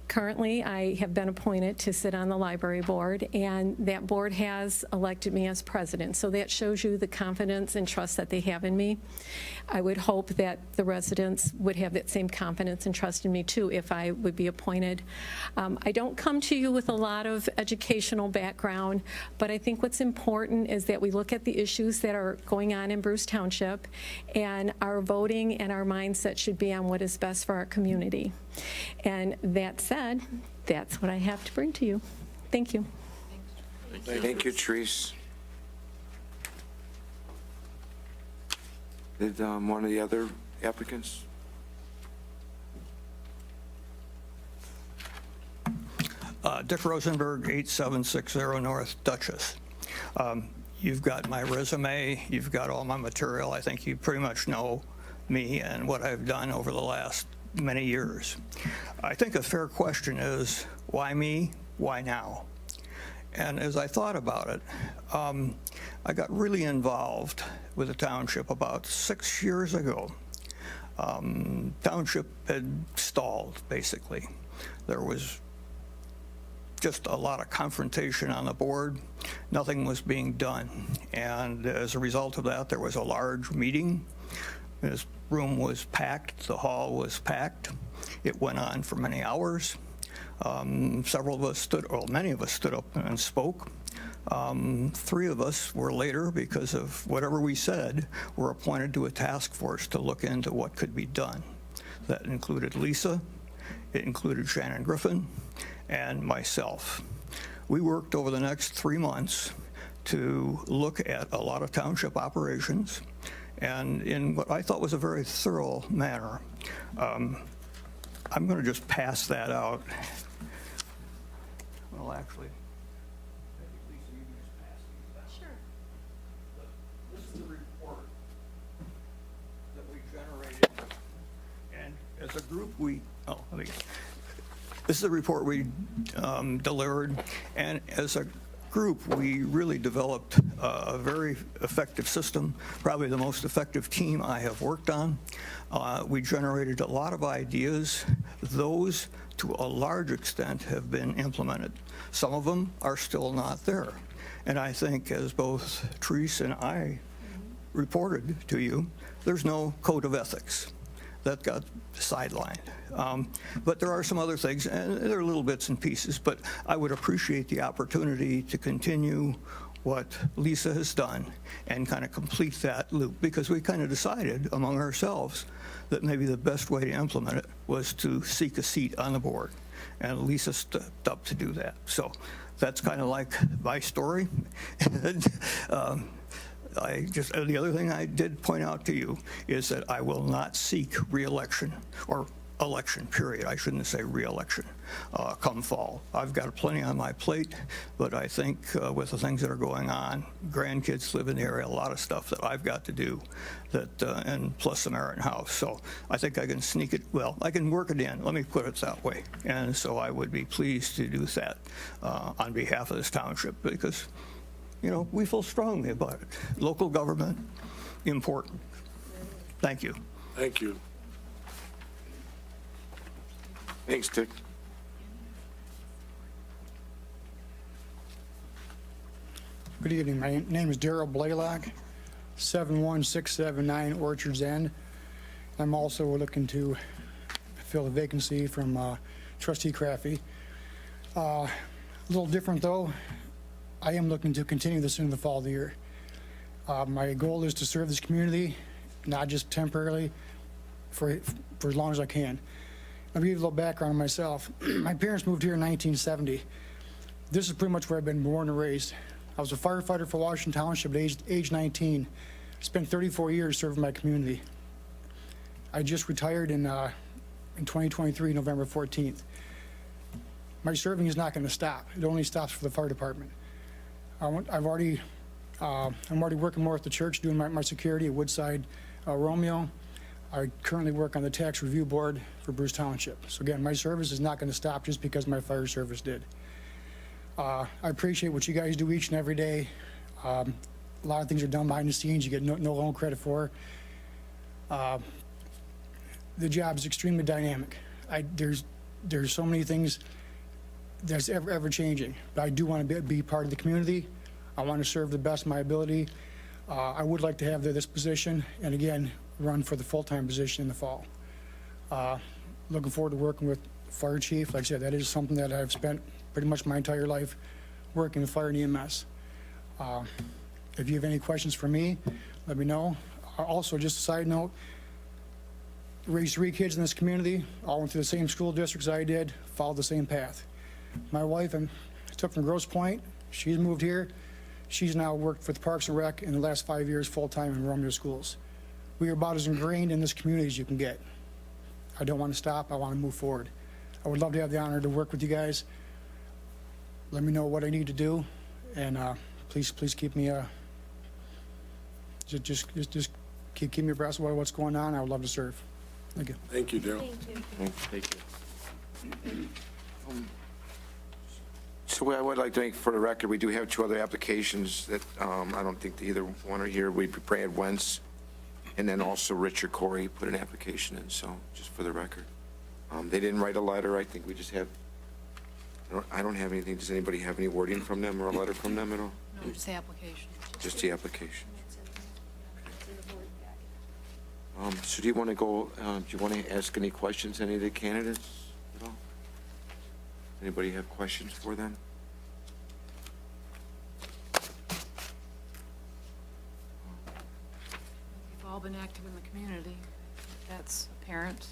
Currently, I have been appointed to sit on the library board, and that board has elected me as president. So that shows you the confidence and trust that they have in me. I would hope that the residents would have that same confidence and trust in me, too, if I would be appointed. I don't come to you with a lot of educational background, but I think what's important is that we look at the issues that are going on in Bruce Township, and our voting and our mindset should be on what is best for our community. And that said, that's what I have to bring to you. Thank you. Thank you, Therese. Did one of the other applicants? Dick Rosenberg, 8760 North Dutchess. You've got my resume, you've got all my material. I think you pretty much know me and what I've done over the last many years. I think a fair question is, why me? Why now? And as I thought about it, I got really involved with the township about 6 years ago. Township had stalled, basically. There was just a lot of confrontation on the board. Nothing was being done. And as a result of that, there was a large meeting. This room was packed, the hall was packed. It went on for many hours. Several of us stood, well, many of us stood up and spoke. 3 of us were later, because of whatever we said, were appointed to a task force to look into what could be done. That included Lisa, it included Shannon Griffin, and myself. We worked over the next 3 months to look at a lot of township operations, and in what I thought was a very thorough manner. I'm going to just pass that out. Well, actually, Lisa, you can just pass these out. Sure. This is the report that we generated, and as a group, this is the report we delivered, and as a group, we really developed a very effective system, probably the most effective team I have worked on. We generated a lot of ideas. Those, to a large extent, have been implemented. Some of them are still not there. And I think, as both Therese and I reported to you, there's no code of ethics. that got sidelined. But there are some other things, and there are little bits and pieces, but I would appreciate the opportunity to continue what Lisa has done and kind of complete that loop, because we kind of decided among ourselves that maybe the best way to implement it was to seek a seat on the board, and Lisa stepped up to do that. So that's kind of like my story. And, the other thing I did point out to you is that I will not seek reelection or election, period. I shouldn't say reelection, come fall. I've got plenty on my plate, but I think with the things that are going on, grandkids live in the area, a lot of stuff that I've got to do, that and plus the Marion House. So I think I can sneak it, well, I can work it in, let me put it that way. And so I would be pleased to do that on behalf of this township, because, you know, we feel strongly about it. Local government, important. Thank you. Thank you. Thanks, Dick. Good evening. My name is Darrell Blaylock, 71679 Orchards End. I'm also looking to fill a vacancy from Trustee Crafty. A little different, though. I am looking to continue this into the fall of the year. My goal is to serve this community, not just temporarily, for as long as I can. I'll give you a little background on myself. My parents moved here in 1970. This is pretty much where I've been born and raised. I was a firefighter for Washington Township at age 19. Spent 34 years serving my community. I just retired in 2023, November 14th. My serving is not going to stop. It only stops for the fire department. I'm already working more at the church, doing my security at Woodside Romeo. I currently work on the tax review board for Bruce Township. So again, my service is not going to stop just because my fire service did. I appreciate what you guys do each and every day. A lot of things are done behind the scenes you get no own credit for. The job is extremely dynamic. There's so many things that's ever changing, but I do want to be part of the community. I want to serve the best of my ability. I would like to have this position, and again, run for the full-time position in the fall. Looking forward to working with Fire Chief. Like I said, that is something that I've spent pretty much my entire life working with fire and EMS. If you have any questions for me, let me know. Also, just a side note, raised 3 kids in this community, all went through the same school districts I did, followed the same path. My wife, I took from Grosse Pointe. She's moved here. She's now worked for the Parks and Rec in the last 5 years full-time in Romeo schools. We are about as ingrained in this community as you can get. I don't want to stop. I want to move forward. I would love to have the honor to work with you guys. Let me know what I need to do, and please keep me just keep me abreast of what's going on. I would love to serve. Thank you. Thank you, Darrell. Thank you. So I would like to make for the record, we do have 2 other applications that I don't think either one are here. We Brad Wentz, and then also Richard Corey put an application in, so just for the record. They didn't write a letter. I think we just have, I don't have anything. Does anybody have any wording from them or a letter from them at all? No, just the application. Just the application. So do you want to go, do you want to ask any questions, any of the candidates at all? Anybody have questions for them? We've all been active in the community. That's apparent.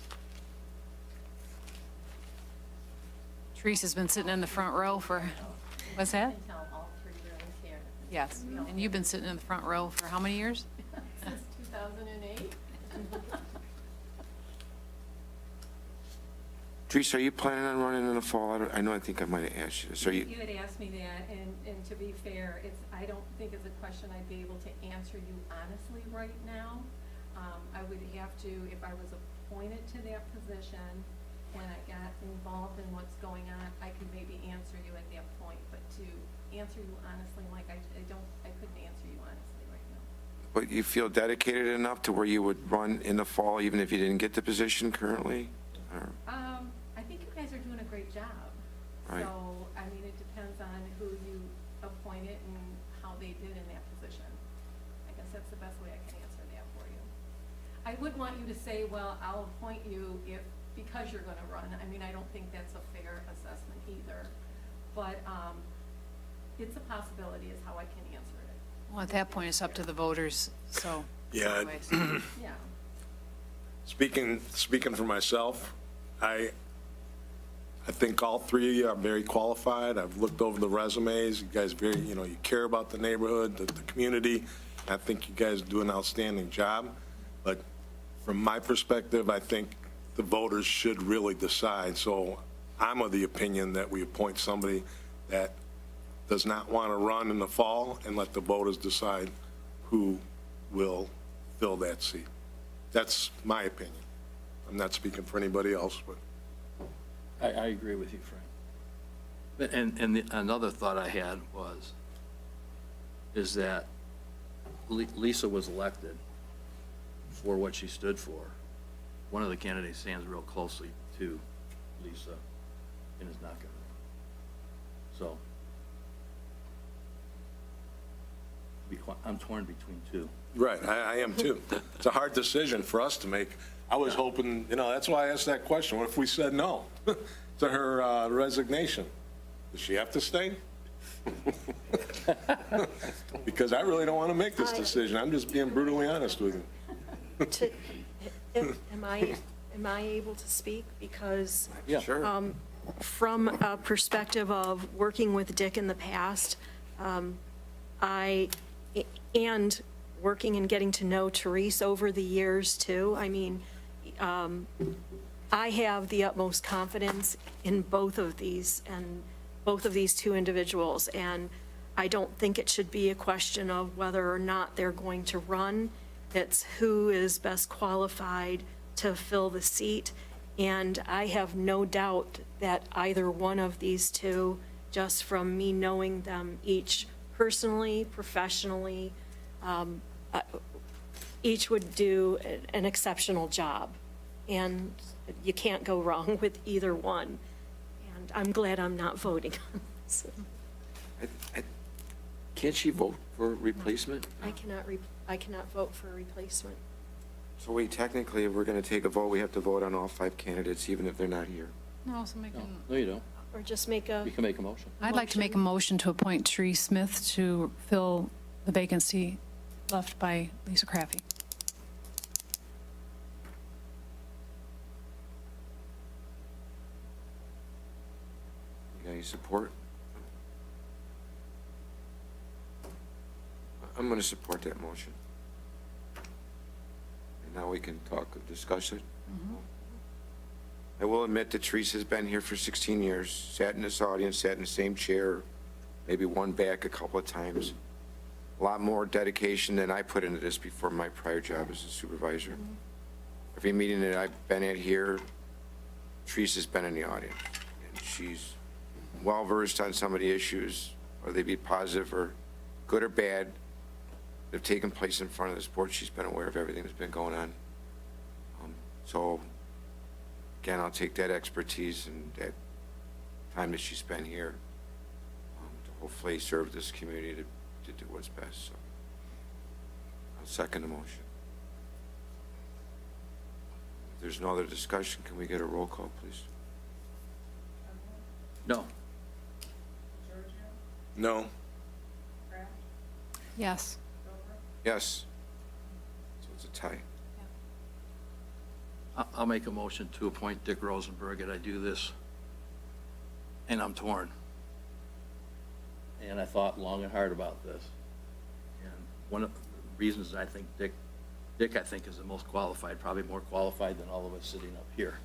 Teresa's been sitting in the front row for, what's that? Yes, and you've been sitting in the front row for how many years? Since 2008. Teresa, are you planning on running in the fall? I think I might have asked you this. Are you? You had asked me that, and to be fair, I don't think it's a question I'd be able to answer you honestly right now. I would have to, if I was appointed to that position and I got involved in what's going on, I could maybe answer you at that point. But to answer you honestly, Mike, I couldn't answer you honestly right now. But you feel dedicated enough to where you would run in the fall even if you didn't get the position currently? Or? I think you guys are doing a great job. Right. So, I mean, it depends on who you appointed and how they did in that position. I guess that's the best way I can answer that for you. I would want you to say, well, I'll appoint you because you're going to run. I mean, I don't think that's a fair assessment either. But it's a possibility is how I can answer it. Well, at that point, it's up to the voters, so. Yeah. anyways. Yeah. Speaking for myself, I think all three are very qualified. I've looked over the resumes. You guys you care about the neighborhood, the community. I think you guys do an outstanding job. But from my perspective, I think the voters should really decide. So I'm of the opinion that we appoint somebody that does not want to run in the fall and let the voters decide who will fill that seat. That's my opinion. I'm not speaking for anybody else, but. I agree with you, Frank. And another thought I had is that Lisa was elected for what she stood for. One of the candidates stands real closely to Lisa and is not going to run. So I'm torn between two. Right, I am too. It's a hard decision for us to make. I was hoping, that's why I asked that question. What if we said no to her resignation? Does she have to stay? Because I really don't want to make this decision. I'm just being brutally honest with you. Am I able to speak? Because Yeah, sure. from a perspective of working with Dick in the past, and working and getting to know Therese over the years too, I mean, I have the utmost confidence in both of these two individuals, and I don't think it should be a question of whether or not they're going to run. It's who is best qualified to fill the seat, and I have no doubt that either one of these two, just from me knowing them each personally, professionally, each would do an exceptional job, and you can't go wrong with either one. And I'm glad I'm not voting on this. Can't she vote for replacement? I cannot vote for a replacement. So technically, if we're going to take a vote, we have to vote on all 5 candidates, even if they're not here. No, so make No, you don't. Or just make a, You can make a motion. I'd like to make a motion to appoint Therese Smith to fill the vacancy left by Lisa Craffey. You got any support? I'm going to support that motion. And now we can discuss it. I will admit that Teresa's been here for 16 years, sat in this audience, sat in the same chair, maybe won back a couple of times. A lot more dedication than I put into this before my prior job as a supervisor. Every meeting that I've been at here, Teresa's been in the audience. And she's well-versed on some of the issues, whether they be positive or good or bad, that have taken place in front of this board. She's been aware of everything that's been going on. So, again, I'll take that expertise and that time that she spent here to hopefully serve this community to do what's best. So, I'll second the motion. If there's no other discussion, can we get a roll call, please? No. No. Yes. Yes. So it's a tie. I'll make a motion to appoint Dick Rosenberg, and I do this, and I'm torn. And I thought long and hard about this. And one of the reasons I think Dick, I think, is the most qualified, probably more qualified than all of us sitting up here.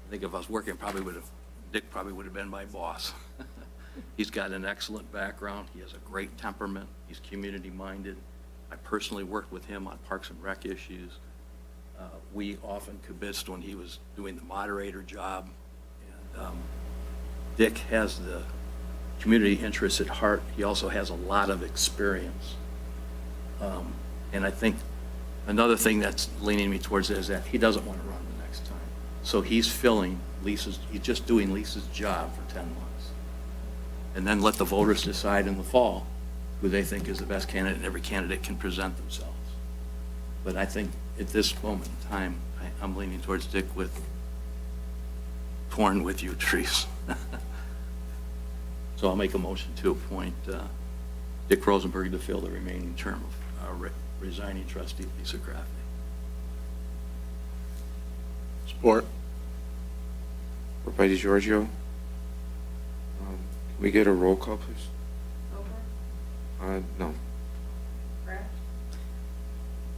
I think if I was working, Dick probably would have been my boss. He's got an excellent background. He has a great temperament. He's community-minded. I personally worked with him on Parks and Rec issues. We often kibitzed when he was doing the moderator job. And Dick has the community interests at heart. He also has a lot of experience. And I think another thing that's leaning me towards it is that he doesn't want to run the next time. So he's just doing Lisa's job for 10 months. And then let the voters decide in the fall who they think is the best candidate, and every candidate can present themselves. But I think at this moment in time, I'm leaning towards Dick with, torn with you, Therese. So I'll make a motion to appoint Dick Rosenberg to fill the remaining term of resigning trustee Lisa Crafty. Support. Support by DeGiorgio. Can we get a roll call, please? No.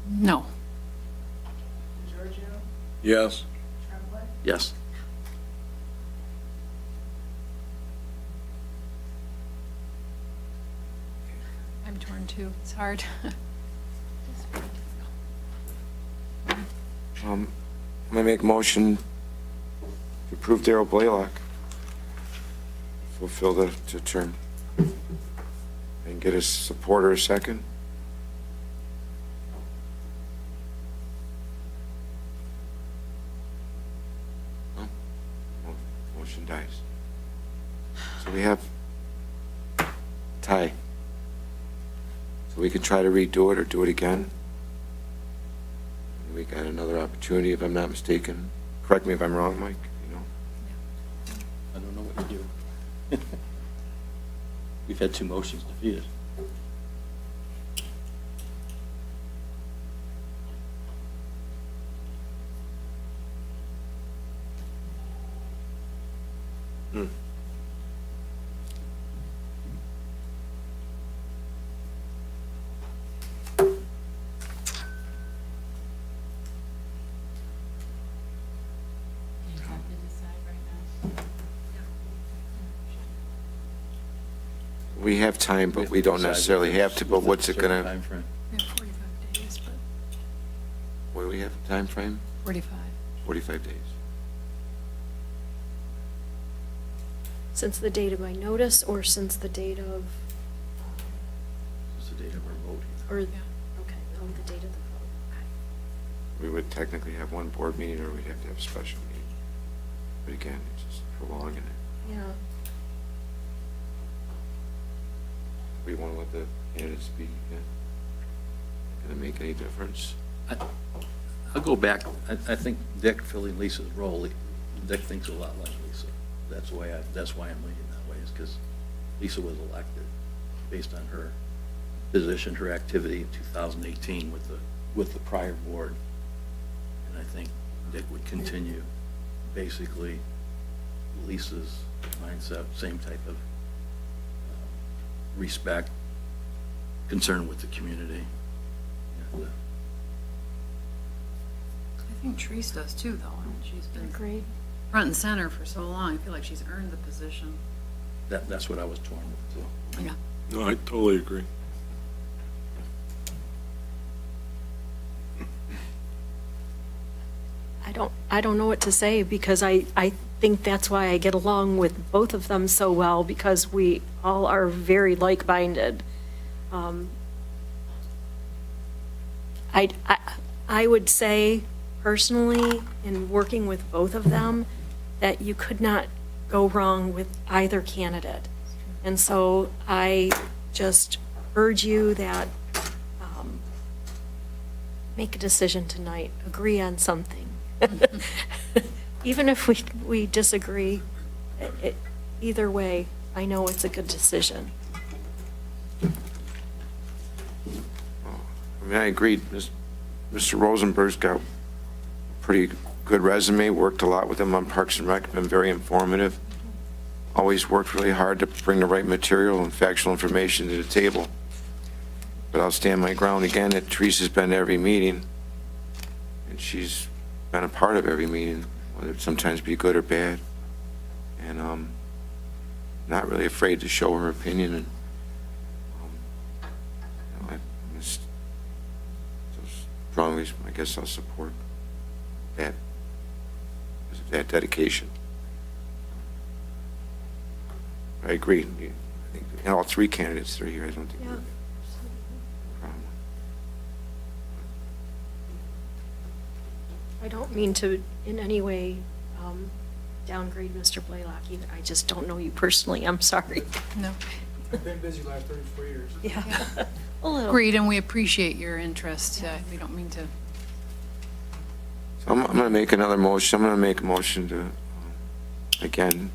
No. Yes. Yes. I'm torn too. It's hard. I'm going to make a motion to approve Darrell Blaylock. Fulfill the term. And get a supporter a second. No? Motion dies. So we have tie. So we can try to redo it or do it again. We got another opportunity, if I'm not mistaken. Correct me if I'm wrong, Mike, you know? I don't know what you do. We've had 2 motions defeated. We have time, but we don't necessarily have to, but what's it gonna, Timeframe. We have 45 days, but what do we have, time frame? 45. 45 days. Since the date of my notice or since the date of, It's the date of our vote. or, okay, oh, the date of the vote. Okay. We would technically have one board meeting, or we'd have to have a special meeting. But again, it's just prolonging it. Yeah. We want to let the candidates speak again. Gonna make any difference? I'll go back. I think Dick filling Lisa's role, Dick thinks a lot like Lisa. That's why I'm leaning that way, is because Lisa was elected based on her position, her activity in 2018 with the prior board. And I think Dick would continue basically Lisa's mindset, same type of respect, concern with the community. And, I think Therese does too, though. I mean, she's been Agreed. front and center for so long. I feel like she's earned the position. that's what I was torn with, too. Yeah. No, I totally agree. I don't know what to say because I think that's why I get along with both of them so well, because we all are very like-minded. I would say personally, in working with both of them, that you could not go wrong with either candidate. And so I just urge you that make a decision tonight, agree on something. Even if we disagree, either way, I know it's a good decision. I mean, I agreed. Mr. Rosenberg's got a pretty good resume, worked a lot with him on Parks and Rec, been very informative. Always worked really hard to bring the right material and factual information to the table. But I'll stand my ground again that Teresa's been to every meeting, and she's been a part of every meeting, whether it sometimes be good or bad. And not really afraid to show her opinion. And I'm just so strongly, I guess I'll support that, because of that dedication. I agree. I think all 3 candidates that are here, I don't think. Yeah. Problem. I don't mean to in any way downgrade Mr. Blaylock either. I just don't know you personally. I'm sorry. No. I've been busy the last 34 years. Yeah. A little. Agreed, and we appreciate your interest. We don't mean to So I'm going to make another motion. I'm going to make a motion to, again,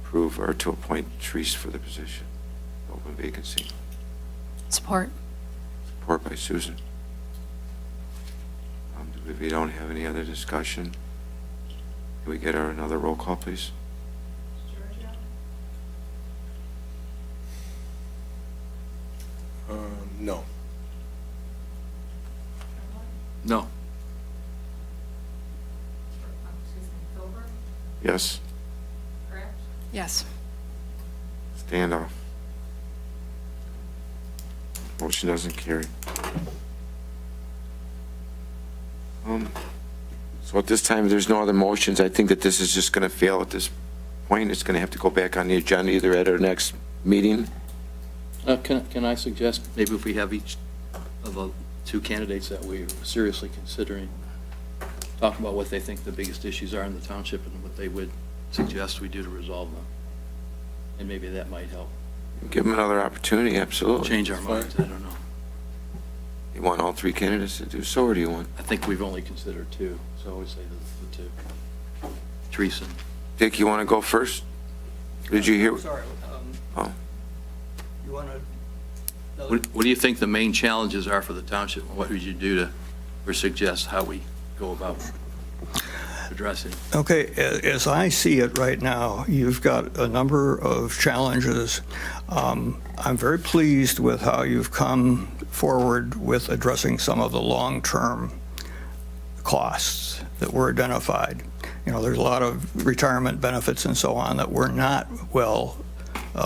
approve or to appoint Therese for the position. Open vacancy. Support. Support by Susan. If we don't have any other discussion, can we get another roll call, please? No. No. Yes. Yes. Stand off. Motion doesn't carry. So at this time, there's no other motions. I think that this is just going to fail at this point. It's going to have to go back on the agenda either at our next meeting. Can I suggest maybe if we have each of the two candidates that we're seriously considering, talk about what they think the biggest issues are in the township and what they would suggest we do to resolve them? And maybe that might help Give them another opportunity, absolutely. change our minds, I don't know. You want all three candidates to do so, or do you want? I think we've only considered two, so I would say the two. Teresa. Dick, you want to go first? Did you hear? Sorry. Oh. You want to? What do you think the main challenges are for the township? What would you do to, or suggest how we go about addressing? Okay, as I see it right now, you've got a number of challenges. I'm very pleased with how you've come forward with addressing some of the long-term costs that were identified. You know, there's a lot of retirement benefits and so on that were not well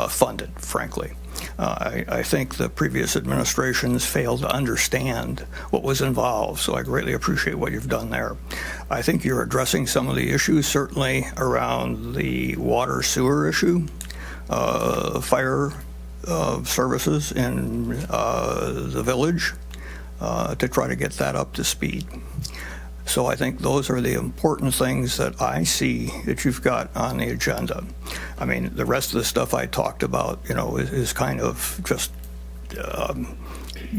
funded, frankly. I think the previous administrations failed to understand what was involved, so I greatly appreciate what you've done there. I think you're addressing some of the issues, certainly around the water sewer issue, fire services in the village, to try to get that up to speed. So I think those are the important things that I see that you've got on the agenda. I mean, the rest of the stuff I talked about, you know, is kind of just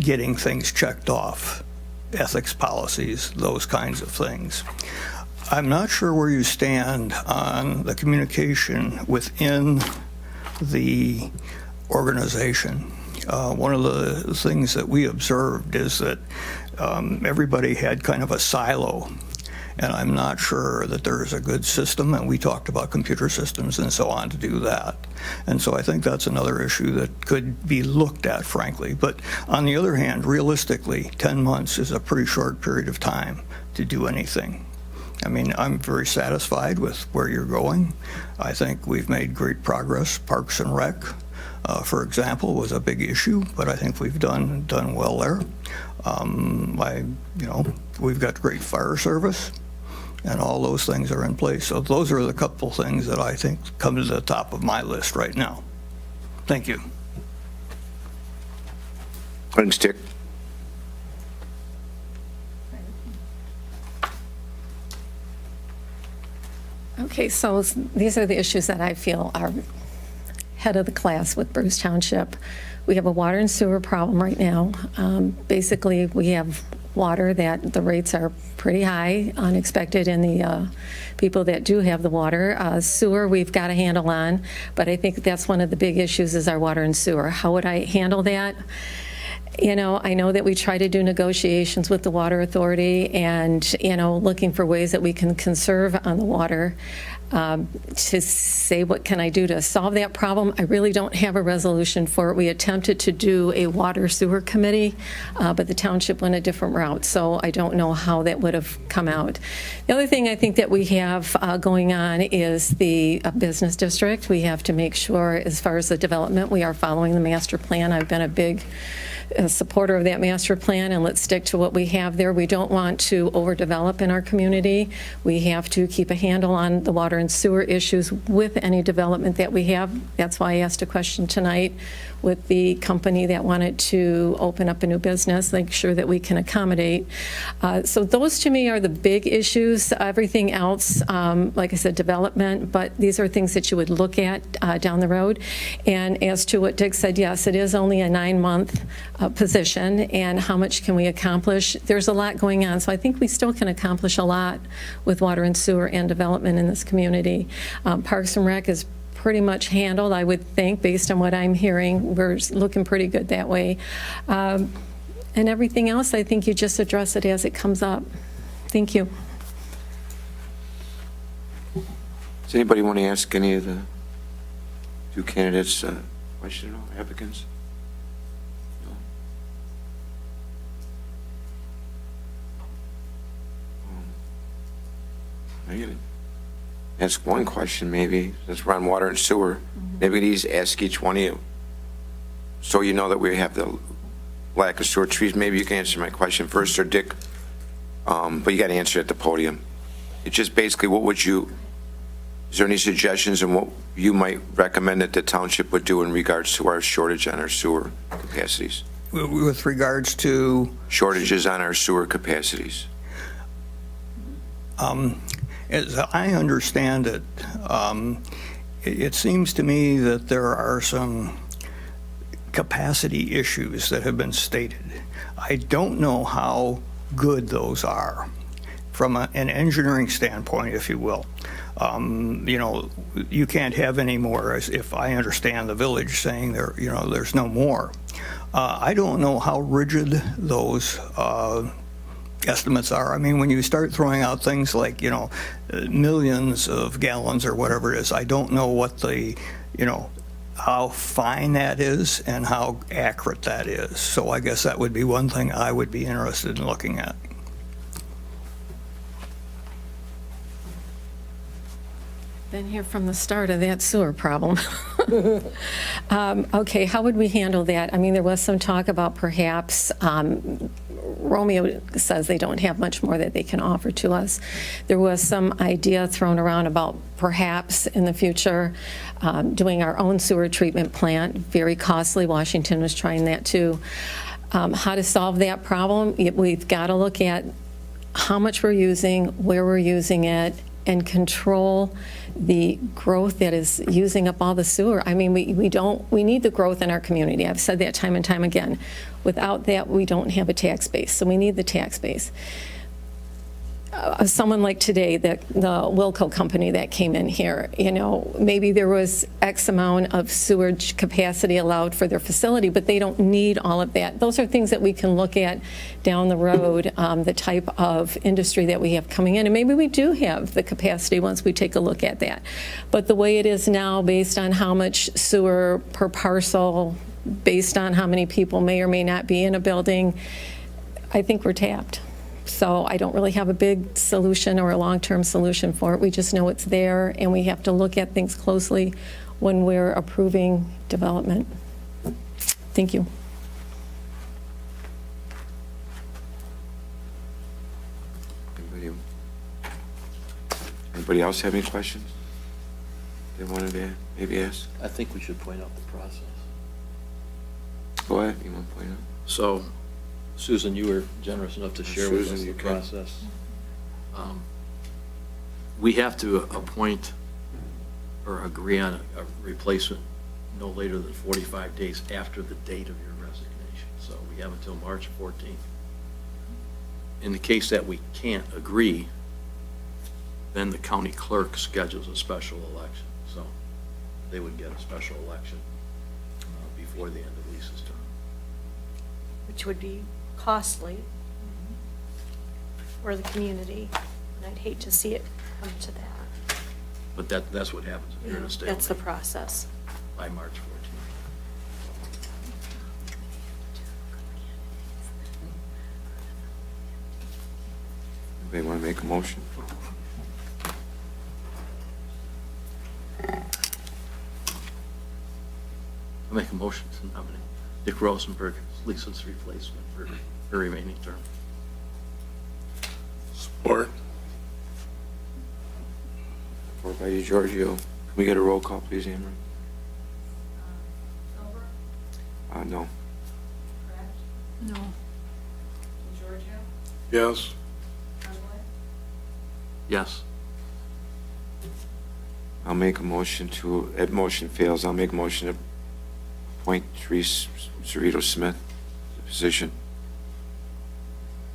getting things checked off, ethics policies, those kinds of things. I'm not sure where you stand on the communication within the organization. One of the things that we observed is that everybody had kind of a silo, and I'm not sure that there is a good system, and we talked about computer systems and so on to do that. And so I think that's another issue that could be looked at, frankly. But on the other hand, realistically, 10 months is a pretty short period of time to do anything. I mean, I'm very satisfied with where you're going. I think we've made great progress. Parks and Rec, for example, was a big issue, but I think we've done well there. We've got great fire service, and all those things are in place. So those are the couple things that I think come to the top of my list right now. Thank you. Thanks, Dick. Okay, so these are the issues that I feel are head of the class with Bruce Township. We have a water and sewer problem right now. Basically, we have water that the rates are pretty high, unexpected in the people that do have the water. Sewer, we've got a handle on, but I think that's one of the big issues is our water and sewer. How would I handle that? You know, I know that we try to do negotiations with the water authority and, you know, looking for ways that we can conserve on the water. To say what can I do to solve that problem, I really don't have a resolution for it. We attempted to do a water sewer committee, but the township went a different route, so I don't know how that would have come out. The other thing I think that we have going on is the business district. We have to make sure, as far as the development, we are following the master plan. I've been a big supporter of that master plan, and let's stick to what we have there. We don't want to overdevelop in our community. We have to keep a handle on the water water and sewer issues with any development that we have. That's why I asked a question tonight with the company that wanted to open up a new business, make sure that we can accommodate. So those to me are the big issues. Everything else, like I said, development, but these are things that you would look at down the road. And as to what Dick said, yes, it is only a 9-month position, and how much can we accomplish? There's a lot going on, so I think we still can accomplish a lot with water and sewer and development in this community. Parks and Rec is pretty much handled, I would think, based on what I'm hearing. We're looking pretty good that way. And everything else, I think you just address it as it comes up. Thank you. Does anybody want to ask any of the two candidates question or applicants? No? I'm going to ask one question maybe, since we're on water and sewer. Maybe we need to ask each one of you, so you know that we have the lack of sewer trees. Maybe you can answer my question first, or Dick, but you got to answer at the podium. It's just basically, what would you, is there any suggestions on what you might recommend that the township would do in regards to our shortage on our sewer capacities? With regards to? Shortages on our sewer capacities. As I understand it, it seems to me that there are some capacity issues that have been stated. I don't know how good those are from an engineering standpoint, if you will. You know, you can't have any more, as if I understand the village saying there, you know, there's no more. I don't know how rigid those estimates are. I mean, when you start throwing out things like, you know, millions of gallons or whatever it is, I don't know what the, you know, how fine that is and how accurate that is. So I guess that would be one thing I would be interested in looking at. Been here from the start of that sewer problem. Okay, how would we handle that? I mean, there was some talk about perhaps, Romeo says they don't have much more that they can offer to us. There was some idea thrown around about perhaps in the future doing our own sewer treatment plant, very costly. Washington was trying that too. How to solve that problem? We've got to look at how much we're using, where we're using it, and control the growth that is using up all the sewer. I mean, we need the growth in our community. I've said that time and time again. Without that, we don't have a tax base, so we need the tax base. Someone like today, the Wilco company that came in here, you know, maybe there was X amount of sewage capacity allowed for their facility, but they don't need all of that. Those are things that we can look at down the road, the type of industry that we have coming in, and maybe we do have the capacity once we take a look at that. But the way it is now, based on how much sewer per parcel, based on how many people may or may not be in a building, I think we're tapped. So I don't really have a big solution or a long-term solution for it. We just know it's there, and we have to look at things closely when we're approving development. Thank you. Anybody else have any questions they wanted to maybe ask? I think we should point out the process. Go ahead, you want to point out? So, Susan, you were generous enough to share with us Susan, the you can. process. We have to appoint or agree on a replacement no later than 45 days after the date of your resignation. So we have until March 14th. In the case that we can't agree, then the county clerk schedules a special election. So they would get a special election before the end of Lisa's term. Which would be costly for the community, and I'd hate to see it come to that. But that's what happens if you're in a state. That's the process. By March 14th. Anybody want to make a motion? I make a motion to nominate Dick Rosenberg as Lisa's replacement for her remaining term. Support. Support by Giorgio. Can we get a roll call, please, Amber? No. No. Yes? Yes. I'll make a motion to, if motion fails, I'll make a motion to appoint Therese Cerrito Smith to the position.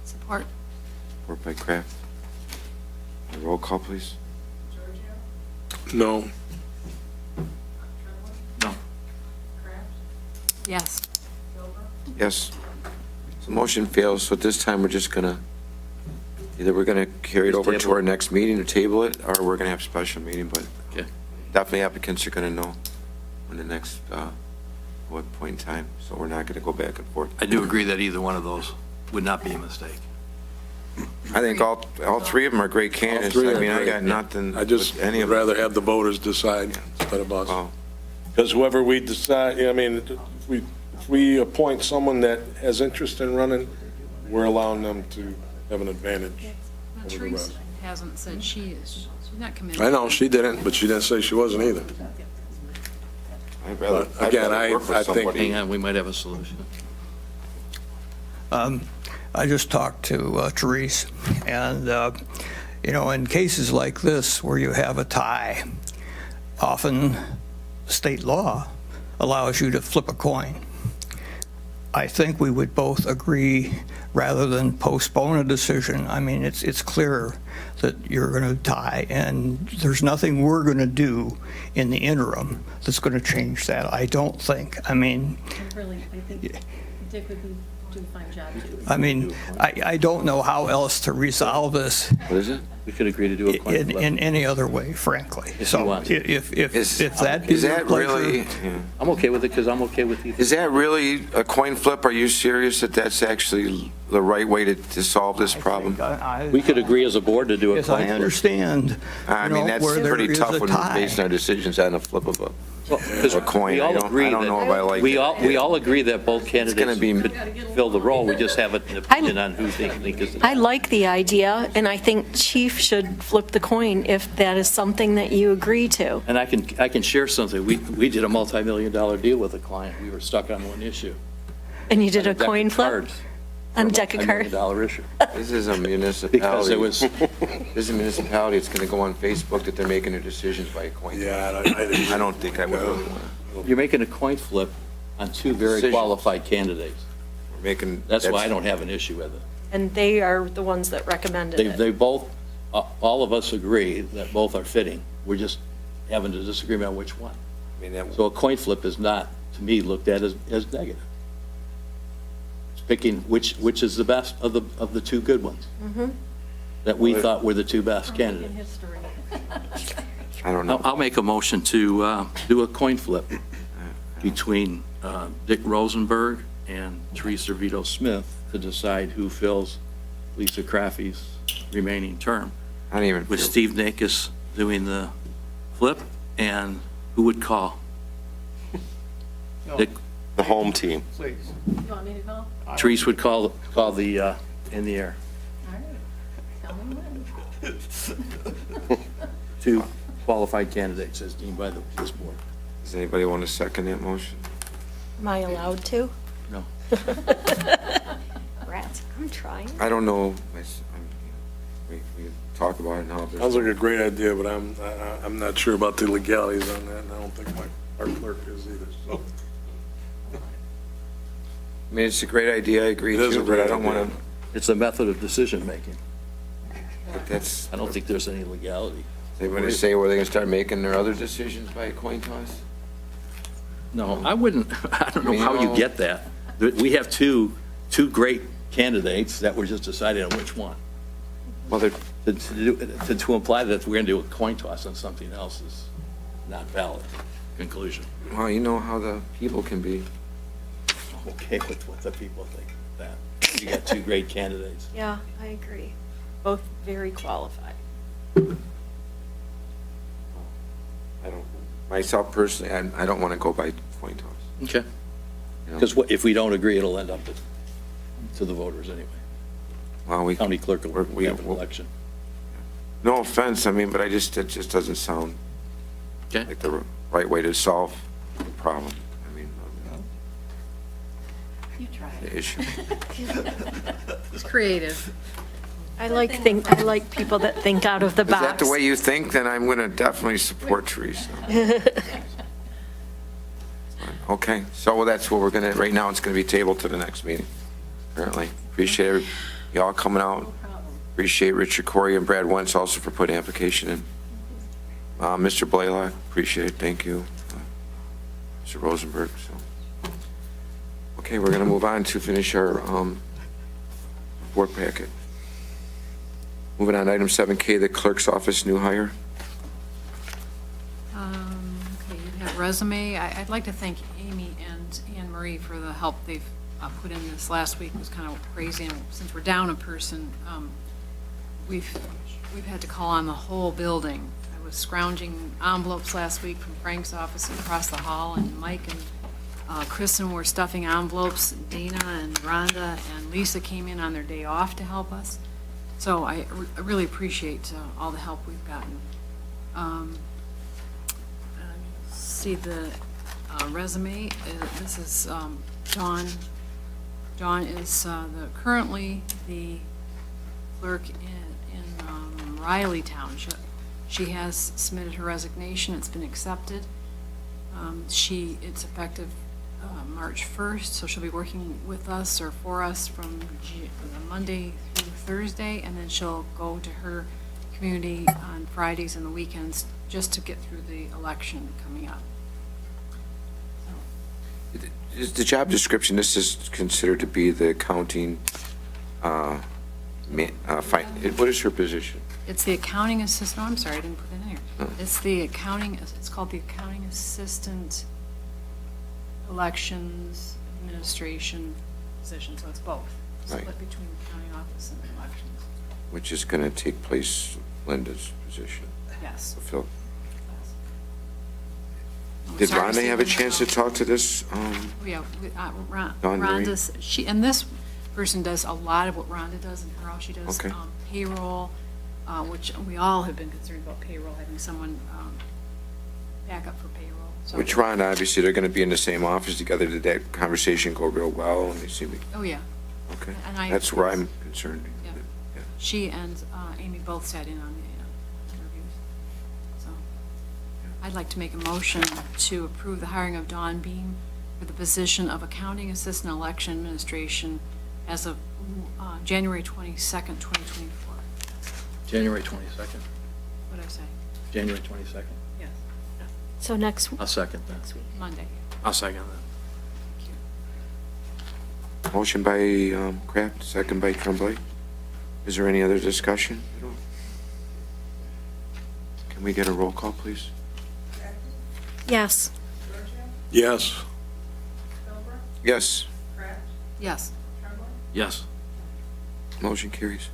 Support. Support by Kraft. A roll call, please. No. No. Yes. Yes. So motion fails, so at this time, we're just gonna, either we're gonna carry it Just over to table our it. next meeting or table it, or we're gonna have a special meeting, but Okay. definitely applicants are gonna know when the next, what point in time, so we're not gonna go back and forth. I do agree that either one of those would not be a mistake. I think all three of them are great candidates. three I are mean, I great. got nothing I just with any would of them. rather have the voters decide instead of us. Wow. Because whoever we decide, I mean, if we appoint someone that has interest in running, we're allowing them to have an advantage Well, over the Teresa rest. hasn't said she is. She's not committed. I know, she didn't, but she didn't say she wasn't either. I'd rather, But again, I'd rather work with I think- somebody. Hang on, we might have a solution. I just talked to Therese, and, in cases like this where you have a tie, often state law allows you to flip a coin. I think we would both agree, rather than postpone a decision, I mean, it's clear that you're going to tie, and there's nothing we're going to do in the interim that's going to change that, I don't think. I mean, Really, I think Dick would do a fine job too. I mean, I don't know how else to resolve this What is it? We could agree to do a coin in flip. any other way, frankly. If you So want to. if Is that be your that pleasure. really, yeah. I'm okay with it because I'm okay with either. Is that really a coin flip? Are you serious that that's actually the right way to solve this problem? We could agree as a board to do a As I coin flip. understand, I mean, that's where there pretty is tough a when we're tie. basing our decisions on a flip of Because a coin. we all agree I don't know if I like we that. all agree that both candidates gonna be- could fill the role. We just have an opinion on who they think is. I like the idea, and I think Chief should flip the coin if that is something that you agree to. And I can share something. We did a multi-million-dollar deal with a client. We were stuck on one issue. And you did a deck of coin flip? cards On a for deck of cards? $1 issue. This is a municipality. Because it was, This is a municipality. It's going to go on Facebook that they're making their decisions by a coin. Yeah, I don't think I would really want to. you're making a coin flip on two very Decisions. qualified candidates. Making. That's why I don't have an issue with it. And they are the ones that recommended it. They both, all of us agree that both are fitting. We're just having a disagreement on which one. I mean, that, So a coin flip is not, to me, looked at as negative. It's picking which is the best of the two good ones that we thought were the two best In candidates. history. I don't know. I'll make a motion to do a coin flip between Dick Rosenberg and Teresa Vito Smith to decide who fills Lisa Craffey's remaining term, I don't even. with feel- Steve Nakis doing the flip, and who would call? Dick, The home team. You want me to call? Teresa would call the, in the air. All right. Tell me when. Two qualified candidates as deemed by this board. Does anybody want to second that motion? Am I allowed to? No. Rats, I'm trying. I don't know. We talk about it now. Sounds like a great idea, but I'm not sure about the legalities on that, and I don't think our clerk is either, so. I mean, it's a great idea. I agree It is too, a but I great don't idea. want to, It's a method of decision-making. but that's, I don't think there's any legality. they want to say where they're going to start making their other decisions by a coin toss? No, I wouldn't, I don't know You how you know- get that. We have two great candidates that we're just deciding on which one. Well, they're, To imply that we're going to do a coin toss on something else is not valid conclusion. well, you know how the people can be. I'm okay with what the people think of that. You got two great candidates. Yeah, I agree. Both very qualified. I don't, myself personally, I don't want to go by coin toss. Okay. you know? Because if we don't agree, it'll end up to the voters anyway. Well, we, County clerk will we- have an we'll- election. No offense, I mean, but it just doesn't sound Okay. like the right way to solve the problem. I mean, You try. the issue. It's creative. I like people that think out of the Is that the way you think? Then I'm going to definitely support Teresa. Okay, so that's what we're going to, right now, it's going to be tabled to the next meeting, apparently. Appreciate y'all coming out. Appreciate Richard Corey and Brad Wentz also for putting application in. Mr. Blaylock, appreciate it, thank you. Mr. Rosenberg, so. Okay, we're going to move on to finish our board packet. Moving on to item 7K, the clerk's office new hire. Okay, you have resume. I'd like to thank Amy and Anne Marie for the help they've put in this. Last week was kind of crazy, and since we're down a person, we've had to call on the whole building. I was scrounging envelopes last week from Frank's office across the hall, and Mike and Kristen were stuffing envelopes. Dana and Rhonda and Lisa came in on their day off to help us. So I really appreciate all the help we've gotten. See the resume. This is Dawn. Dawn is currently the clerk in Riley Township. She has submitted her resignation. It's been accepted. It's effective March 1st, so she'll be working with us or for us from Monday through Thursday, and then she'll go to her community on Fridays and the weekends just to get through the election coming up. Is the job description, this is considered to be the accounting, what is her position? It's the accounting assistant, I'm sorry, I didn't put it in here. It's the accounting, it's called the accounting assistant elections administration position, so it's both. Right. Split between the county office and elections. Which is going to take place, Linda's position. Yes. Phil. I'm Did sorry, Rhonda Stephen, have a chance to talk to this? Oh, yeah, Dawn Marie? Rhonda's, and this person does a lot of what Rhonda does in her office. She does Okay. payroll, which we all have been concerned about payroll, having someone back up for payroll. So- Which Rhonda, obviously, they're going to be in the same office together. Did that conversation go real well? And they seem, Oh, yeah. okay. And I- That's where I'm concerned. Yeah. Yeah. She and Amy both sat in on the interviews. So I'd like to make a motion to approve the hiring of Dawn Beam for the position of Accounting Assistant Election Administration as of January 22nd, 2024. January 22nd? What'd I say? January 22nd? Yes. So next I'll second that. Monday. I'll second that. Motion by Kraft, second by Tremblay. Is there any other discussion? Can we get a roll call, please? Yes. Yes. Yes. Yes. Yes. Motion carries.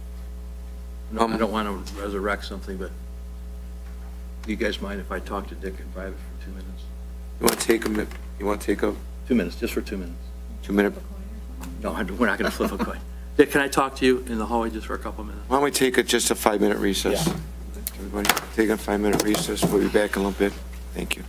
No, I don't want to resurrect something, but do you guys mind if I talk to Dick in private for 2 minutes? You want to take a 2 minutes, just for 2 minutes. 2-minute? No, we're not going to flip a coin. Dick, can I talk to you in the hallway just for a couple minutes? Why don't we take just a 5-minute recess? Yeah. Everybody, take a 5-minute recess. We'll be back in a little bit. Thank you.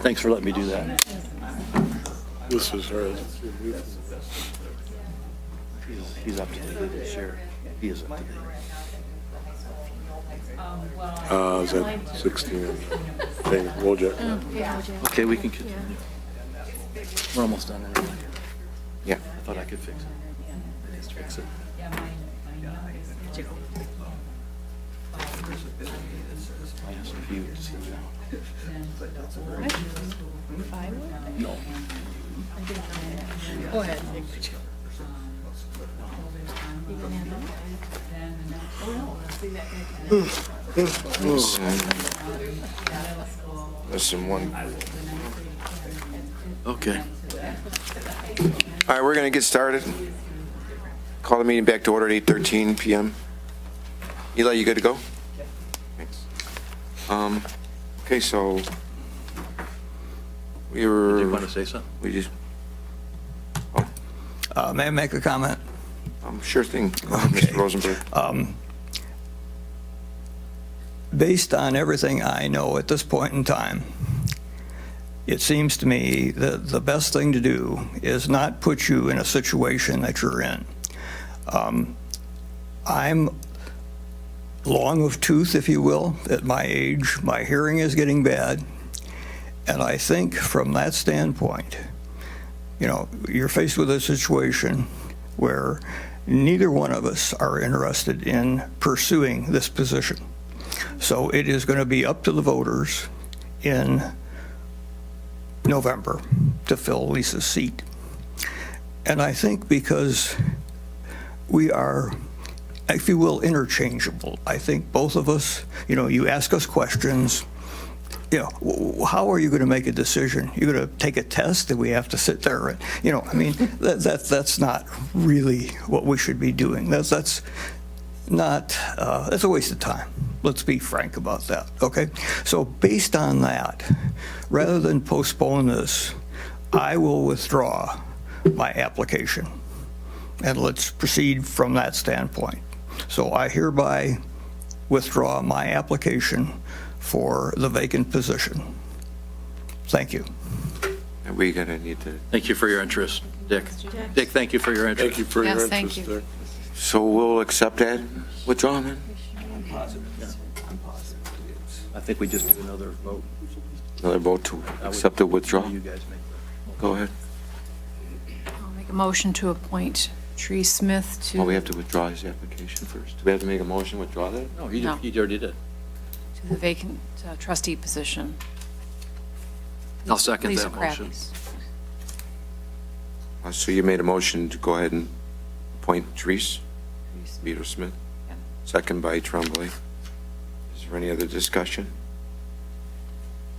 Thanks for letting me do that. This is her. He's up to date, Sheriff. He is up to date. Is that 16? Thing, Wojak. Okay, we can continue. We're almost done anyway. Yeah. I thought I could fix it. I didn't fix it. I asked if you would see that. No. Go ahead. Listen, one. Okay. All right, we're going to get started. Call the meeting back to order at 8:13 PM. Eli, you good to go? Thanks. Okay, so we were. Do you want to say something? We just. May I make a comment? Sure thing. Go ahead, Mr. Rosenberg. Based on everything I know at this point in time, it seems to me that the best thing to do is not put you in a situation that you're in. I'm long of tooth, if you will, at my age. My hearing is getting bad. And I think from that standpoint, you know, you're faced with a situation where neither one of us are interested in pursuing this position. So it is going to be up to the voters in November to fill Lisa's seat. And I think because we are, if you will, interchangeable, I think both of us, you know, you ask us questions, you know, how are you going to make a decision? You're going to take a test that we have to sit there and, you know, I mean, that's not really what we should be doing. That's not, that's a waste of time. Let's be frank about that, okay? So based on that, rather than postpone this, I will withdraw my application. And let's proceed from that standpoint. So I hereby withdraw my application for the vacant position. Thank you. And we're going to need to. Thank you for your interest, Dick. Dick, thank you for your interest. Thank you for your Yes, thank interest you. there. So we'll accept that withdrawal then? I think we just do another vote. Another vote to accept the withdrawal? You guys make the. Go ahead. I'll make a motion to appoint Tree Smith to. Well, we have to withdraw his application first. Do we have to make a motion, withdraw that? No, No. you already did. To the vacant trustee position. I'll second Lisa that motion. Crappy's. So you made a motion to go ahead and appoint Therese Beater Smith, Yeah. second by Tremblay. Is there any other discussion?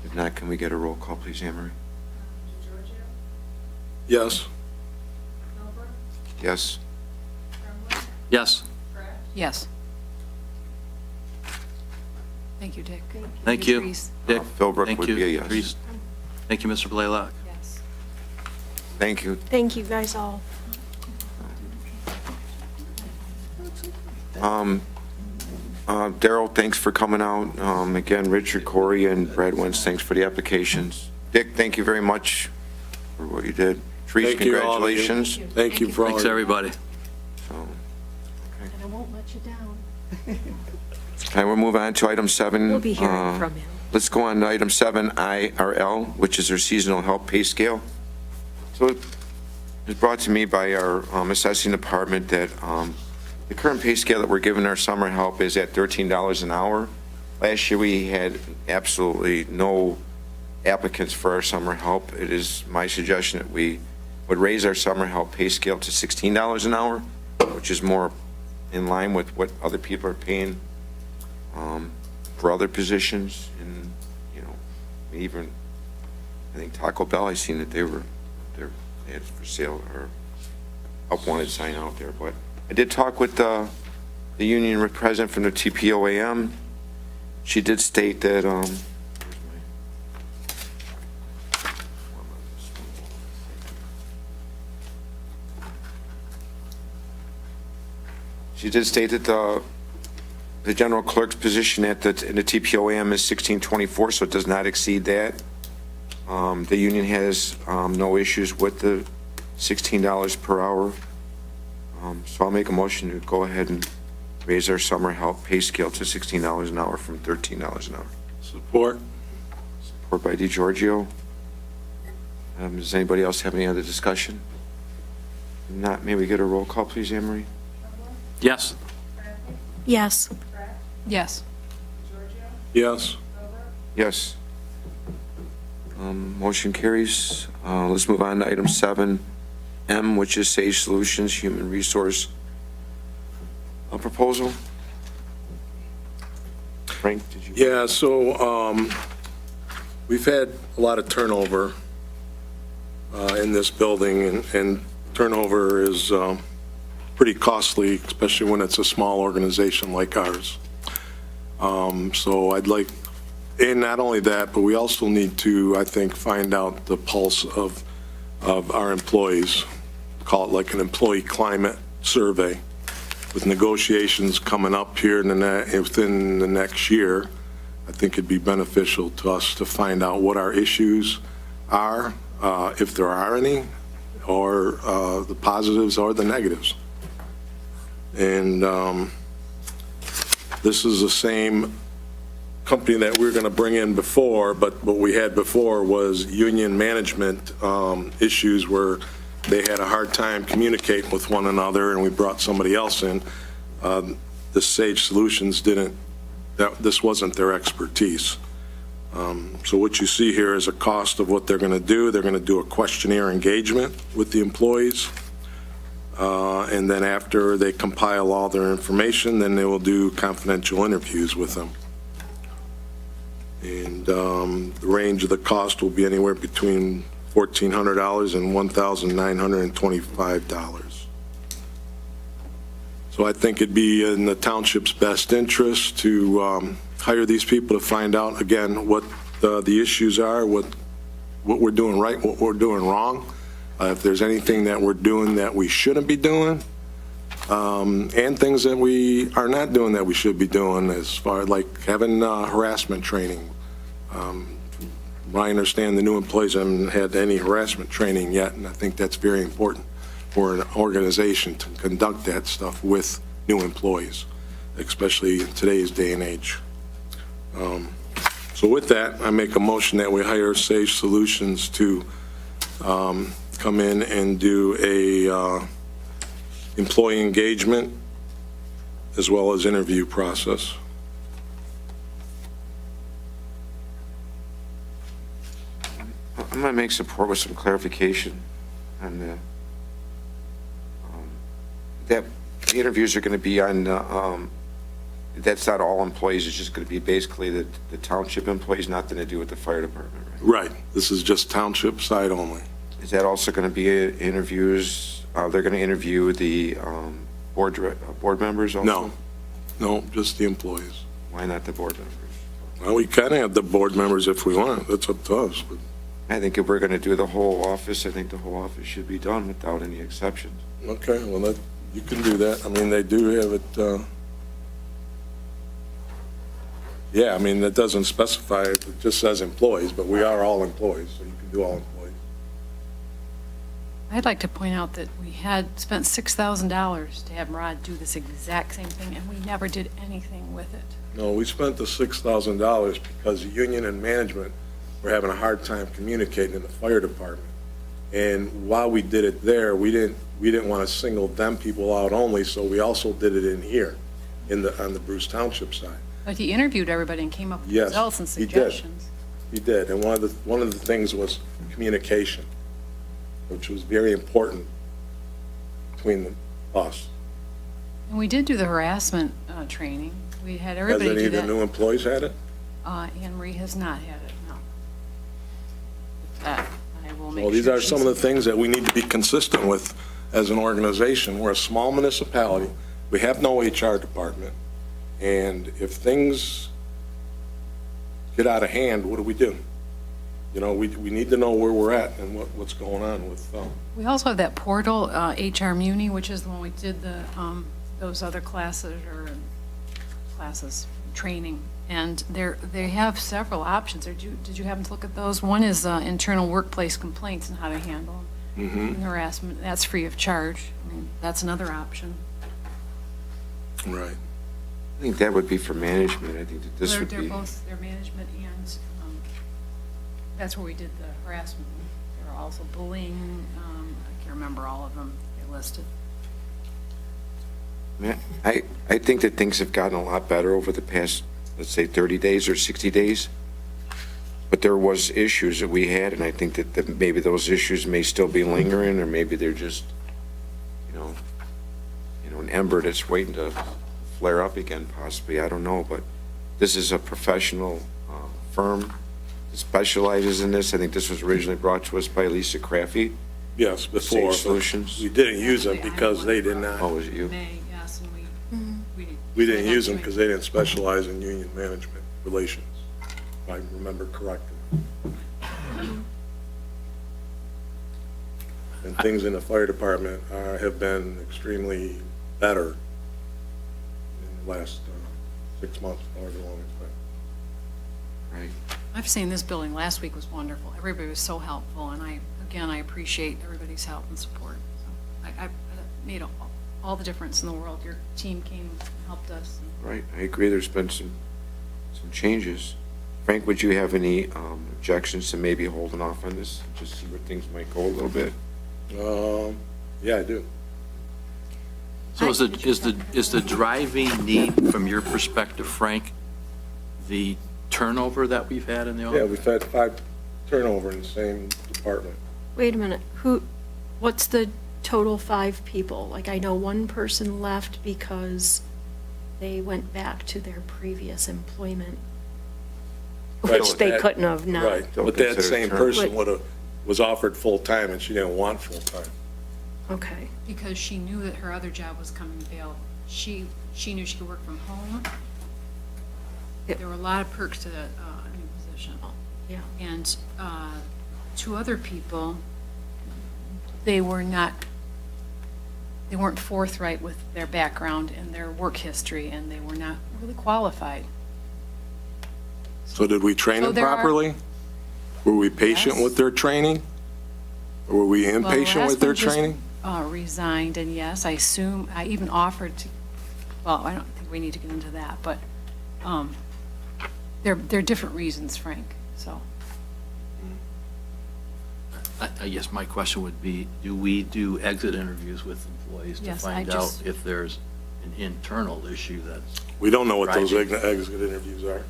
If not, can we get a roll call, please, Anne Marie? Yes. Yes. Yes, Yes. Thank you, Dick. thank you. Trees. Dick, Philbrook thank would you. be a yes. Trees. Thank you, Mr. Blaylock. Yes. Thank you. Thank you, guys all. Daryl, thanks for coming out. Again, Richard, Corey, and Brad Wentz, thanks for the applications. Dick, thank you very much for what you did. Therese, Thank you, all of you. congratulations. Thank you for all. Thanks, your- everybody. So, And I won't let you down. okay, we'll move on to item 7. We'll be hearing from him. Let's go on to item 7, IRL, which is our seasonal help pay scale. So it was brought to me by our assessing department that the current pay scale that we're giving our summer help is at $13 an hour. Last year, we had absolutely no applicants for our summer help. It is my suggestion that we would raise our summer help pay scale to $16 an hour, which is more in line with what other people are paying for other positions. And, you know, even, I think Taco Bell, I seen that they had for sale or up wanted sign out there. But I did talk with the union president from the TPOAM. She did state that, she did state that the general clerk's position in the TPOAM is 1624, so it does not exceed that. The union has no issues with the $16 per hour. So I'll make a motion to go ahead and raise our summer help pay scale to $16 an hour from $13 an hour. Support. Support by DeGiorgio. Does anybody else have any other discussion? If not, may we get a roll call, please, Anne Marie? Yes. Yes. Yes. Yes. Yes. Motion carries. Let's move on to item 7M, which is Sage Solutions Human Resource Proposal. Frank, did you? Yeah, so we've had a lot of turnover in this building, and turnover is pretty costly, especially when it's a small organization like ours. So I'd like, and not only that, but we also need to, I think, find out the pulse of our employees, call it like an employee climate survey. With negotiations coming up here within the next year, I think it'd be beneficial to us to find out what our issues are, if there are any, or the positives or the negatives. And this is the same company that we were going to bring in before, but what we had before was union management issues where they had a hard time communicating with one another, and we brought somebody else in. The Sage Solutions this wasn't their expertise. So what you see here is a cost of what they're going to do. They're going to do a questionnaire engagement with the employees. And then after they compile all their information, then they will do confidential interviews with them. And the range of the cost will be anywhere between $1,400 and $1,925. So I think it'd be in the township's best interest to hire these people to find out, again, what the issues are, what we're doing right, what we're doing wrong, if there's anything that we're doing that we shouldn't be doing, and things that we are not doing that we should be doing, as far as like having harassment training. I understand the new employees haven't had any harassment training yet, and I think that's very important for an organization to conduct that stuff with new employees, especially in today's day and age. So with that, I make a motion that we hire Sage Solutions to come in and do a employee engagement as well as interview process. I'm going to make support with some clarification on that the interviews are going to be on, that's not all employees, it's just going to be basically the township employees, nothing to do with the fire department, right? Right. This is just township side only. Is that also going to be interviews, they're going to interview the board members also? No, just the employees. Why not the board members? Well, we can have the board members if we want. That's up to us. But I think if we're going to do the whole office, I think the whole office should be done without any exceptions. okay, well, you can do that. I mean, they do have it, yeah, I mean, that doesn't specify, it just says employees, but we are all employees, so you can do all employees. I'd like to point out that we had spent $6,000 to have Rod do this exact same thing, and we never did anything with it. No, we spent the $6,000 because the union and management were having a hard time communicating in the fire department. And while we did it there, we didn't want to single them people out only, so we also did it in here, on the Bruce Township side. But he interviewed everybody and came up with Yes, results and he did. suggestions. He did, and one of the things was communication, which was very important between us. And we did do the harassment training. We had Has everybody any do of the that. new employees had it? Anne Marie has not had it, no. That, I will make Well, these sure are she's- some of the things that we need to be consistent with as an organization. We're a small municipality. We have no HR department. And if things get out of hand, what do we do? You know, we need to know where we're at and what's going on with, We also have that portal, HR Muni, which is the one we did those other classes, training. And they have several options. Did you happen to look at those? One is internal workplace complaints and how to handle them. And harassment, that's free of charge. I mean, that's another option. Right. I think that would be for management. I think that this would They're be. both, they're management and, that's where we did the harassment. There were also bullying, I can't remember all of them they listed. I think that things have gotten a lot better over the past, let's say, 30 days or 60 days. But there was issues that we had, and I think that maybe those issues may still be lingering, or maybe they're just, an ember that's waiting to flare up again, possibly. I don't know, but this is a professional firm that specializes in this. I think this was originally brought to us by Lisa Craffey. Yes, before. Sage Solutions. We didn't use them because they did not. Oh, was it you? May, yes, and We didn't use them because they didn't specialize in union management relations, if I remember correctly. And things in the fire department have been extremely better in the last 6 months, however long it's been. Right. I've seen this building, last week was wonderful. Everybody was so helpful, and I appreciate everybody's help and support. So I made all the difference in the world. Your team came and helped us. Right, I agree, there's been some changes. Frank, would you have any objections to maybe holding off on this, just see where things might go a little bit? Yeah, I do. So is the driving need, from your perspective, Frank, the turnover that we've had in the office? Yeah, we've had 5 turnover in the same department. Wait a minute, what's the total 5 people? Like, I know one person left because they went back to their previous employment, Right, which but they that- couldn't have not. Right, but that consider same term. person was offered full-time, and she didn't want full-time. Okay. Because she knew that her other job was coming available. She knew she could work from home. There were a lot of perks to that new position. Yeah. And 2 other people, they weren't forthright with their background and their work history, and they were not really qualified. So did we train So them there are- properly? Were we patient Yes. with their training? Or were we impatient with their training? Resigned, and yes, I assume, I even offered to, well, I don't think we need to get into that, but there are different reasons, Frank, so. I guess my question would be, do we do exit interviews with employees to Yes, I find out just- if there's an internal issue that's, We don't know what those Driving. exit interviews are.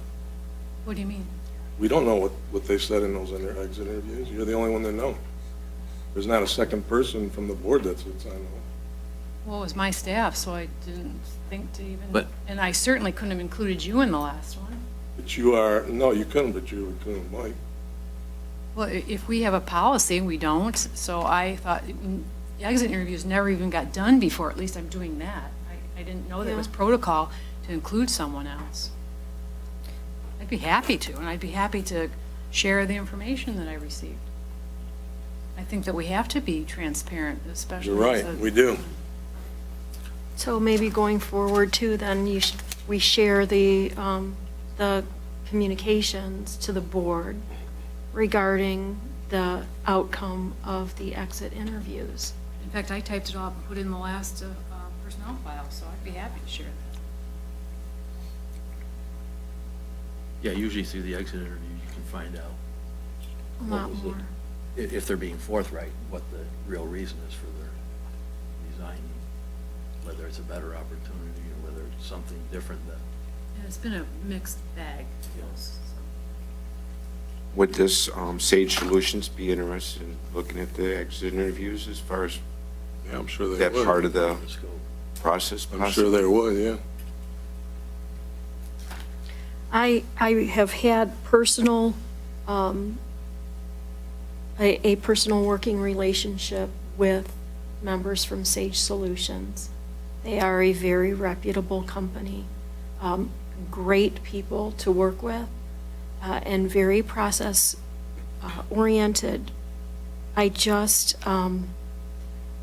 What do you mean? We don't know what they said in those exit interviews. You're the only one that knows. There's not a second person from the board that sits on them. Well, it was my staff, so I didn't think to even, But- and I certainly couldn't have included you in the last one. But you are, no, you couldn't, but you couldn't, Mike. Well, if we have a policy, we don't, so I thought, the exit interviews never even got done before, at least I'm doing that. I didn't know that it was Yeah. protocol to include someone else. I'd be happy to, and I'd be happy to share the information that I received. I think that we have to be transparent, especially. You're as right, a- we do. So maybe going forward too, then we share the communications to the board regarding the outcome of the exit interviews. In fact, I typed it up and put it in the last personnel file, so I'd be happy to share that. yeah, usually through the exit interview, you can find out A what lot was more. if they're being forthright, what the real reason is for their resigning, whether it's a better opportunity or whether it's something different that. And it's been a mixed bag. So. Would this Sage Solutions be interested in looking at the exit interviews as far as Yeah, I'm sure they that would. part of the Scope. process? I'm possibly? sure they would, yeah. I have had personal, a personal working relationship with members from Sage Solutions. They are a very reputable company, great people to work with, and very process oriented. I just,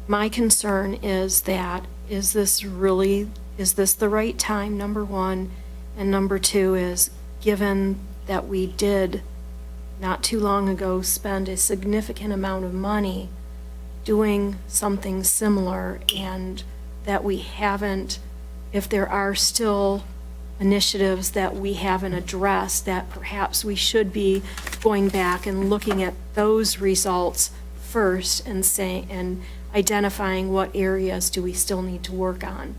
my concern is that, is this the right time, number one? And number two is, given that we did not too long ago spend a significant amount of money doing something similar, and that we haven't, if there are still initiatives that we haven't addressed, that perhaps we should be going back and looking at those results first and saying, and identifying what areas do we still need to work on.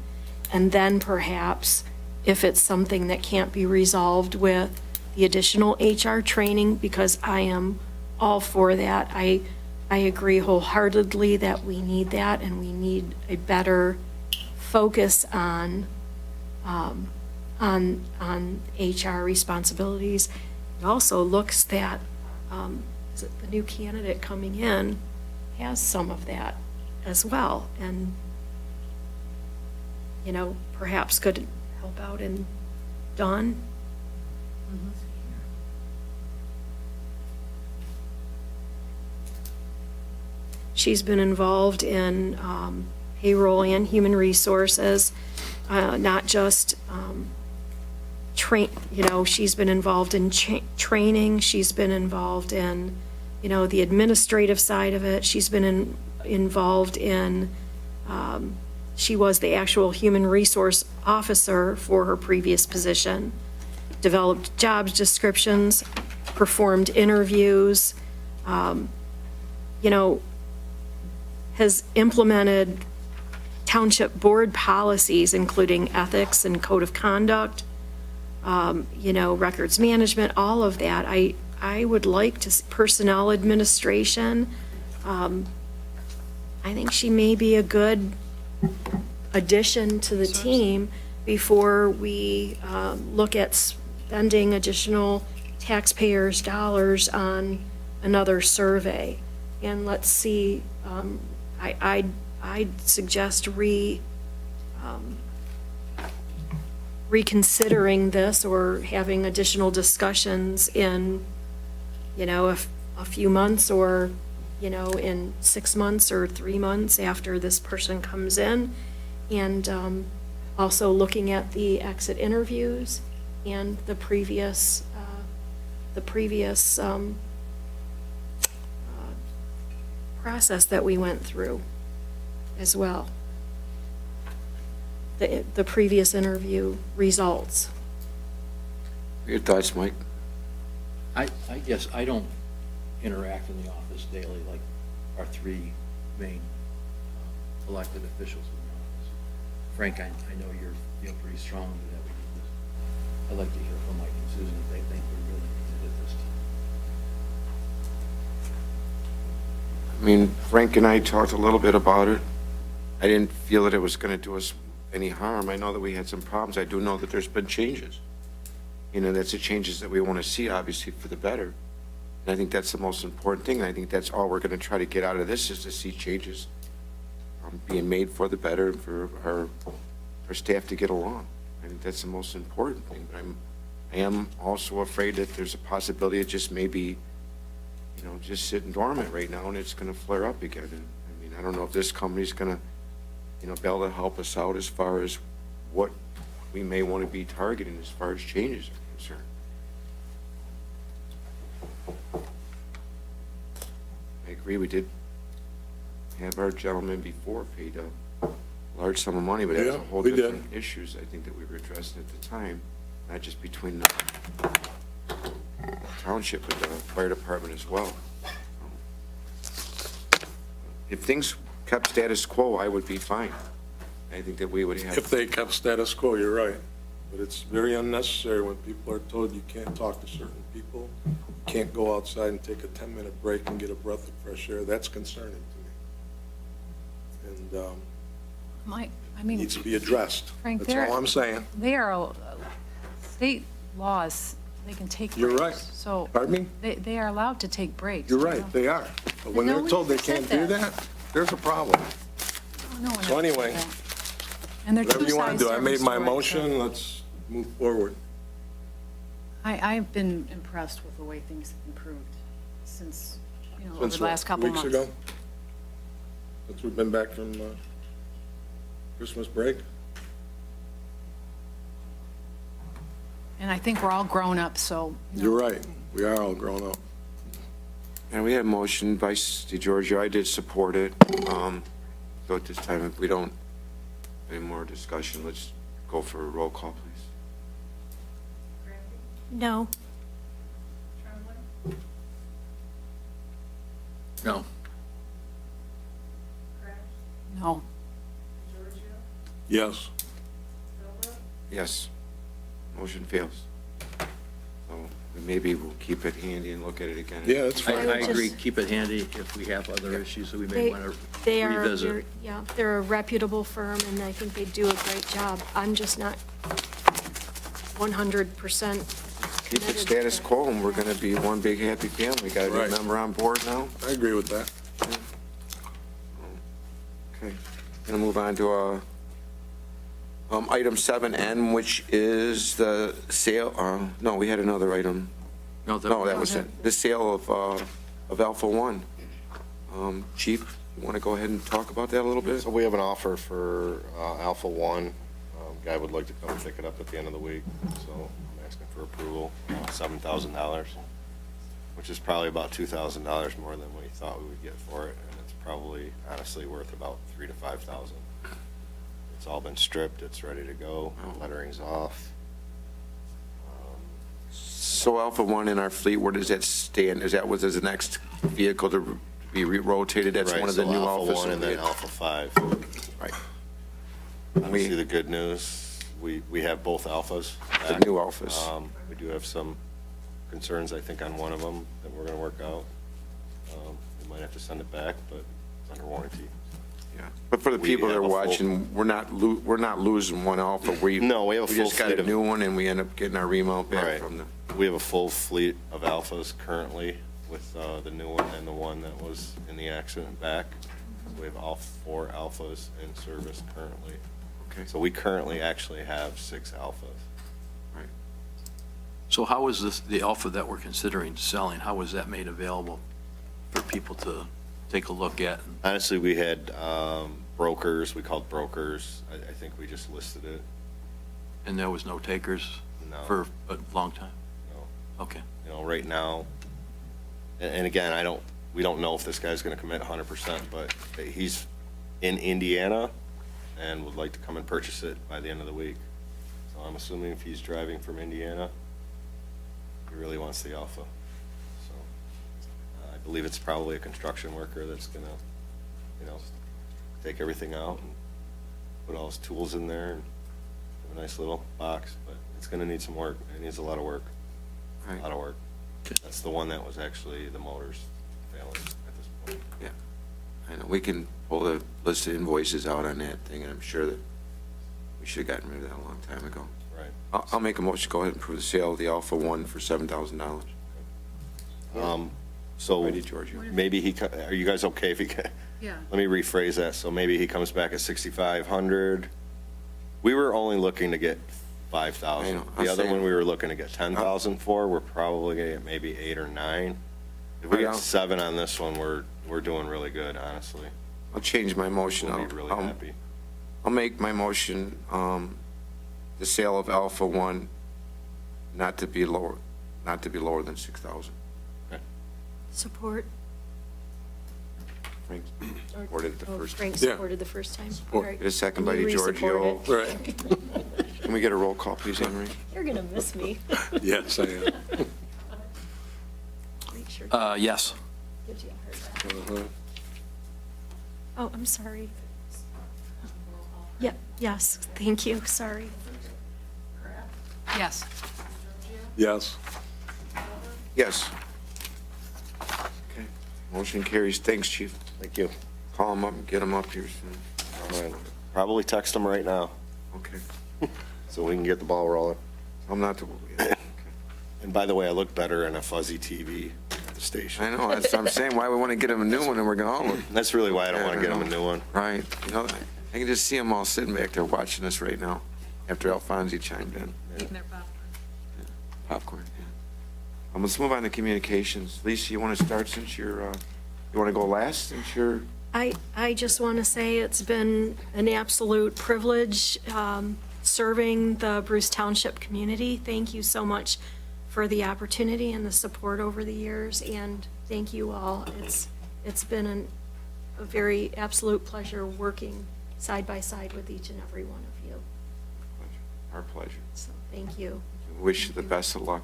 And then perhaps, if it's something that can't be resolved with the additional HR training, because I am all for that. I agree wholeheartedly that we need that, and we need a better focus on HR responsibilities. It also looks that is it the new candidate coming in has some of that as well, and perhaps could help out in Dawn. She's been involved in payroll and human resources, not just she's been involved in training, she's been involved in, the administrative side of it, she's been involved in, she was the actual human resource officer for her previous position, developed job descriptions, performed interviews, has implemented township board policies, including ethics and code of conduct, records management, all of that. I would like to, personnel administration. I think she may be a good addition to the team before we look at spending additional taxpayers' dollars on another survey. And let's see, I'd suggest reconsidering this or having additional discussions in, a few months, or, in 6 months or 3 months after this person comes in. And also looking at the exit interviews and the previous process that we went through as well. The previous interview results. Your thoughts, Mike? I guess I don't interact in the office daily like our three main elected officials in the office. Frank, I know you feel pretty strongly that we need this. I'd like to hear from Mike and Susan if they think we really need to do this. I mean, Frank and I talked a little bit about it. I didn't feel that it was going to do us any harm. I know that we had some problems. I do know that there's been changes. That's the changes that we want to see, obviously, for the better. And I think that's the most important thing. And I think that's all we're going to try to get out of this, is to see changes being made for the better, and for our staff to get along. I think that's the most important thing. But I am also afraid that there's a possibility it just may be, just sitting dormant right now, and it's going to flare up again. And, I don't know if this company's going to, be able to help us out as far as what we may want to be targeting as far as changes are concerned. I agree, we did have our gentleman before paid a large sum of money, but it was a whole different issues, I think, that we were addressing at the time, not just between the township, but the fire department as well. If things kept status quo, I would be fine. I think that we would have. If they kept status quo, you're right. But it's very unnecessary when people are told you can't talk to certain people, you can't go outside and take a 10-minute break and get a breath of fresh air. That's concerning to me. And needs to be addressed. Frank, That's all I'm saying. They are state laws. They can take breaks. You're right. So. Pardon me? They are allowed to take breaks. You're right, they are. But when they're told they can't do that, there's a problem. So anyway, And they're whatever you want to do, I two-side made my service motion, let's move forward. I've been impressed with the way things have improved since, over the last couple Weeks months. ago? Since we've been back from Christmas break? And I think we're all grown up, so. You're right. We are all grown up. And we had a motion by DeGiorgio. I did support it. So at this time, if we don't, any more discussion, let's go for a roll call, please. No. No. No. Yes. Yes. Motion fails. So maybe we'll keep it handy and look at it again. Yeah, that's I fine. I agree, keep it handy if we have other issues that we may They, want to they are, revisit. yeah, they're a reputable firm, and I think they do a great job. I'm just not 100% Keep it status quo, and we're going to be one big happy family. Got a Right. new member on board now? I agree with that. Okay. Going to move on to item 7N, which is the sale, no, we had another item. No, No, that was it. The sale of Alpha One. Chief, you want to go ahead and talk about that a little bit? So we have an offer for Alpha One. Guy would like to come pick it up at the end of the week, so I'm asking for approval, $7,000, which is probably about $2,000 more than we thought we would get for it, and it's probably honestly worth about $3,000 to $5,000. It's all been stripped, it's ready to go, lettering's off. So Alpha One in our fleet, where does that stand? Is that was the next vehicle to be rotated? That's Right, one of the so new Alpha Alphas. One and then Alpha 5. Right. Obviously, the good news, we have both Alphas The back. new Alphas. We do have some concerns, I think, on one of them that we're going to work out. We might have to send it back, but it's under warranty. Yeah. But for the We people that are have a full- watching, we're not losing one Alpha. No, we have a full just got fleet a of- new one, and we end up getting our remount back Right. from the. We have a full fleet of Alphas currently with the new one and the one that was in the accident back. We have all 4 Alphas in service currently. Okay. So we currently actually have 6 Alphas. Right. So how is this, the Alpha that we're considering selling, how was that made available for people to take a look at? Honestly, we had brokers, we called brokers. I think we just listed it. And there was no takers No. for a long time? No. Okay. You know, right now, and again, we don't know if this guy's going to commit 100%, but he's in Indiana and would like to come and purchase it by the end of the week. So I'm assuming if he's driving from Indiana, he really wants the Alpha. So I believe it's probably a construction worker that's going to, take everything out and put all his tools in there and have a nice little box, but it's going to need some work. It needs a lot of work. A Right. lot of work. That's the one that was actually the motor's failing at this point. Yeah. I know. We can pull the list of invoices out on that thing, and I'm sure that we should have gotten rid of that a long time ago. Right. I'll make a motion, go ahead and approve the sale of the Alpha One for $7,000. So Ready, Giorgio? maybe are you guys okay if he, Yeah. let me rephrase that. So maybe he comes back at 6,500. We were only looking to get I 5,000. know. The I'm other saying- one we were looking to get 10,000 for. We're probably going to get maybe 8 or 9. If we Yeah. get 7 on this one, we're doing really good, honestly. I'll change my motion. We'll be really I'll- happy. I'll make my motion, the sale of Alpha One not to be lower than 6,000. Support. Frank supported it the first. Frank Yeah. supported the first time. Support. All right. Get a second Let by me Giorgio. re-support it. Right. Can we get a roll call, please, Anne Marie? You're going to miss me. Yes, I am. Make sure. Yes. Gives you a heart attack. Uh-huh. Oh, I'm sorry. Yeah, yes, thank you, sorry. Yes. Yes. Yes. Okay. Motion carries. Thanks, chief. Thank you. Call him up and get him up here soon. I'm gonna probably text him right now Okay. so we can get the ball rolling. I'm not the, And by the way, I look better in a fuzzy TV at the station. I know, that's what I'm saying, why we want to get him a new one, and we're going, oh, That's really why I don't want to get him a new one. right. You know, I can just see them all sitting back there watching us right now, after Alfonsi chimed in. Eating their popcorn. Popcorn, yeah. Let's move on to communications. Lisa, you want to start since you're, you want to go last since you're, I just want to say it's been an absolute privilege serving the Bruce Township community. Thank you so much for the opportunity and the support over the years, and thank you all. It's been a very absolute pleasure working side by side with each and every one of you. Our pleasure. So thank you. Wish you the best of luck.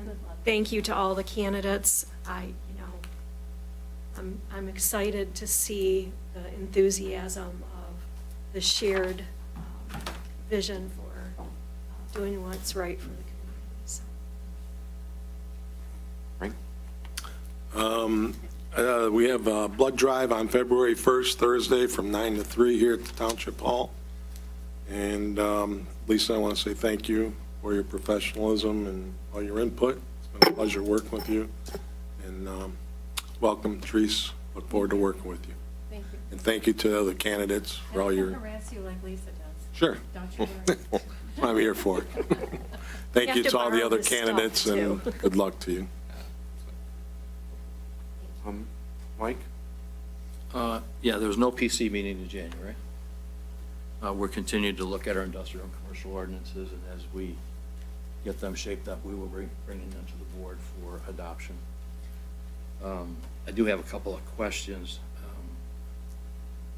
And thank you to all the candidates. I'm excited to see the enthusiasm of the shared vision for doing what's right for the community. So. Frank? We have a blood drive on February 1st, Thursday, from 9 to 3 here at the Township Hall. And Lisa, I want to say thank you for your professionalism and all your input. It's been a pleasure working with you. And welcome, Therese. Look forward to working with you. Thank you. And thank you to the candidates for all your... I harass you like Lisa does. Sure. Don't you worry. That's what I'm here for. Thank You you have to to all the borrow other this stuff, candidates, and too. good luck to you. Mike? Yeah, there was no PC meeting in January. We're continuing to look at our industrial and commercial ordinances, and as we get them shaped up, we will bring them to the board for adoption. I do have a couple of questions,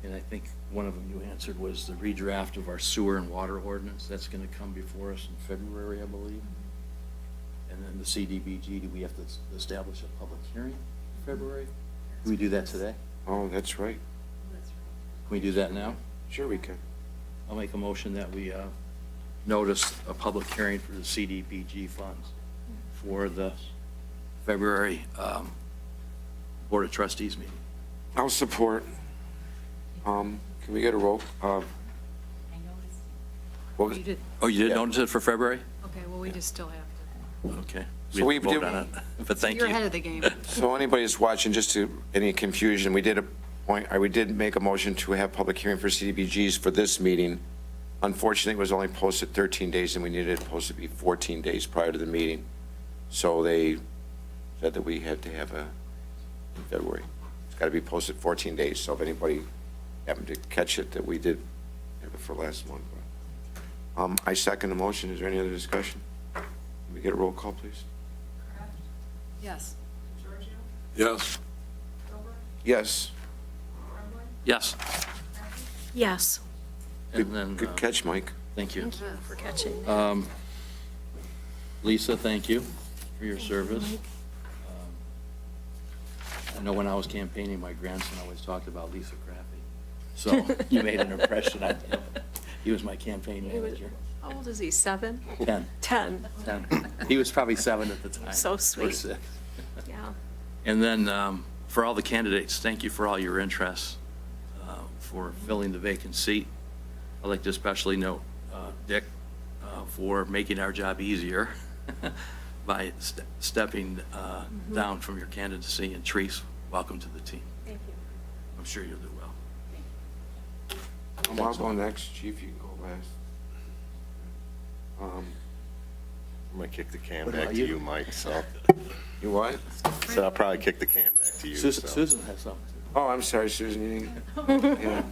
and I think one of them you answered was the redraft of our sewer and water ordinance. That's going to come before us in February, I believe. And then the CDBG, do we have to establish a public hearing in February? Can we do that today? Oh, that's right. Can we do that now? Sure we can. I'll make a motion that we notice a public hearing for the CDBG funds for the February Board of Trustees meeting. I'll support. Can we get a roll? What was- You did, Oh, you did Yeah. notice it for February? okay, well, we just still have to. Okay. So We we have to vote do- on it, but thank You're you. ahead of the game. So anybody that's watching, just to, any confusion, we did make a motion to have public hearing for CDBGs for this meeting. Unfortunately, it was only posted 13 days, and we needed it posted to be 14 days prior to the meeting. So they said that we had to have in February. It's got to be posted 14 days, so if anybody happened to catch it, that we did have it for last month. I second the motion. Is there any other discussion? Can we get a roll call, please? Yes. Yes. Yes. Yes. Yes. And then, Good catch, Mike. thank you. Thank you for catching that. Lisa, thank you for your service. I know when I was campaigning, my grandson always talked about Lisa Crappy. So you made an impression on him. He was my campaign manager. How old is he, 7? 10. 10. 10. He was probably 7 at the time. So Or sweet. 6. Yeah. And then for all the candidates, thank you for all your interest, for filling the vacant seat. I'd like to especially note Dick for making our job easier by stepping down from your candidacy. And Therese, welcome to the team. Thank you. I'm sure you'll do well. I'll go next. Chief, you can go last. I'm gonna kick the can What back about to you? you, Mike, so, You what? so I'll probably kick the can back to you. Susan, so. Susan has something. Oh, I'm sorry, Susan. Yeah.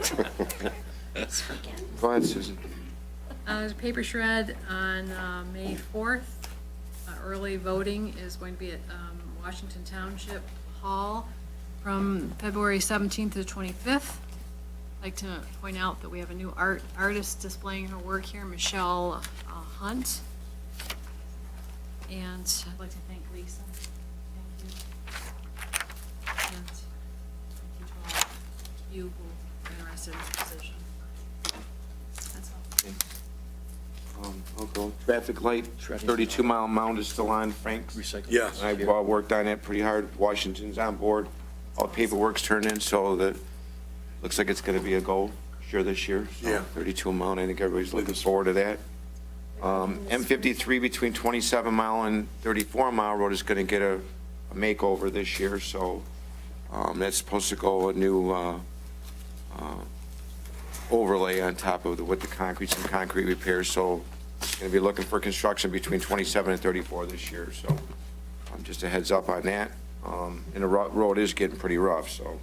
Go ahead, Susan. There's a paper shred on May 4th. Early voting is going to be at Washington Township Hall from February 17th to the 25th. I'd like to point out that we have a new artist displaying her work here, Michelle Hunt. And I'd like to thank Lisa. Thank you. And thank you to all you who are interested in this position. That's all. I'll go. Traffic light, 32-mile mound is still on. Frank? Recycle. Yes. I worked on that pretty hard. Washington's on board. All the paperwork's turned in, so that looks like it's going to be a goal sure this year. So Yeah. 32 mile, I think everybody's looking forward to that. M53 between 27 mile and 34 mile road is going to get a makeover this year, so that's supposed to go a new overlay on top of with the concrete, some concrete repairs, so going to be looking for construction between 27 and 34 this year, so just a heads up on that. And the road is getting pretty rough, so.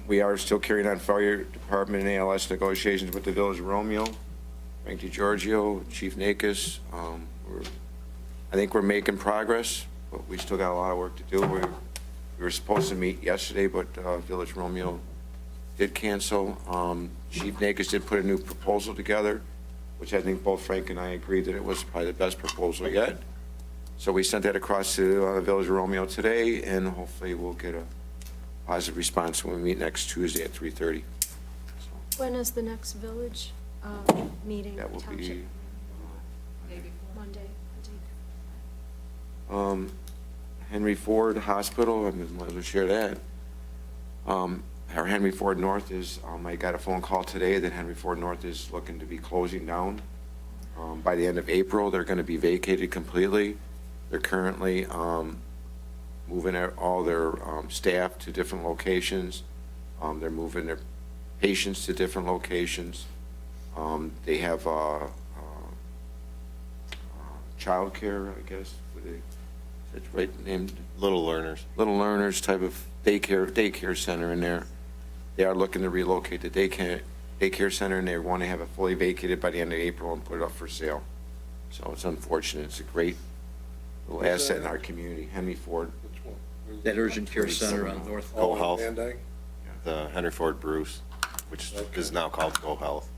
We are still carrying on fire department and ALS negotiations with the Village of Romeo. Frank DeGiorgio, Chief Nakis. I think we're making progress, but we still got a lot of work to do. We were supposed to meet yesterday, but Village Romeo did cancel. Chief Nakis did put a new proposal together, which I think both Frank and I agreed that it was probably the best proposal yet. So we sent that across to Village Romeo today, and hopefully we'll get a positive response when we meet next Tuesday at 3:30. When is the next village meeting? That will Township? be Monday. Henry Ford Hospital. I might as well share that. Our Henry Ford North is, I got a phone call today that Henry Ford North is looking to be closing down. By the end of April, they're going to be vacated completely. They're currently moving all their staff to different locations. They're moving their patients to different locations. They have childcare, I guess. That's right named. Little Learners. Little Learners type of daycare center in there. They are looking to relocate the daycare center, and they want to have it fully vacated by the end of April and put it up for sale. So it's unfortunate. It's a great little asset in our community. Henry Ford. That urgent care center on North. Go Health. Van Dyke? The Henry Ford Bruce, which is now called Go Health.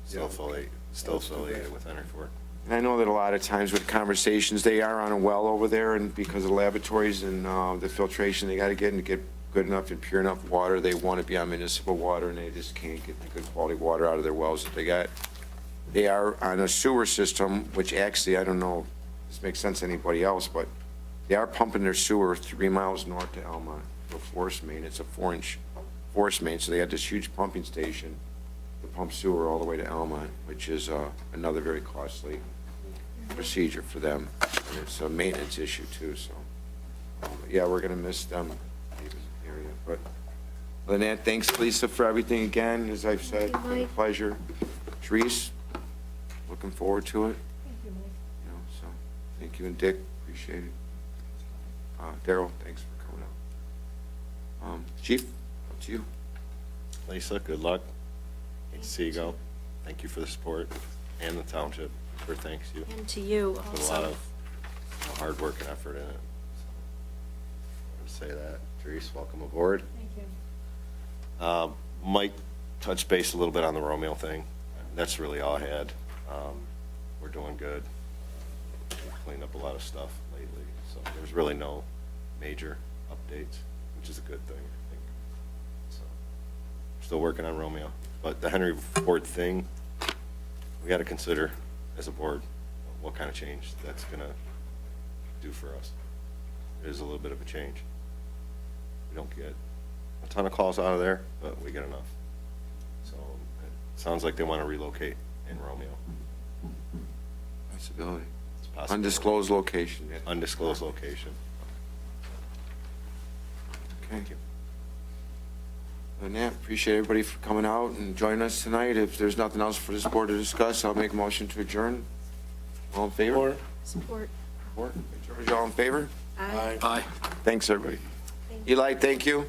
Still affiliated with Henry Ford. And I know that a lot of times with conversations, they are on a well over there, and because of the laboratories and the filtration they got to get good enough and pure enough water, they want to be on municipal water, and they just can't get the good quality water out of their wells that they got. They are on a sewer system, which actually, I don't know if this makes sense to anybody else, but they are pumping their sewer 3 miles north to Alma for force main. It's a 4-inch force main, so they had this huge pumping station to pump sewer all the way to Alma, which is another very costly procedure for them. And it's a maintenance issue too, so. Yeah, we're gonna miss them in the area, but other than that, thanks Lisa for everything again, as I've said, it's been a pleasure. Therese, looking forward to it. Thank you, Mike. You know, so, thank you, and Dick, appreciate it. Daryl, thanks for coming out. Chief, up to you. Lisa, good luck. Hate to see you go. Thank you for the support, and the township for thanks you. And to you Put a also. lot of hard work and effort in it. So, I want to say that. Therese, welcome aboard. Thank you. Mike touched base a little bit on the Romeo thing. That's really all I had. We're doing good. We've cleaned up a lot of stuff lately, so there's really no major updates, which is a good thing, I think. So, still working on Romeo. But the Henry Ford thing, we got to consider as a board what kind of change that's going to do for us. It is a little bit of a change. We don't get a ton of calls out of there, but we get enough. So it sounds like they want to relocate in Romeo. Possibility. It's possible. Undisclosed location. Yeah. Undisclosed location. Okay. And yeah, appreciate everybody for coming out and joining us tonight. If there's nothing else for this board to discuss, I'll make a motion to adjourn. All in favor? Support. George, all in favor? Aye. Aye. Thanks, everybody. Eli, thank you.